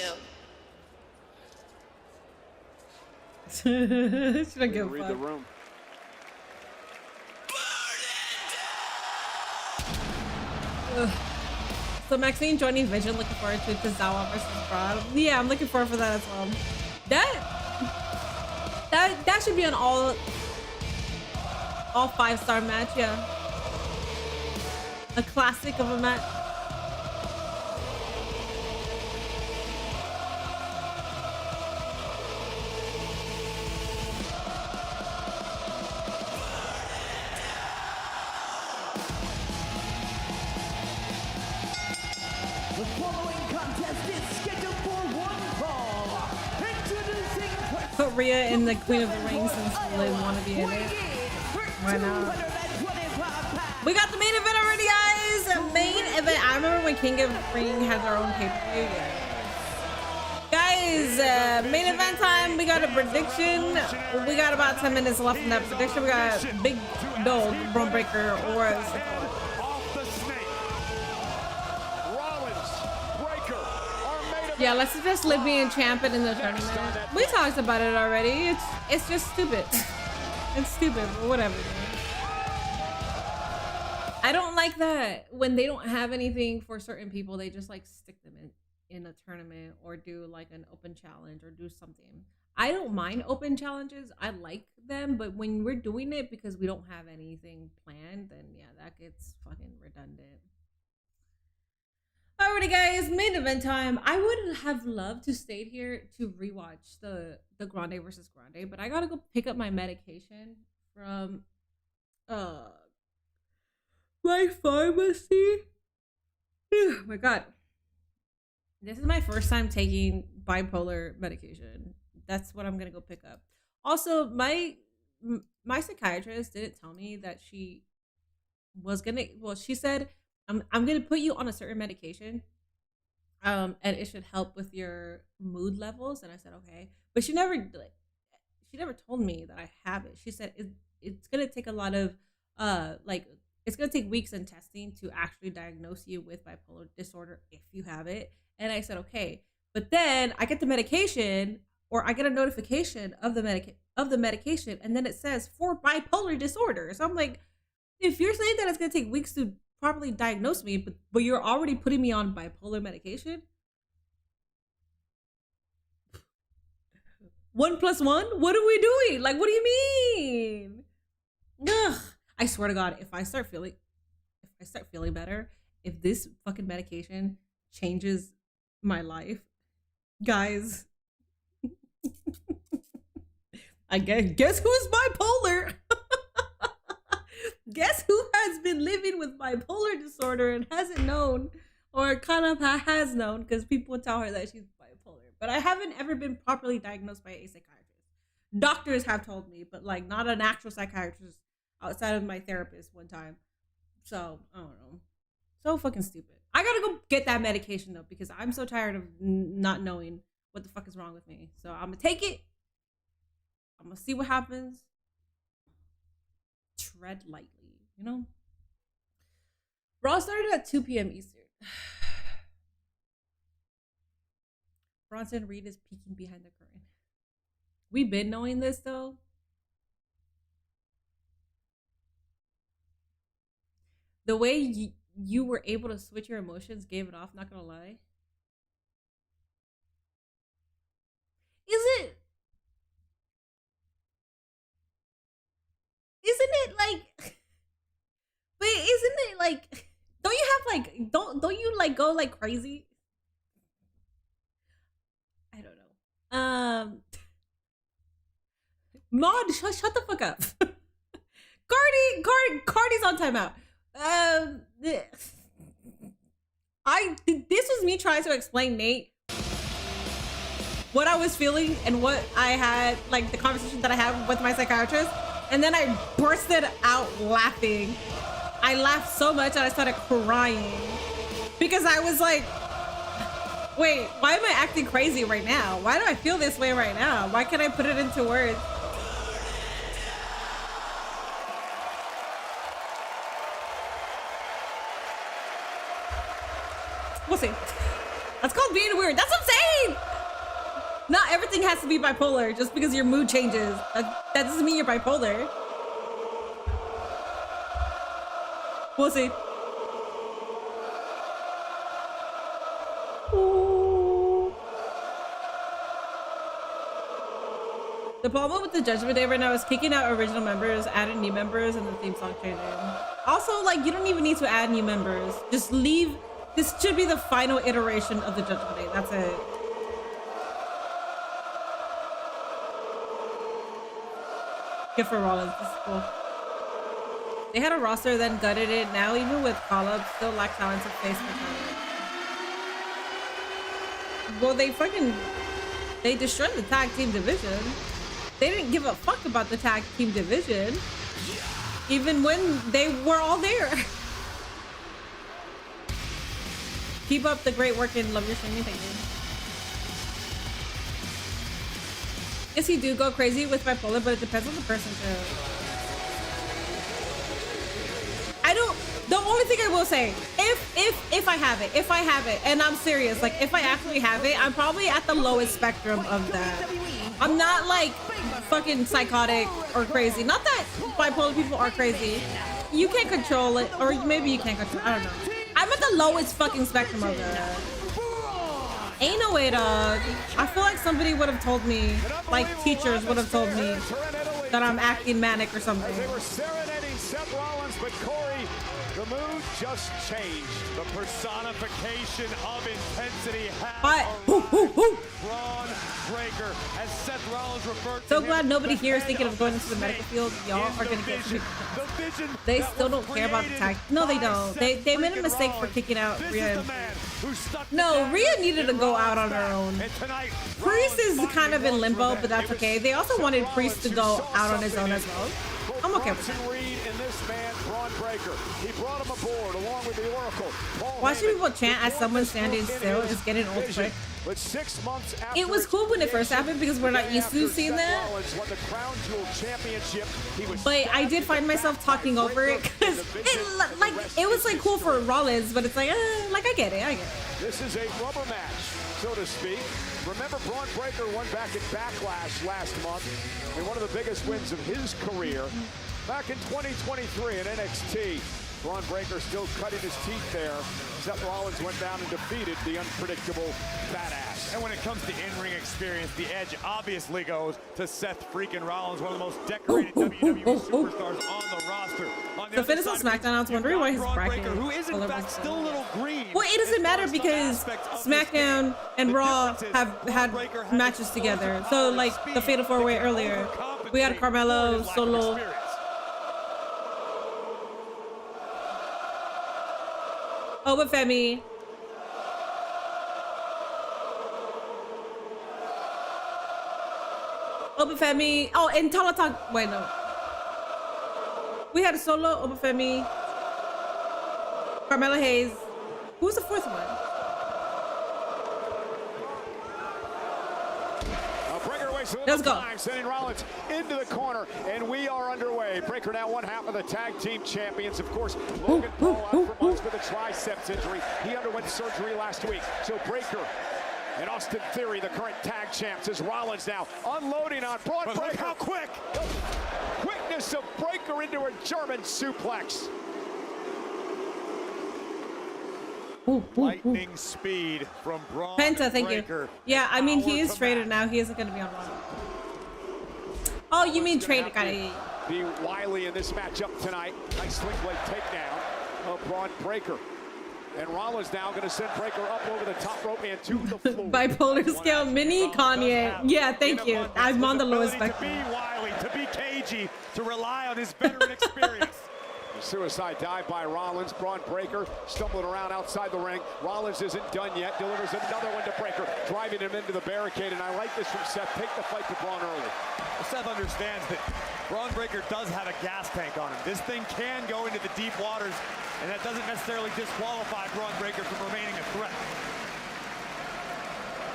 you. She don't give a Read fuck. the room. Ugh. So Maxine joining Vision, looking forward to Tozawa versus Broad. Yeah, I'm looking forward for that as well. That should be an all 5-star match, yeah. A classic of a match. The following contest is scheduled for one fall. Introducing Put Rhea in the Queen of the Ring since Liv want to be in it. Why not? We got the main event already, guys. Main event. I remember when King of the Ring had their own pay-per-view. Guys, main event time. We got a prediction. We got about 10 minutes left in that prediction. We got Big Dog, Bron Breakker, or yeah, let's suggest Liv being champion in the tournament. We talked about it already. It's just stupid. It's stupid, but whatever. I don't like that when they don't have anything for certain people. They just like stick them in a tournament or do like an open challenge or do something. I don't mind open challenges. I like them, but when we're doing it because we don't have anything planned, then yeah, that gets fucking redundant. Alrighty, guys, main event time. I would have loved to stay here to rewatch the Grande versus Grande, but I gotta go pick up my medication from my pharmacy. Oh my god, this is my first time taking bipolar medication. That's what I'm gonna go pick up. Also, my psychiatrist didn't tell me that she was gonna. Well, she said I'm gonna put you on a certain medication, and it should help with your mood levels. And I said okay, but she never told me that I have it. She said it's gonna take a lot of it's gonna take weeks in testing to actually diagnose you with bipolar disorder if you have it. And I said okay, but then I get the medication, or I get a notification of the medication, and then it says for bipolar disorder. So I'm like, if you're saying that it's gonna take weeks to properly diagnose me, but you're already putting me on bipolar medication. 1 + 1? What are we doing? Like, what do you mean? Ugh. I swear to God, if I start feeling better, if this fucking medication changes my life, guys, I guess who's bipolar? Guess who has been living with bipolar disorder and hasn't known, or kind of has known, because people tell her that she's bipolar. But I haven't ever been properly diagnosed by a psychiatrist. Doctors have told me, but like not an actual psychiatrist outside of my therapist one time. So, I don't know. So fucking stupid. I gotta go get that medication though, because I'm so tired of not knowing what the fuck is wrong with me. So I'm gonna take it. I'm gonna see what happens. Tread lightly, you know? Raw started at 2 p.m. Eastern. Bronson Reed is peeking behind the curtain. We've been knowing this though. The way you were able to switch your emotions gave it off, not gonna lie. Isn't it like, but isn't it like, don't you have like, don't you like go like crazy? I don't know. Maud, shut the fuck up. Cardi's on timeout. This was me trying to explain Nate what I was feeling and what I had, like the conversation that I had with my psychiatrist, and then I bursted out laughing. I laughed so much that I started crying because I was like, wait, why am I acting crazy right now? Why do I feel this way right now? Why can't I put it into words? We'll see. That's called being weird. That's what I'm saying. Not everything has to be bipolar just because your mood changes. That doesn't mean you're bipolar. We'll see. Ooh. The problem with the Judgment Day right now is kicking out original members, adding new members, and the theme song changing. Also, like, you don't even need to add new members. Just leave. This should be the final iteration of the Judgment Day. That's it. Good for Rollins. This is cool. They had a roster, then gutted it. Now, even with call-ups, still lack talent to face the Well, they destroyed the tag team division. They didn't give a fuck about the tag team division, even when they were all there. Keep up the great work and love your streaming. Thank you. Yes, he do go crazy with bipolar, but it depends on the person too. The only thing I will say, if I have it, and I'm serious, like if I actually have it, I'm probably at the lowest spectrum of that. I'm not like fucking psychotic or crazy. Not that bipolar people are crazy. You can't control it, or maybe you can't control it. I don't know. I'm at the lowest fucking spectrum of that. Ain't no way, dog. I feel like somebody would have told me, like teachers would have told me, that I'm acting manic or something. As they were serenading Seth Rollins, but Corey, the mood just changed. The personification of intensity has Braun Breaker, as Seth Rollins referred to So him, glad nobody the here is head thinking of going into the medical field. Y'all are gonna get vision, shit. the vision They that still was don't care about the tag. created No, they by don't. Seth They made a freaking mistake for Rollins. kicking out This Rhea. is the man who stuck the No, dagger Rhea needed to in go out Rollins' on her back. own. And tonight, Priest is Rollins kind of in finally limbo, goes but that's for the- okay. They also wanted Priest to go out on his own as well. I'm okay with that. Reed in this man, Braun Breaker. He brought him aboard along with the Oracle. Paul Watching Heyman, people chant as the someone longest standing book in still his is getting old division. quick. But 6 months after It was cool when it first happened because we're not the day used to after seeing Seth that. Rollins won the Crown Jewel Championship, he was But I did find myself talking over it because it was like cool for Rollins, but it's like I get it. This is a rubber match, so to speak. Remember, Braun Breaker won back at Backlash last month in one of the biggest wins of his career. Back in 2023 in NXT, Braun Breaker still cutting his teeth there. Seth Rollins went down and defeated the unpredictable badass. And when it comes to in-ring experience, the edge obviously goes to Seth freaking Rollins, one of the most decorated WWE superstars on the roster. On the So other finish on side of it, SmackDown. I was wondering why his Braun bracket Breaker, who is in color fact was still a little green. Well, it doesn't matter because SmackDown and Raw have had matches together. So like the Fatal 4-Way earlier, we had Carmelo, Solo. Obafemi. Obafemi. Oh, and Talatalk. Wait, no. We had Solo, Obafemi, Carmelo Hayes. Who's the fourth one? Breaker wastes a Let's little go. time, sending Rollins into the corner, and we are underway. Breaker now one half of the tag team champions. Of course, Logan Paul out for months with a triceps injury. He underwent surgery last week. So Breaker and Austin Theory, the current tag champs, is Rollins now unloading on Braun But Breaker. look how quick! The quickness of Breaker into a German suplex. Lightning speed from Braun Penta, thank Breaker. you. Yeah, I mean, he Power is to traded now. He isn't going to be on Raw. Oh, you mean traded? Got it. Be wily in this matchup tonight. Nice swing blade takedown of Braun Breaker. And Rollins now going to send Breaker up over the top rope and to the floor. Bipolar scale mini Kanye. Yeah, thank you. I'm on the lowest To spectrum. be wily, to be cagey, to rely on his veteran experience. Suicide dive by Rollins. Braun Breaker stumbling around outside the ring. Rollins isn't done yet. Delivers another one to Breaker, driving him into the barricade. And I like this from Seth. Take the fight to Braun early. Well, Seth understands that Braun Breaker does have a gas tank on him. This thing can go into the deep waters, and that doesn't necessarily disqualify Braun Breaker from remaining a threat.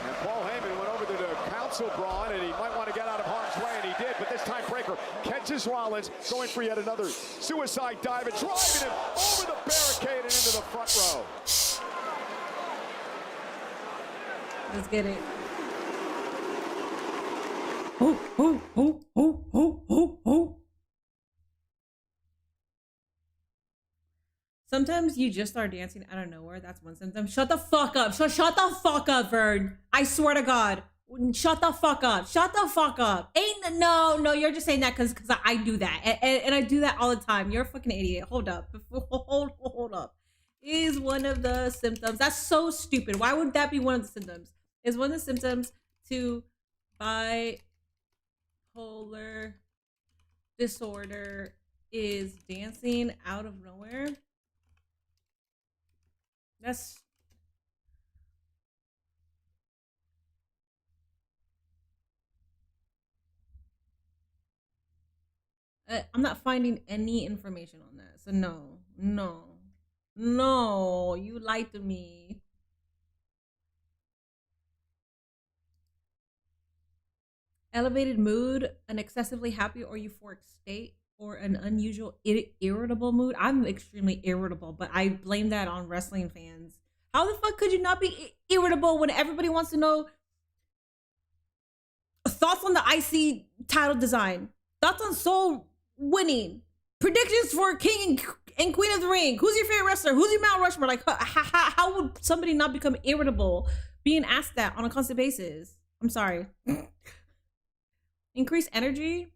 And Paul Heyman went over to counsel Braun, and he might want to get out of harm's way, and he did. But this time Breaker catches Rollins, going for yet another suicide dive and driving him over the barricade and into the front row. Let's get it. Oh. Sometimes you just start dancing out of nowhere. That's one symptom. Shut the fuck up. Shut the fuck up, Vern. I swear to God. Shut the fuck up. Shut the fuck up. No, you're just saying that because I do that. And I do that all the time. You're a fucking idiot. Hold up. Hold up. Is one of the symptoms. That's so stupid. Why would that be one of the symptoms? Is one of the symptoms to bipolar disorder is dancing out of nowhere? That's I'm not finding any information on that. So no, you lied to me. Elevated mood, an excessively happy or euphoric state, or an unusual irritable mood. I'm extremely irritable, but I blame that on wrestling fans. How the fuck could you not be irritable when everybody wants to know thoughts on the IC title design, thoughts on Soul winning, predictions for King and Queen of the Ring, who's your favorite wrestler, who's your Mount Rushmore? Like, how would somebody not become irritable being asked that on a constant basis? I'm sorry. Increased energy.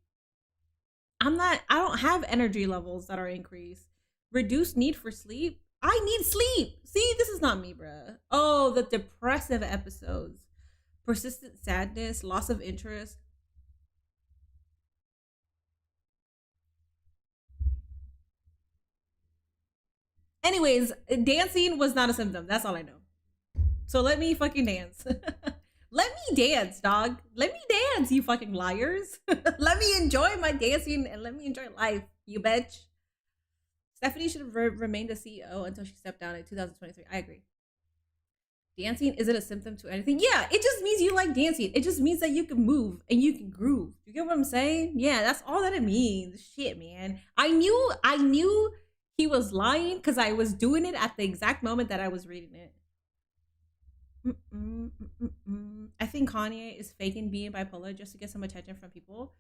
I don't have energy levels that are increased. Reduced need for sleep. I need sleep. See, this is not me, bruh. Oh, the depressive episodes. Persistent sadness, loss of interest. Anyways, dancing was not a symptom. That's all I know. So let me fucking dance. Let me dance, dog. Let me dance, you fucking liars. Let me enjoy my dancing and let me enjoy life, you bitch. Stephanie should have remained a CEO until she stepped down in 2023. I agree. Dancing isn't a symptom to anything. Yeah, it just means you like dancing. It just means that you can move and you can groove. You get what I'm saying? Yeah, that's all that it means. Shit, man. I knew he was lying because I was doing it at the exact moment that I was reading it. I think Kanye is faking being bipolar just to get some attention from people.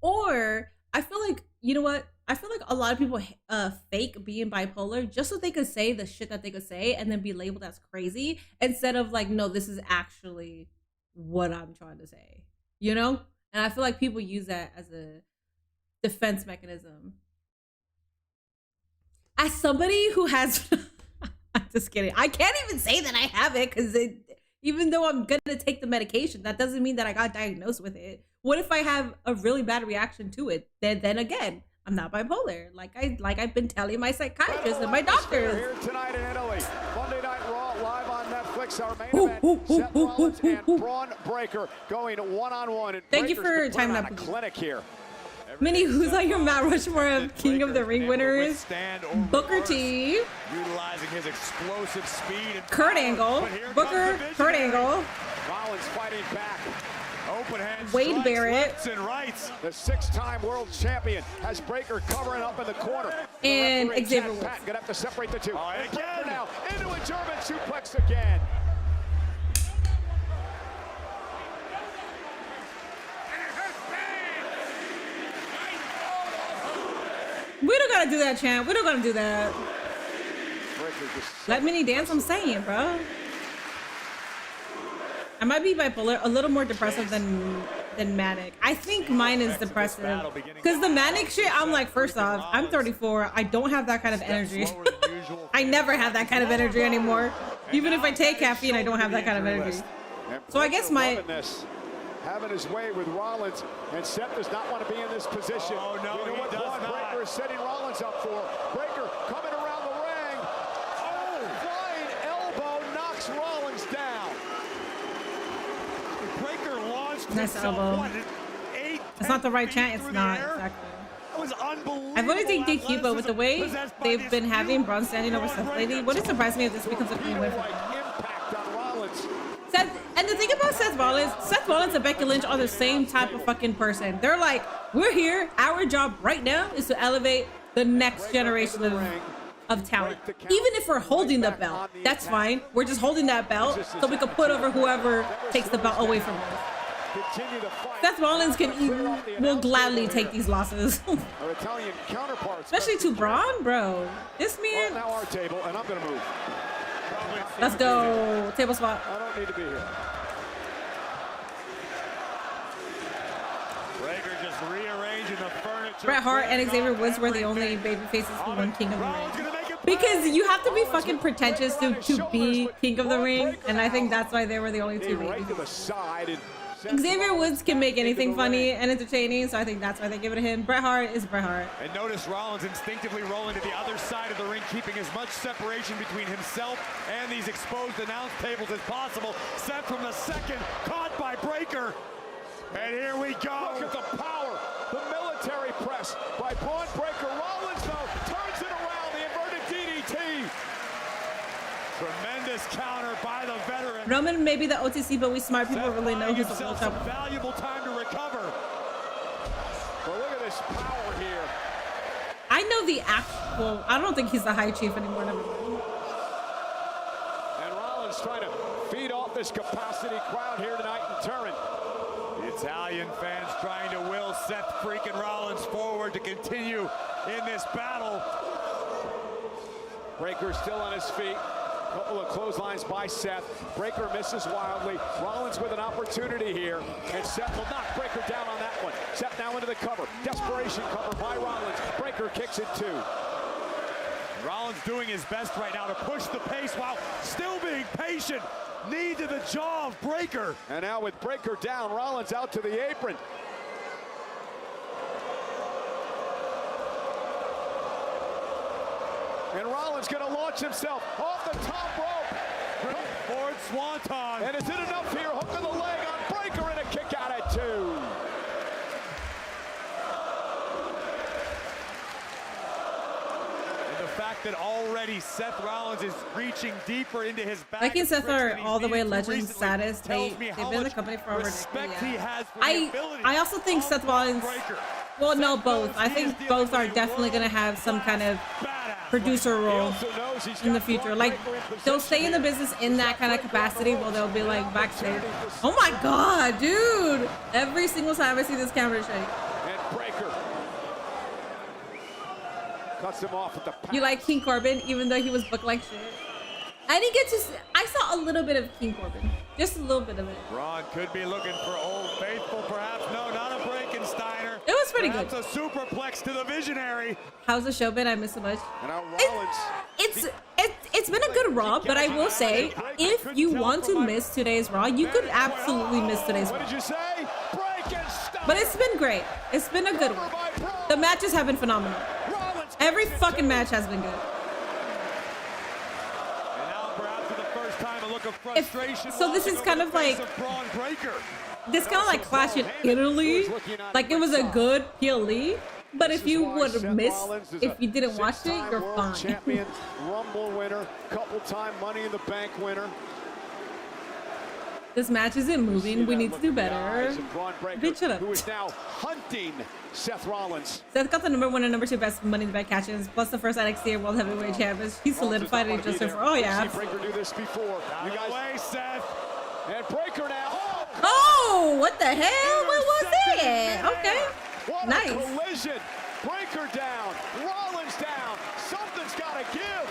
Or I feel like, you know what? I feel like a lot of people fake being bipolar just so they could say the shit that they could say and then be labeled as crazy instead of like, no, this is actually what I'm trying to say, you know? And I feel like people use that as a defense mechanism. As somebody who has, I'm just kidding. I can't even say that I have it because even though I'm gonna take the medication, that doesn't mean that I got diagnosed with it. What if I have a really bad reaction to it? Then again, I'm not bipolar. Like I've been telling my psychiatrist and my doctors. Here tonight in Italy, Monday Night Raw live on Netflix. Our main event: Seth Rollins and Braun Breaker going one-on-one. Thank you for timing up. Clinic here. Minnie, who's on your Mount Rushmore of King of the Ring winners? Booker T. Utilizing his explosive speed. And Kurt Angle. Booker, Kurt Angle. Rollins fighting back. Open hand Wade Barrett. lefts and rights. The 6-time world champion has Breaker covering up in the corner. And Xavier Woods. Gonna have to separate the two. Again. Now into a German suplex again. We don't gotta do that, champ. We don't gotta do that. Let Minnie dance, I'm saying, bro. I might be bipolar, a little more depressive than manic. I think mine is depressive. Because the manic shit, I'm like, first off, I'm 34. I don't have that kind of energy. I never have that kind of energy anymore. Even if I take caffeine, I don't have that kind of energy. So I guess my... Having his way with Rollins, and Seth does not want to be in this position. Oh, no, you know what Braun Breaker is setting Rollins up for. Breaker coming around the ring. Oh, flying elbow knocks Rollins down. Breaker launched nice himself, elbow. what, It's not the right chant. It's not, exactly. That was unbelievable. I've always think DQ, but with the way they've been having Braun standing over Seth lately, wouldn't surprise me if this becomes a clean win for him. Impact on Rollins. And the thing about Seth Rollins and Becky Lynch are the same type of fucking person. They're like, we're here. Our job right now is to elevate the next generation of talent. Even if we're holding the belt, that's fine. We're just holding that belt so we can put over whoever takes the belt away from us. Seth Rollins will gladly take these losses. Our Italian counterparts. Especially to Braun, bro. This man. Now our table, and I'm going to move. Let's go. Table spot. I don't need to be here. Breaker just rearranging the furniture. Bret Hart and Xavier Woods were the only baby faces who won King of the Ring. Because you have to be fucking pretentious to be King of the Ring, and I think that's why they were the only two babies. Xavier Woods can make anything funny and entertaining, so I think that's why they give it to him. Bret Hart is Bret Hart. And notice Rollins instinctively rolling to the other side of the ring, keeping as much separation between himself and these exposed announce tables as possible. Seth from the second, caught by Breaker. And here we go. Look at the power, the military press by Braun Breaker. Rollins, though, turns it around, the inverted DDT. Tremendous counter by the veteran. Roman may be the OTC, but we smart people really know who's the world champion. Valuable time to recover. Well, look at this power here. I know the actual. I don't think he's the High Chief anymore. Never mind. And Rollins trying to feed off this capacity crowd here tonight in Turin. The Italian fans trying to will Seth freaking Rollins forward to continue in this battle. Breaker still on his feet. Couple of clotheslines by Seth. Breaker misses wildly. Rollins with an opportunity here, and Seth will knock Breaker down on that one. Seth now into the cover. Desperation cover by Rollins. Breaker kicks it 2. Rollins doing his best right now to push the pace while still being patient. Knee to the jaw of Breaker. And now with Breaker down, Rollins out to the apron. And Rollins going to launch himself off the top rope. Forward swanton. And is it enough here? Hook of the leg on Breaker and a kick out at 2. And the fact that already Seth Rollins is reaching deeper into his back. Becky and Seth are all the way legend status. They've been in the company for over a decade. I also think Seth Rollins. Well, no, both. I think both are definitely going to have some kind of producer role in the future. Like, they'll stay in the business in that kind of capacity while they'll be like backstage. Oh my god, dude! Every single time I see this camera shake. And Breaker cuts him off at the pass. You like King Corbin, even though he was booked like shit. I didn't get to see, I saw a little bit of King Corbin. Just a little bit of it. Braun could be looking for Old Faithful, perhaps. No, not a Breakensteiner. It was pretty good. That's a superplex to the Visionary. How's the show been? I miss so much. And now Rollins. It's been a good Raw, but I will say, if you want to miss today's Raw, you could absolutely miss today's Raw. What did you say? Breakensteiner. But it's been great. It's been a good one. The matches have been phenomenal. Every fucking match has been good. So this is kind of like this kind of like Clash in Italy. Like, it was a good PLE, but if you would have missed, if you didn't watch it, you're fine. Champion, Rumble winner, couple-time Money in the Bank winner. This match isn't moving. We need to do better. Bitch, shut up. Who is now hunting Seth Rollins. Seth got the number 1 and number 2 best Money in the Bank catches, plus the first NXT World Heavyweight Champion. He solidified it just for, oh yeah. We've seen Breaker do this before. You guys, away, Seth. And Breaker now. Oh, what the hell? What was it? Okay. What nice. A collision. Breaker down. Rollins down. Something's got to give.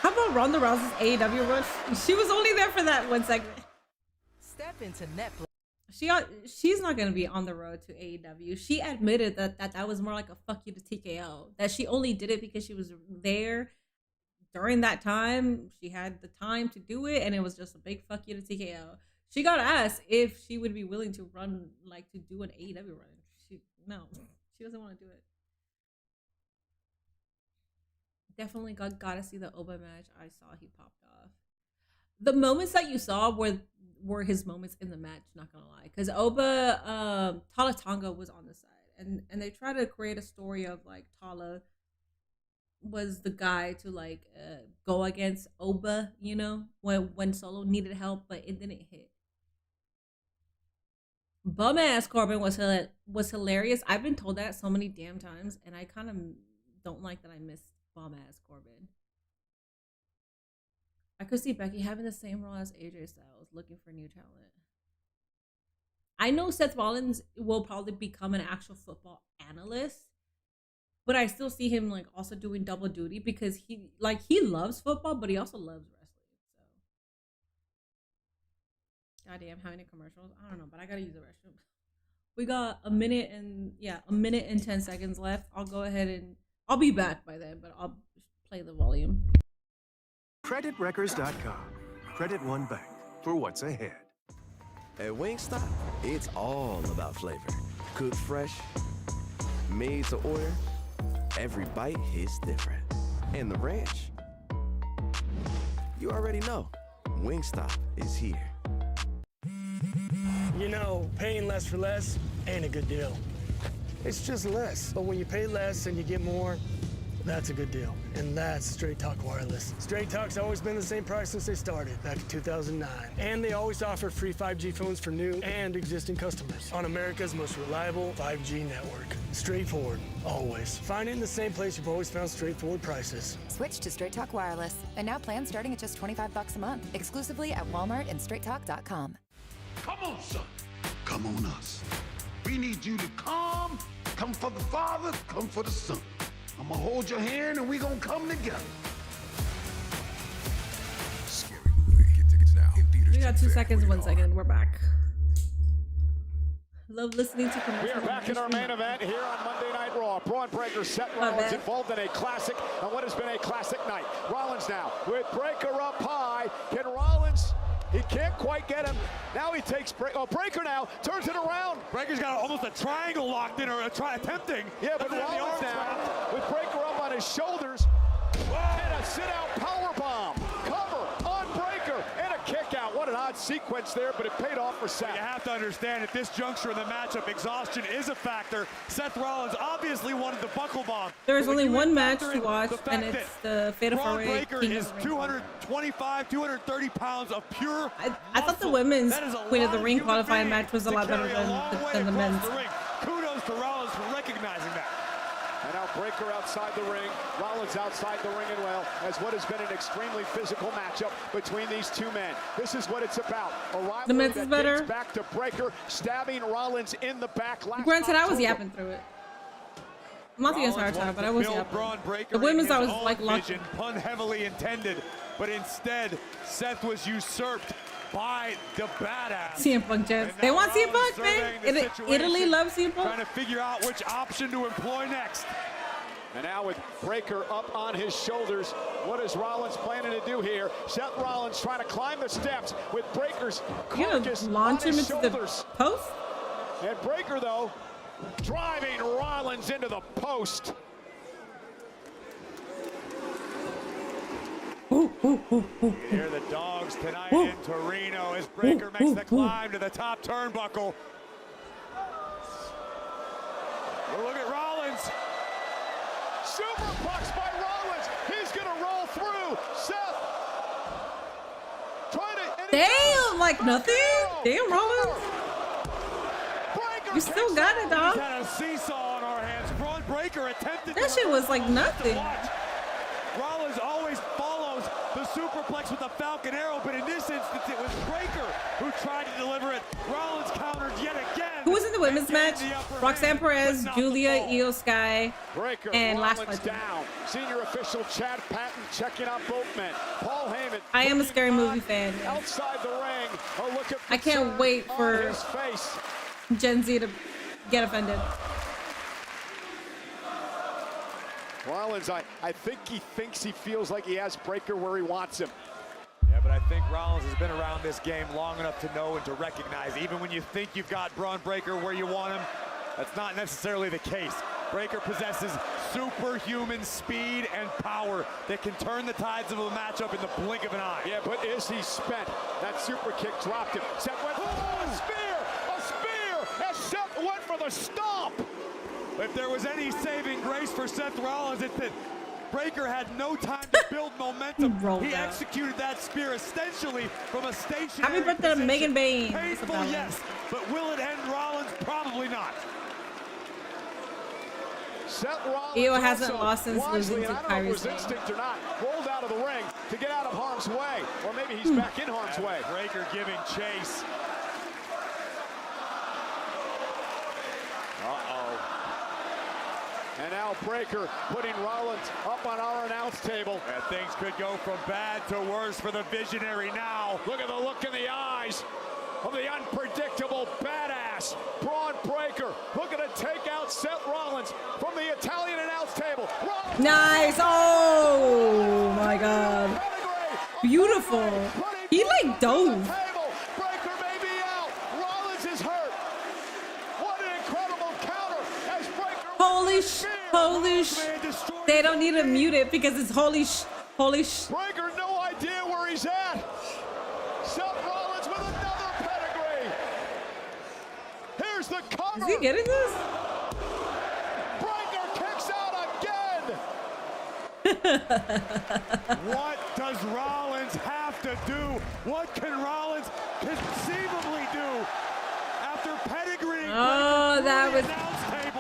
How about Ronda Rousey's AEW rush? She was only there for that 1 segment. Step into Netflix. She's not gonna be on the road to AEW. She admitted that was more like a fuck you to TKO. That she only did it because she was there during that time. She had the time to do it, and it was just a big fuck you to TKO. She got asked if she would be willing to run, like, to do an AEW run. No, she doesn't want to do it. Definitely gotta see the Oba match. I saw he popped off. The moments that you saw were his moments in the match, not gonna lie, because Oba Tala Tonga was on the side, and they try to create a story of like Tala was the guy to like go against Oba, you know, when Solo needed help, but it didn't hit. Bum ass Corbin was hilarious. I've been told that so many damn times, and I kind of don't like that I missed bum ass Corbin. I could see Becky having the same role as AJ Styles, looking for new talent. I know Seth Rollins will probably become an actual football analyst, but I still see him like also doing double duty because he loves football, but he also loves wrestling. So, goddamn, how many commercials? I don't know, but I gotta use the restroom. We got a minute and 10 seconds left. I'll go ahead and I'll be back by then, but I'll play the volume. CreditRecords.com. Credit One Bank for what's ahead. At Wingstop, it's all about flavor. Cooked fresh, made to order. Every bite hits different. And the ranch, you already know. Wingstop is here. You know, paying less for less ain't a good deal. It's just less. But when you pay less and you get more, that's a good deal. And that's Straight Talk Wireless. Straight Talk's always been the same price since they started, back in 2009. And they always offer free 5G phones for new and existing customers on America's most reliable 5G network. Straightforward, always. Find it in the same place you've always found straightforward prices. Switch to Straight Talk Wireless. And now plans starting at just $25 a month, exclusively at Walmart and StraightTalk.com. Come on, son. Come on us. We need you to come. Come for the Father, come for the Son. I'm gonna hold your hand and we gonna come together. We got 2 seconds, 1 second. We're back. Love listening to We commercials. are back in our main event here on Monday Night Raw. Braun Breaker, Seth Rollins involved in a classic, and what has been a classic night. Rollins now with Breaker up high. Can Rollins? He can't quite get him. Now he takes Breaker now turns it around. Breaker's got almost a triangle locked in, or attempting. Yeah, but Rollins now with Breaker up on his shoulders. And a sit-out powerbomb. Cover on Breaker and a kick out. What an odd sequence there, but it paid off for Seth. You have to understand at this juncture in the matchup, exhaustion is a factor. Seth Rollins obviously wanted the buckle bomb. There is only one match to watch, and it's the Fatal Braun 4-Way. Breaker is 225, 230 pounds of pure I thought the women's Queen of the Ring qualifying match was a lot better than the men's. Kudos to Rollins for recognizing that. And now Breaker outside the ring, Rollins outside the ring as well, as what has been an extremely physical matchup between these two men. This is what it's about. A rivalry The men's is better. dates back to Breaker stabbing Rollins in the back. Granted, I was yapping through it. I'm not the entire time, but I was yapping. The women's I was like lucky. Pun heavily intended, but instead Seth was usurped by the badass. CM Punk, Jens. They want CM Punk, man. Italy loves CM Punk. Trying to figure out which option to employ next. And now with Breaker up on his shoulders, what is Rollins planning to do here? Seth Rollins trying to climb the steps with Breaker's carcass launch on him his into shoulders. the post. And Breaker, though, driving Rollins into the post. Here the dogs tonight in Torino as Breaker makes the climb to the top turnbuckle. Well, look at Rollins. Superplex by Rollins. He's going to roll through. Seth trying to... Damn, like nothing? Damn, Rollins. You still got it, dog. He's had a seesaw on our hands. Braun Breaker attempted That shit was like nothing. Rollins always follows the superplex with a Falcon Arrow, but in this instance, it was Breaker who tried to deliver it. Rollins countered yet again. Who was in the women's match? Roxanne Perez, Julia, Io Sky, Breaker, and Lash Rollins Legend. down. Senior official Chad Patton checking out both men. Paul Heyman. I am a scary movie fan. Outside the ring. A look at I can't wait for his face. Gen Z to get offended. Rollins, I think he thinks he feels like he has Breaker where he wants him. Yeah, but I think Rollins has been around this game long enough to know and to recognize, even when you think you've got Braun Breaker where you want him, that's not necessarily the case. Breaker possesses superhuman speed and power that can turn the tides of a matchup in the blink of an eye. Yeah, but is he spent? That super kick dropped him. Seth went, a spear! A spear! As Seth went for the stomp! If there was any saving grace for Seth Rollins, it's that Breaker had no time to build momentum. He executed that spear essentially from a stationary Happy birthday to position. Megan Bain. Painful, yes, but will it end Rollins? Probably not. Seth Rollins Io hasn't also lost since wisely, losing and to I don't know if it was Kairi Sane. instinct or not, rolled out of the ring to get out of harm's way. Or maybe he's back in harm's way. Breaker giving chase. And now Breaker putting Rollins up on our announce table. And things could go from bad to worse for the Visionary now. Look at the look in the eyes of the unpredictable badass Braun Breaker. Looking to take out Seth Rollins from the Italian announce table. Rollins Nice. Oh my God. Beautiful. He like dove. Breaker may be out. Rollins is hurt. What an incredible counter as Breaker. Holy sh. They don't need to mute it because it's holy sh. Breaker, no idea where he's at. Seth Rollins with another pedigree. Here's the cover. Is he getting this? Breaker kicks out again. What does Rollins have to do? What can Rollins conceivably do after pedigreeing? Oh, that was.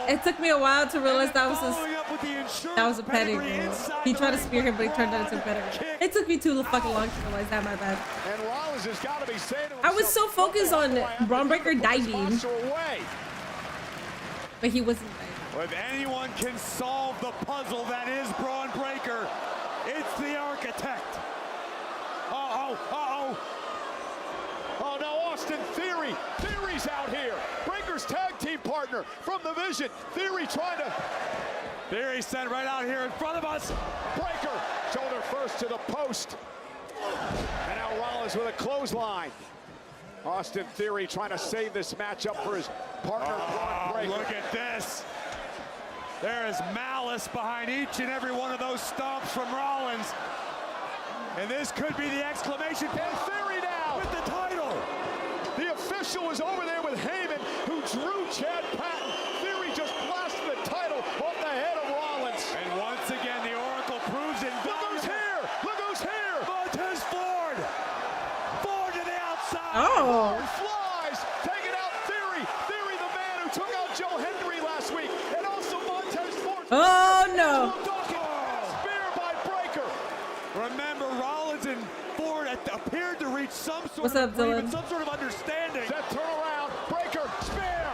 It took me a while to realize that was a pedigree. He tried to spear him, but he turned it into a pedigree. It took me too fucking long to realize that. My bad. And Rollins has got to be saying to I was so focused on Braun Breaker diving, but he wasn't diving. If anyone can solve the puzzle that is Braun Breaker, it's the architect. Oh, no, Austin Theory. Theory's out here. Breaker Breaker's tag team partner from the Vision. Theory trying to... Theory sent right out here in front of us. Breaker, shoulder first to the post. And now Rollins with a clothesline. Austin Theory trying to save this matchup for his partner, Braun Breaker. Look at this. There is malice behind each and every one of those stomps from Rollins. And this could be the exclamation point. And Theory now with the title. The official was over there with Heyman, who drew Chad Patton. Theory just blasted the title off the head of Rollins. And once again, the Oracle proves it. Look who's here! Look who's here! Montez Ford! Ford to the outside! Ford flies! Taking out Theory! Theory, the man who took out Joe Hendry last week. And also Montez Ford. Oh, no. Spear by Breaker. Remember, Rollins and Ford appeared to reach some sort What's of up, agreement, Dylan? some sort of understanding. Set turn around. Breaker, spear.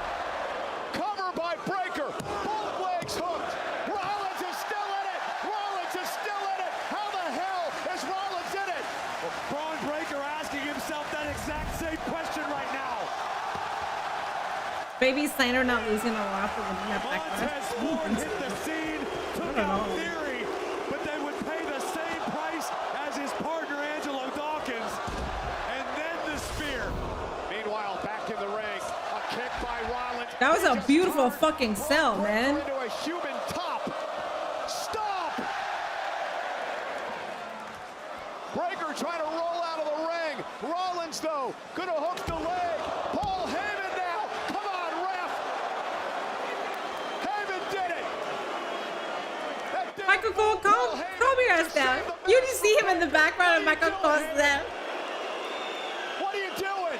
Cover by Breaker. Both legs hooked. Rollins is still in it. Rollins is still in it. How the hell is Rollins in it? Well, Braun Breaker asking himself that exact same question right now. Baby Steiner not losing a lot for winning that Montez Ford hit the scene, took out Theory, but they would pay the same price as his partner Angelo Dawkins. And then the spear. Meanwhile, back in the ring, a kick by Rollins. That was a beautiful fucking sell, man. Into a human top. Stop! Breaker trying to roll out of the ring. Rollins, though, gonna hook the leg. Paul Heyman now. Come on, ref. Heyman did it. Michael Cole, calm your ass down. You just see him in the background and Michael Cole's there. What are you doing?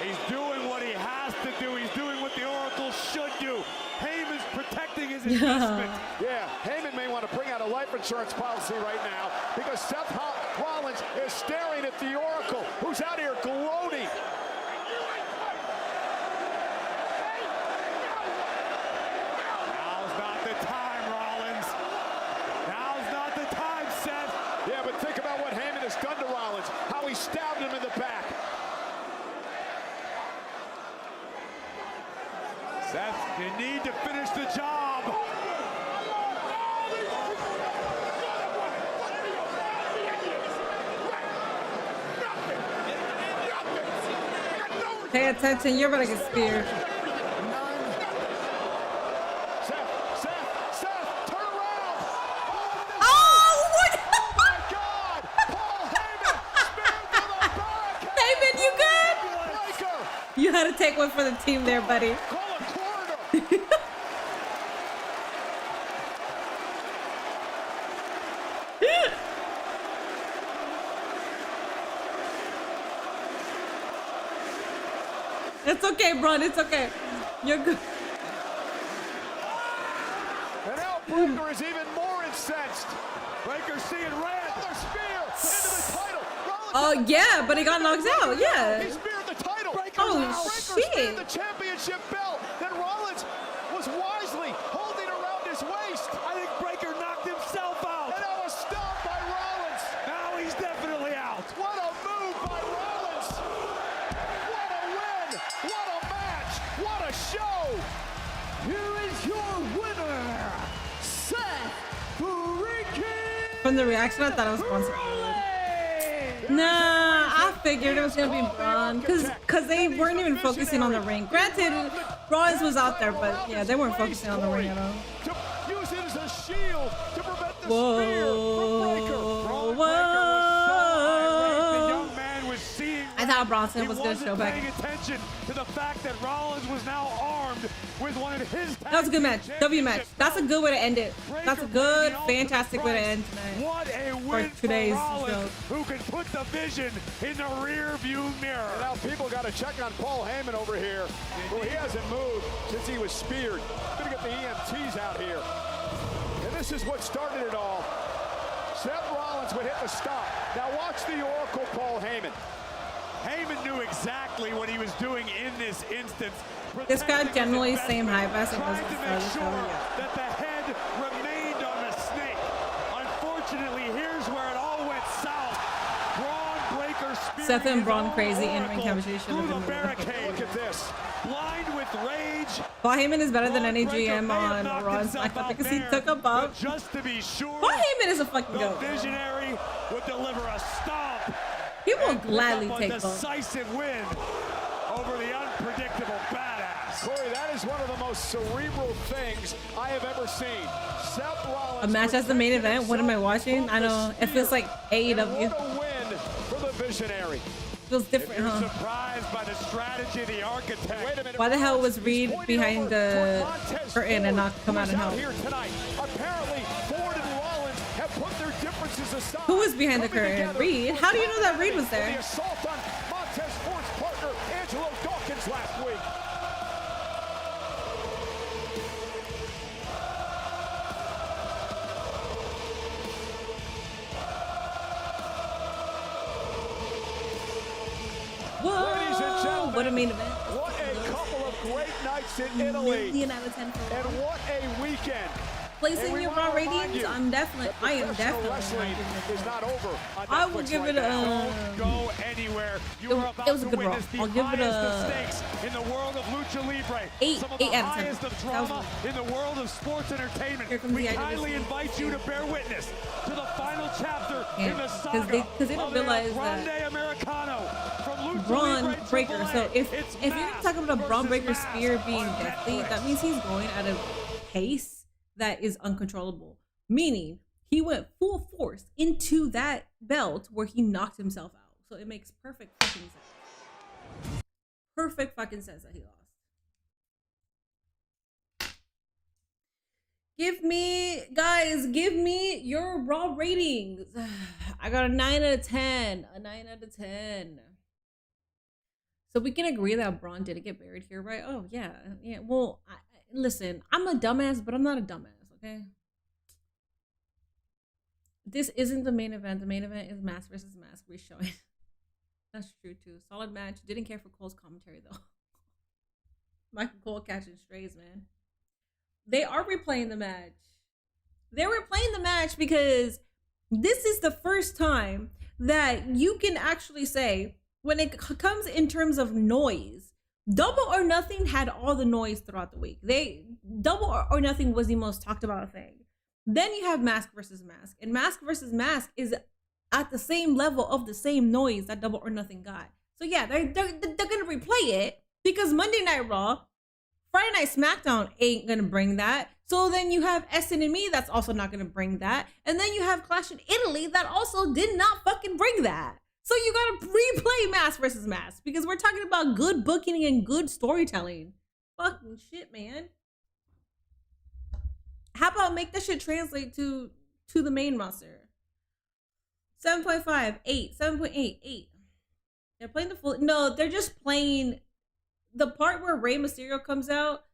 He's doing what he has to do. He's doing what the Oracle should do. Heyman's protecting his investment. Yeah, Heyman may want to bring out a life insurance policy right now because Seth Rollins is staring at the Oracle, who's out here gloating. Now's not the time, Rollins. Now's not the time, Seth. Yeah, but think about what Heyman has done to Rollins, how he stabbed him in the back. Seth, you need to finish the job. Pay attention, you're gonna get speared. Seth, turn around! Oh, what? My God! Paul Heyman speared to the back! Heyman, you good? Breaker! You had to take one for the team there, buddy. Call a coroner! It's okay, Braun. It's okay. You're good. And now Breaker is even more incensed. Breaker seeing red. Another spear into the title. Rollins Oh, yeah, but he got knocked out. Yeah. He speared the title. Oh, Breaker shit. speared the championship belt. Then Rollins was wisely holding around his waist. I think Breaker knocked himself out. And now a stomp by Rollins. Now he's definitely out. What a move by Rollins. What a win. What a match. What a show. Here is your winner, Seth freaking From the reaction, I thought it was sponsored. Nah, I figured it was gonna be Braun, cause they weren't even focusing on the ring. Granted, Rollins was out there, but yeah, they weren't focusing on the ring at all. To use it as a shield to prevent the Whoa, spear from Breaker. The young man was seeing. I thought Bronson was gonna wasn't show back. paying attention to the fact that Rollins was now armed with one of his. That was a good match. W match. That's a good way to end it. That's a good, fantastic way to end tonight. What a win for today's Rollins, show. who can put the Vision in the rear view mirror. Now people got to check on Paul Heyman over here. Well, he hasn't moved since he was speared. Gonna get the EMTs out here. And this is what started it all. Seth Rollins would hit the stop. Now watch the Oracle, Paul Heyman. Heyman knew exactly what he was doing in this instance. This crowd generally same hype as it was Trying to before make the show. sure that the head remained on the snake. Unfortunately, here's where it all went south. Braun Breaker spear. Seth and Braun crazy in-ring chemistry should have been barricade. Look at this. Blind with rage. Paul Heyman is better than any GM on Raw and SmackDown because he took a bump. Just to be sure, Paul Heyman is a fucking goat. The Visionary would deliver a stomp. He will gladly take a decisive win over the unpredictable badass. Corey, that is one of the most cerebral things I have ever seen. Seth Rollins. A match as the main event? What am I watching? I know. It feels like AEW. What a win for the Visionary. Feels different, huh? Surprised by the strategy of the architect. Wait a minute. Why the hell was Reed behind the curtain and not come out and help? Here tonight. Apparently, Ford and Rollins have put their differences aside. Who was behind the curtain? Reed? How do you know that Reed was there? The assault on Montez Ford's partner, Angelo Dawkins, last week. Whoa! Ladies and gentlemen, what a main event. What a couple of great nights in Italy. Million out of 10 for and what a weekend. Placing your Raw ratings, I am definitely wrestling is not over. I will give it a. Don't go anywhere. You are about it was a to good Raw. witness the I'll give it highest a of stakes in the world of lucha libre. 8 Some of the out of 10. highest of drama in the world of sports entertainment. We kindly invite you to bear witness to the final chapter in the saga because they don't realize that Braun Breaker. So if you're talking about a Braun Breaker spear being deathly, that means he's going at a pace that is uncontrollable. Meaning he went full force into that belt where he knocked himself out. So it makes perfect fucking sense. Perfect fucking sense that he lost. Give me your Raw ratings. I got a 9 out of 10. A 9 out of 10. So we can agree that Braun didn't get buried here, right? Oh, yeah. Yeah. Well, listen, I'm a dumbass, but I'm not a dumbass, okay? This isn't the main event. The main event is Mask versus Mask re-showing. That's true, too. Solid match. Didn't care for Cole's commentary, though. Michael Cole catching strays, man. They are replaying the match. They're replaying the match because this is the first time that you can actually say, when it comes in terms of noise, Double or Nothing had all the noise throughout the week. Double or Nothing was the most talked about thing. Then you have Mask versus Mask, and Mask versus Mask is at the same level of the same noise that Double or Nothing got. So yeah, they're gonna replay it because Monday Night Raw, Friday Night SmackDown ain't gonna bring that. So then you have Essen and Me that's also not gonna bring that, and then you have Clash in Italy that also did not fucking bring that. So you gotta replay Mask versus Mask because we're talking about good booking and good storytelling. Fucking shit, man. How about make that shit translate to the main roster? 7.5, 8, 7.8, 8. They're playing the full. No, they're just playing the part where Rey Mysterio comes out.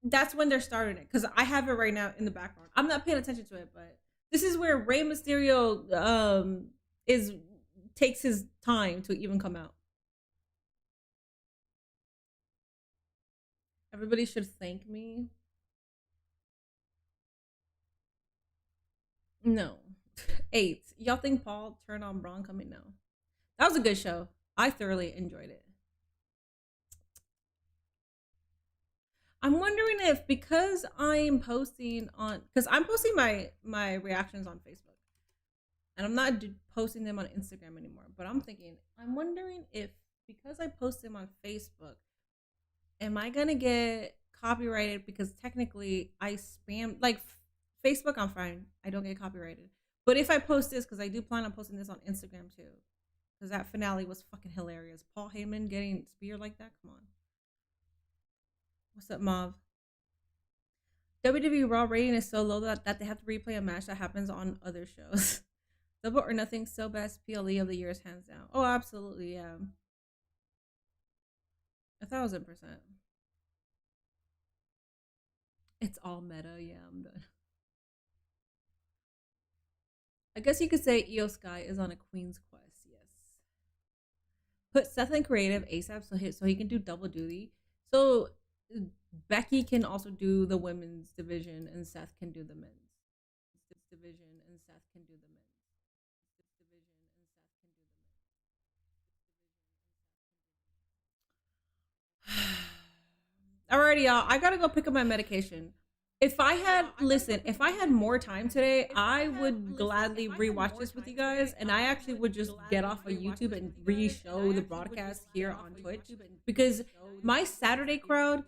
That's when they're starting it because I have it right now in the background. I'm not paying attention to it, but this is where Rey Mysterio takes his time to even come out. Everybody should thank me. No. 8. Y'all think Paul turned on Braun coming? No. That was a good show. I thoroughly enjoyed it. I'm wondering if because I'm posting on, because I'm posting my reactions on Facebook, and I'm not posting them on Instagram anymore. But I'm wondering if because I post them on Facebook, am I gonna get copyrighted? Because technically I spam, like Facebook, I'm fine. I don't get copyrighted. But if I post this, because I do plan on posting this on Instagram too, because that finale was fucking hilarious. Paul Heyman getting speared like that. Come on. What's up, Mauve? WWE Raw rating is so low that they have to replay a match that happens on other shows. Double or Nothing, still best PLE of the years, hands down. Oh, absolutely, yeah. 1,000%. It's all meta, yeah, I'm done. I guess you could say Io Sky is on a Queen's Quest, yes. Put Seth in creative ASAP so he can do double duty. So Becky can also do the women's division and Seth can do the men's division and Seth can do the men's division and Seth Alrighty, y'all. I gotta go pick up my medication. If I had more time today, I would gladly rewatch this with you guys, and I actually would just get off of YouTube and re-show the broadcast here on Twitch, because my Saturday crowd,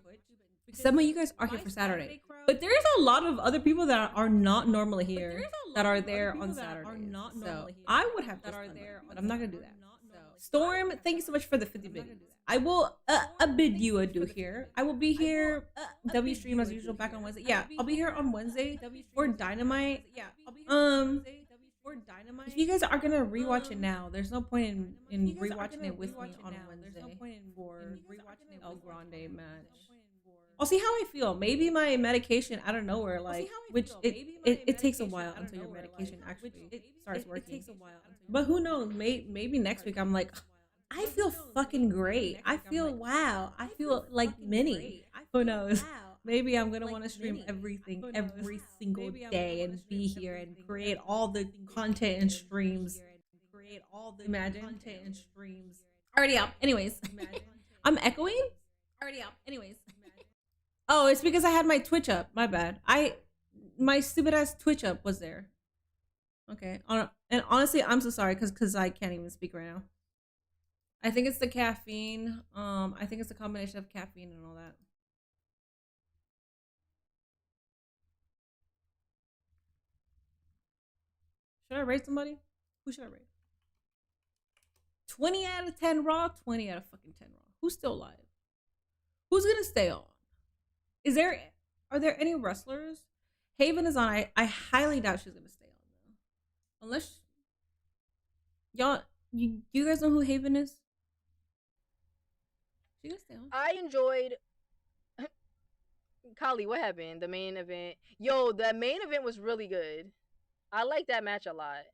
some of you guys are here for Saturday, but there's a lot of other people that are not normally here that are there on Saturday. So I would have just done that, but I'm not gonna do that. Storm, thank you so much for the 50 bits. I will bid you adieu here. I will be here W stream as usual back on Wednesday. Yeah, I'll be here on Wednesday for Dynamite. If you guys are gonna rewatch it now, there's no point in rewatching it with me on Wednesday for El Grande match. I'll see how I feel. Maybe my medication out of nowhere, like, which it takes a while until your medication actually starts working. But who knows? Maybe next week I'm like, I feel fucking great. I feel wow. I feel like mini. Who knows? Maybe I'm gonna want to stream everything every single day and be here and create all the content and streams. Imagine content and streams. Already up. Anyways, I'm echoing. Already up. Anyways. Oh, it's because I had my Twitch up. My bad. My stupid ass Twitch up was there. Okay. And honestly, I'm so sorry because I can't even speak right now. I think it's the caffeine. I think it's a combination of caffeine and all that. Should I rate somebody? Who should I rate? 20 out of 10 Raw, 20 out of fucking 10 Raw. Who's still alive? Who's gonna stay on? Are there any wrestlers? Haven is on. I highly doubt she's gonna stay on though. Unless y'all you guys know who Haven is? She gonna stay on. I enjoyed Kali, what happened? The main event. Yo, the main event was really good. I like that match a lot.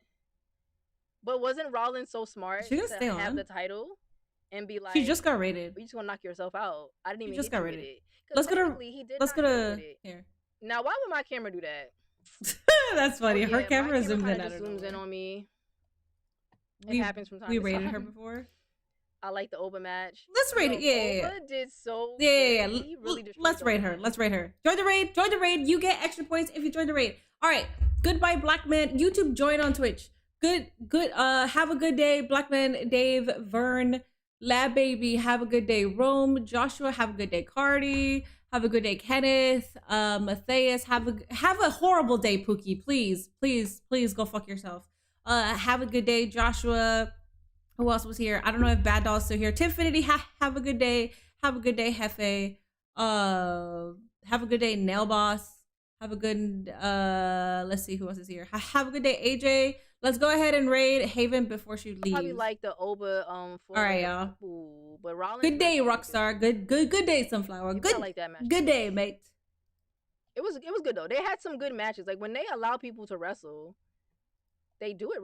But wasn't Rollins so smart She gonna stay to have on. the title and be like, She just got rated. You just gonna knock yourself out. I didn't even She just hit got you with rated. it. 'Cause Let's go to technically, he did let's not go hit to you with it. here. Now, why would my camera do that? That's funny. Oh, Her yeah, camera my zoomed in kinda out of zooms in nowhere. on me. It We- happens from time we to rated time. her before. I like the Oba match. Let's rate it. Yo, Yeah. Oba did so Yeah. good. He really destroyed Let's the rate Oba her. match. Let's rate her. Join the raid. Join the raid. You get extra points if you join the raid. All right. Goodbye, Black Man. YouTube, join on Twitch. Good. Have a good day, Black Man, Dave, Vern, Lab Baby. Have a good day, Rome, Joshua. Have a good day, Cardi. Have a good day, Kenneth, Matthias. Have a horrible day, Pookie. Please go fuck yourself. Have a good day, Joshua. Who else was here? I don't know if Bad Doll's still here. Tiffany, have a good day. Have a good day, Hefe. Have a good day, Nail Boss. Have a good, let's see who else is here. Have a good day, AJ. Let's go ahead and raid Haven before she I leaves. probably like the Oba All right, y'all. Ooh, but Rollins Good day, match was Rockstar. Good day, Sunflower. good. Good, I like that match. good day, mate. It was good though. They had some good matches. Like when they allow people to wrestle, they do it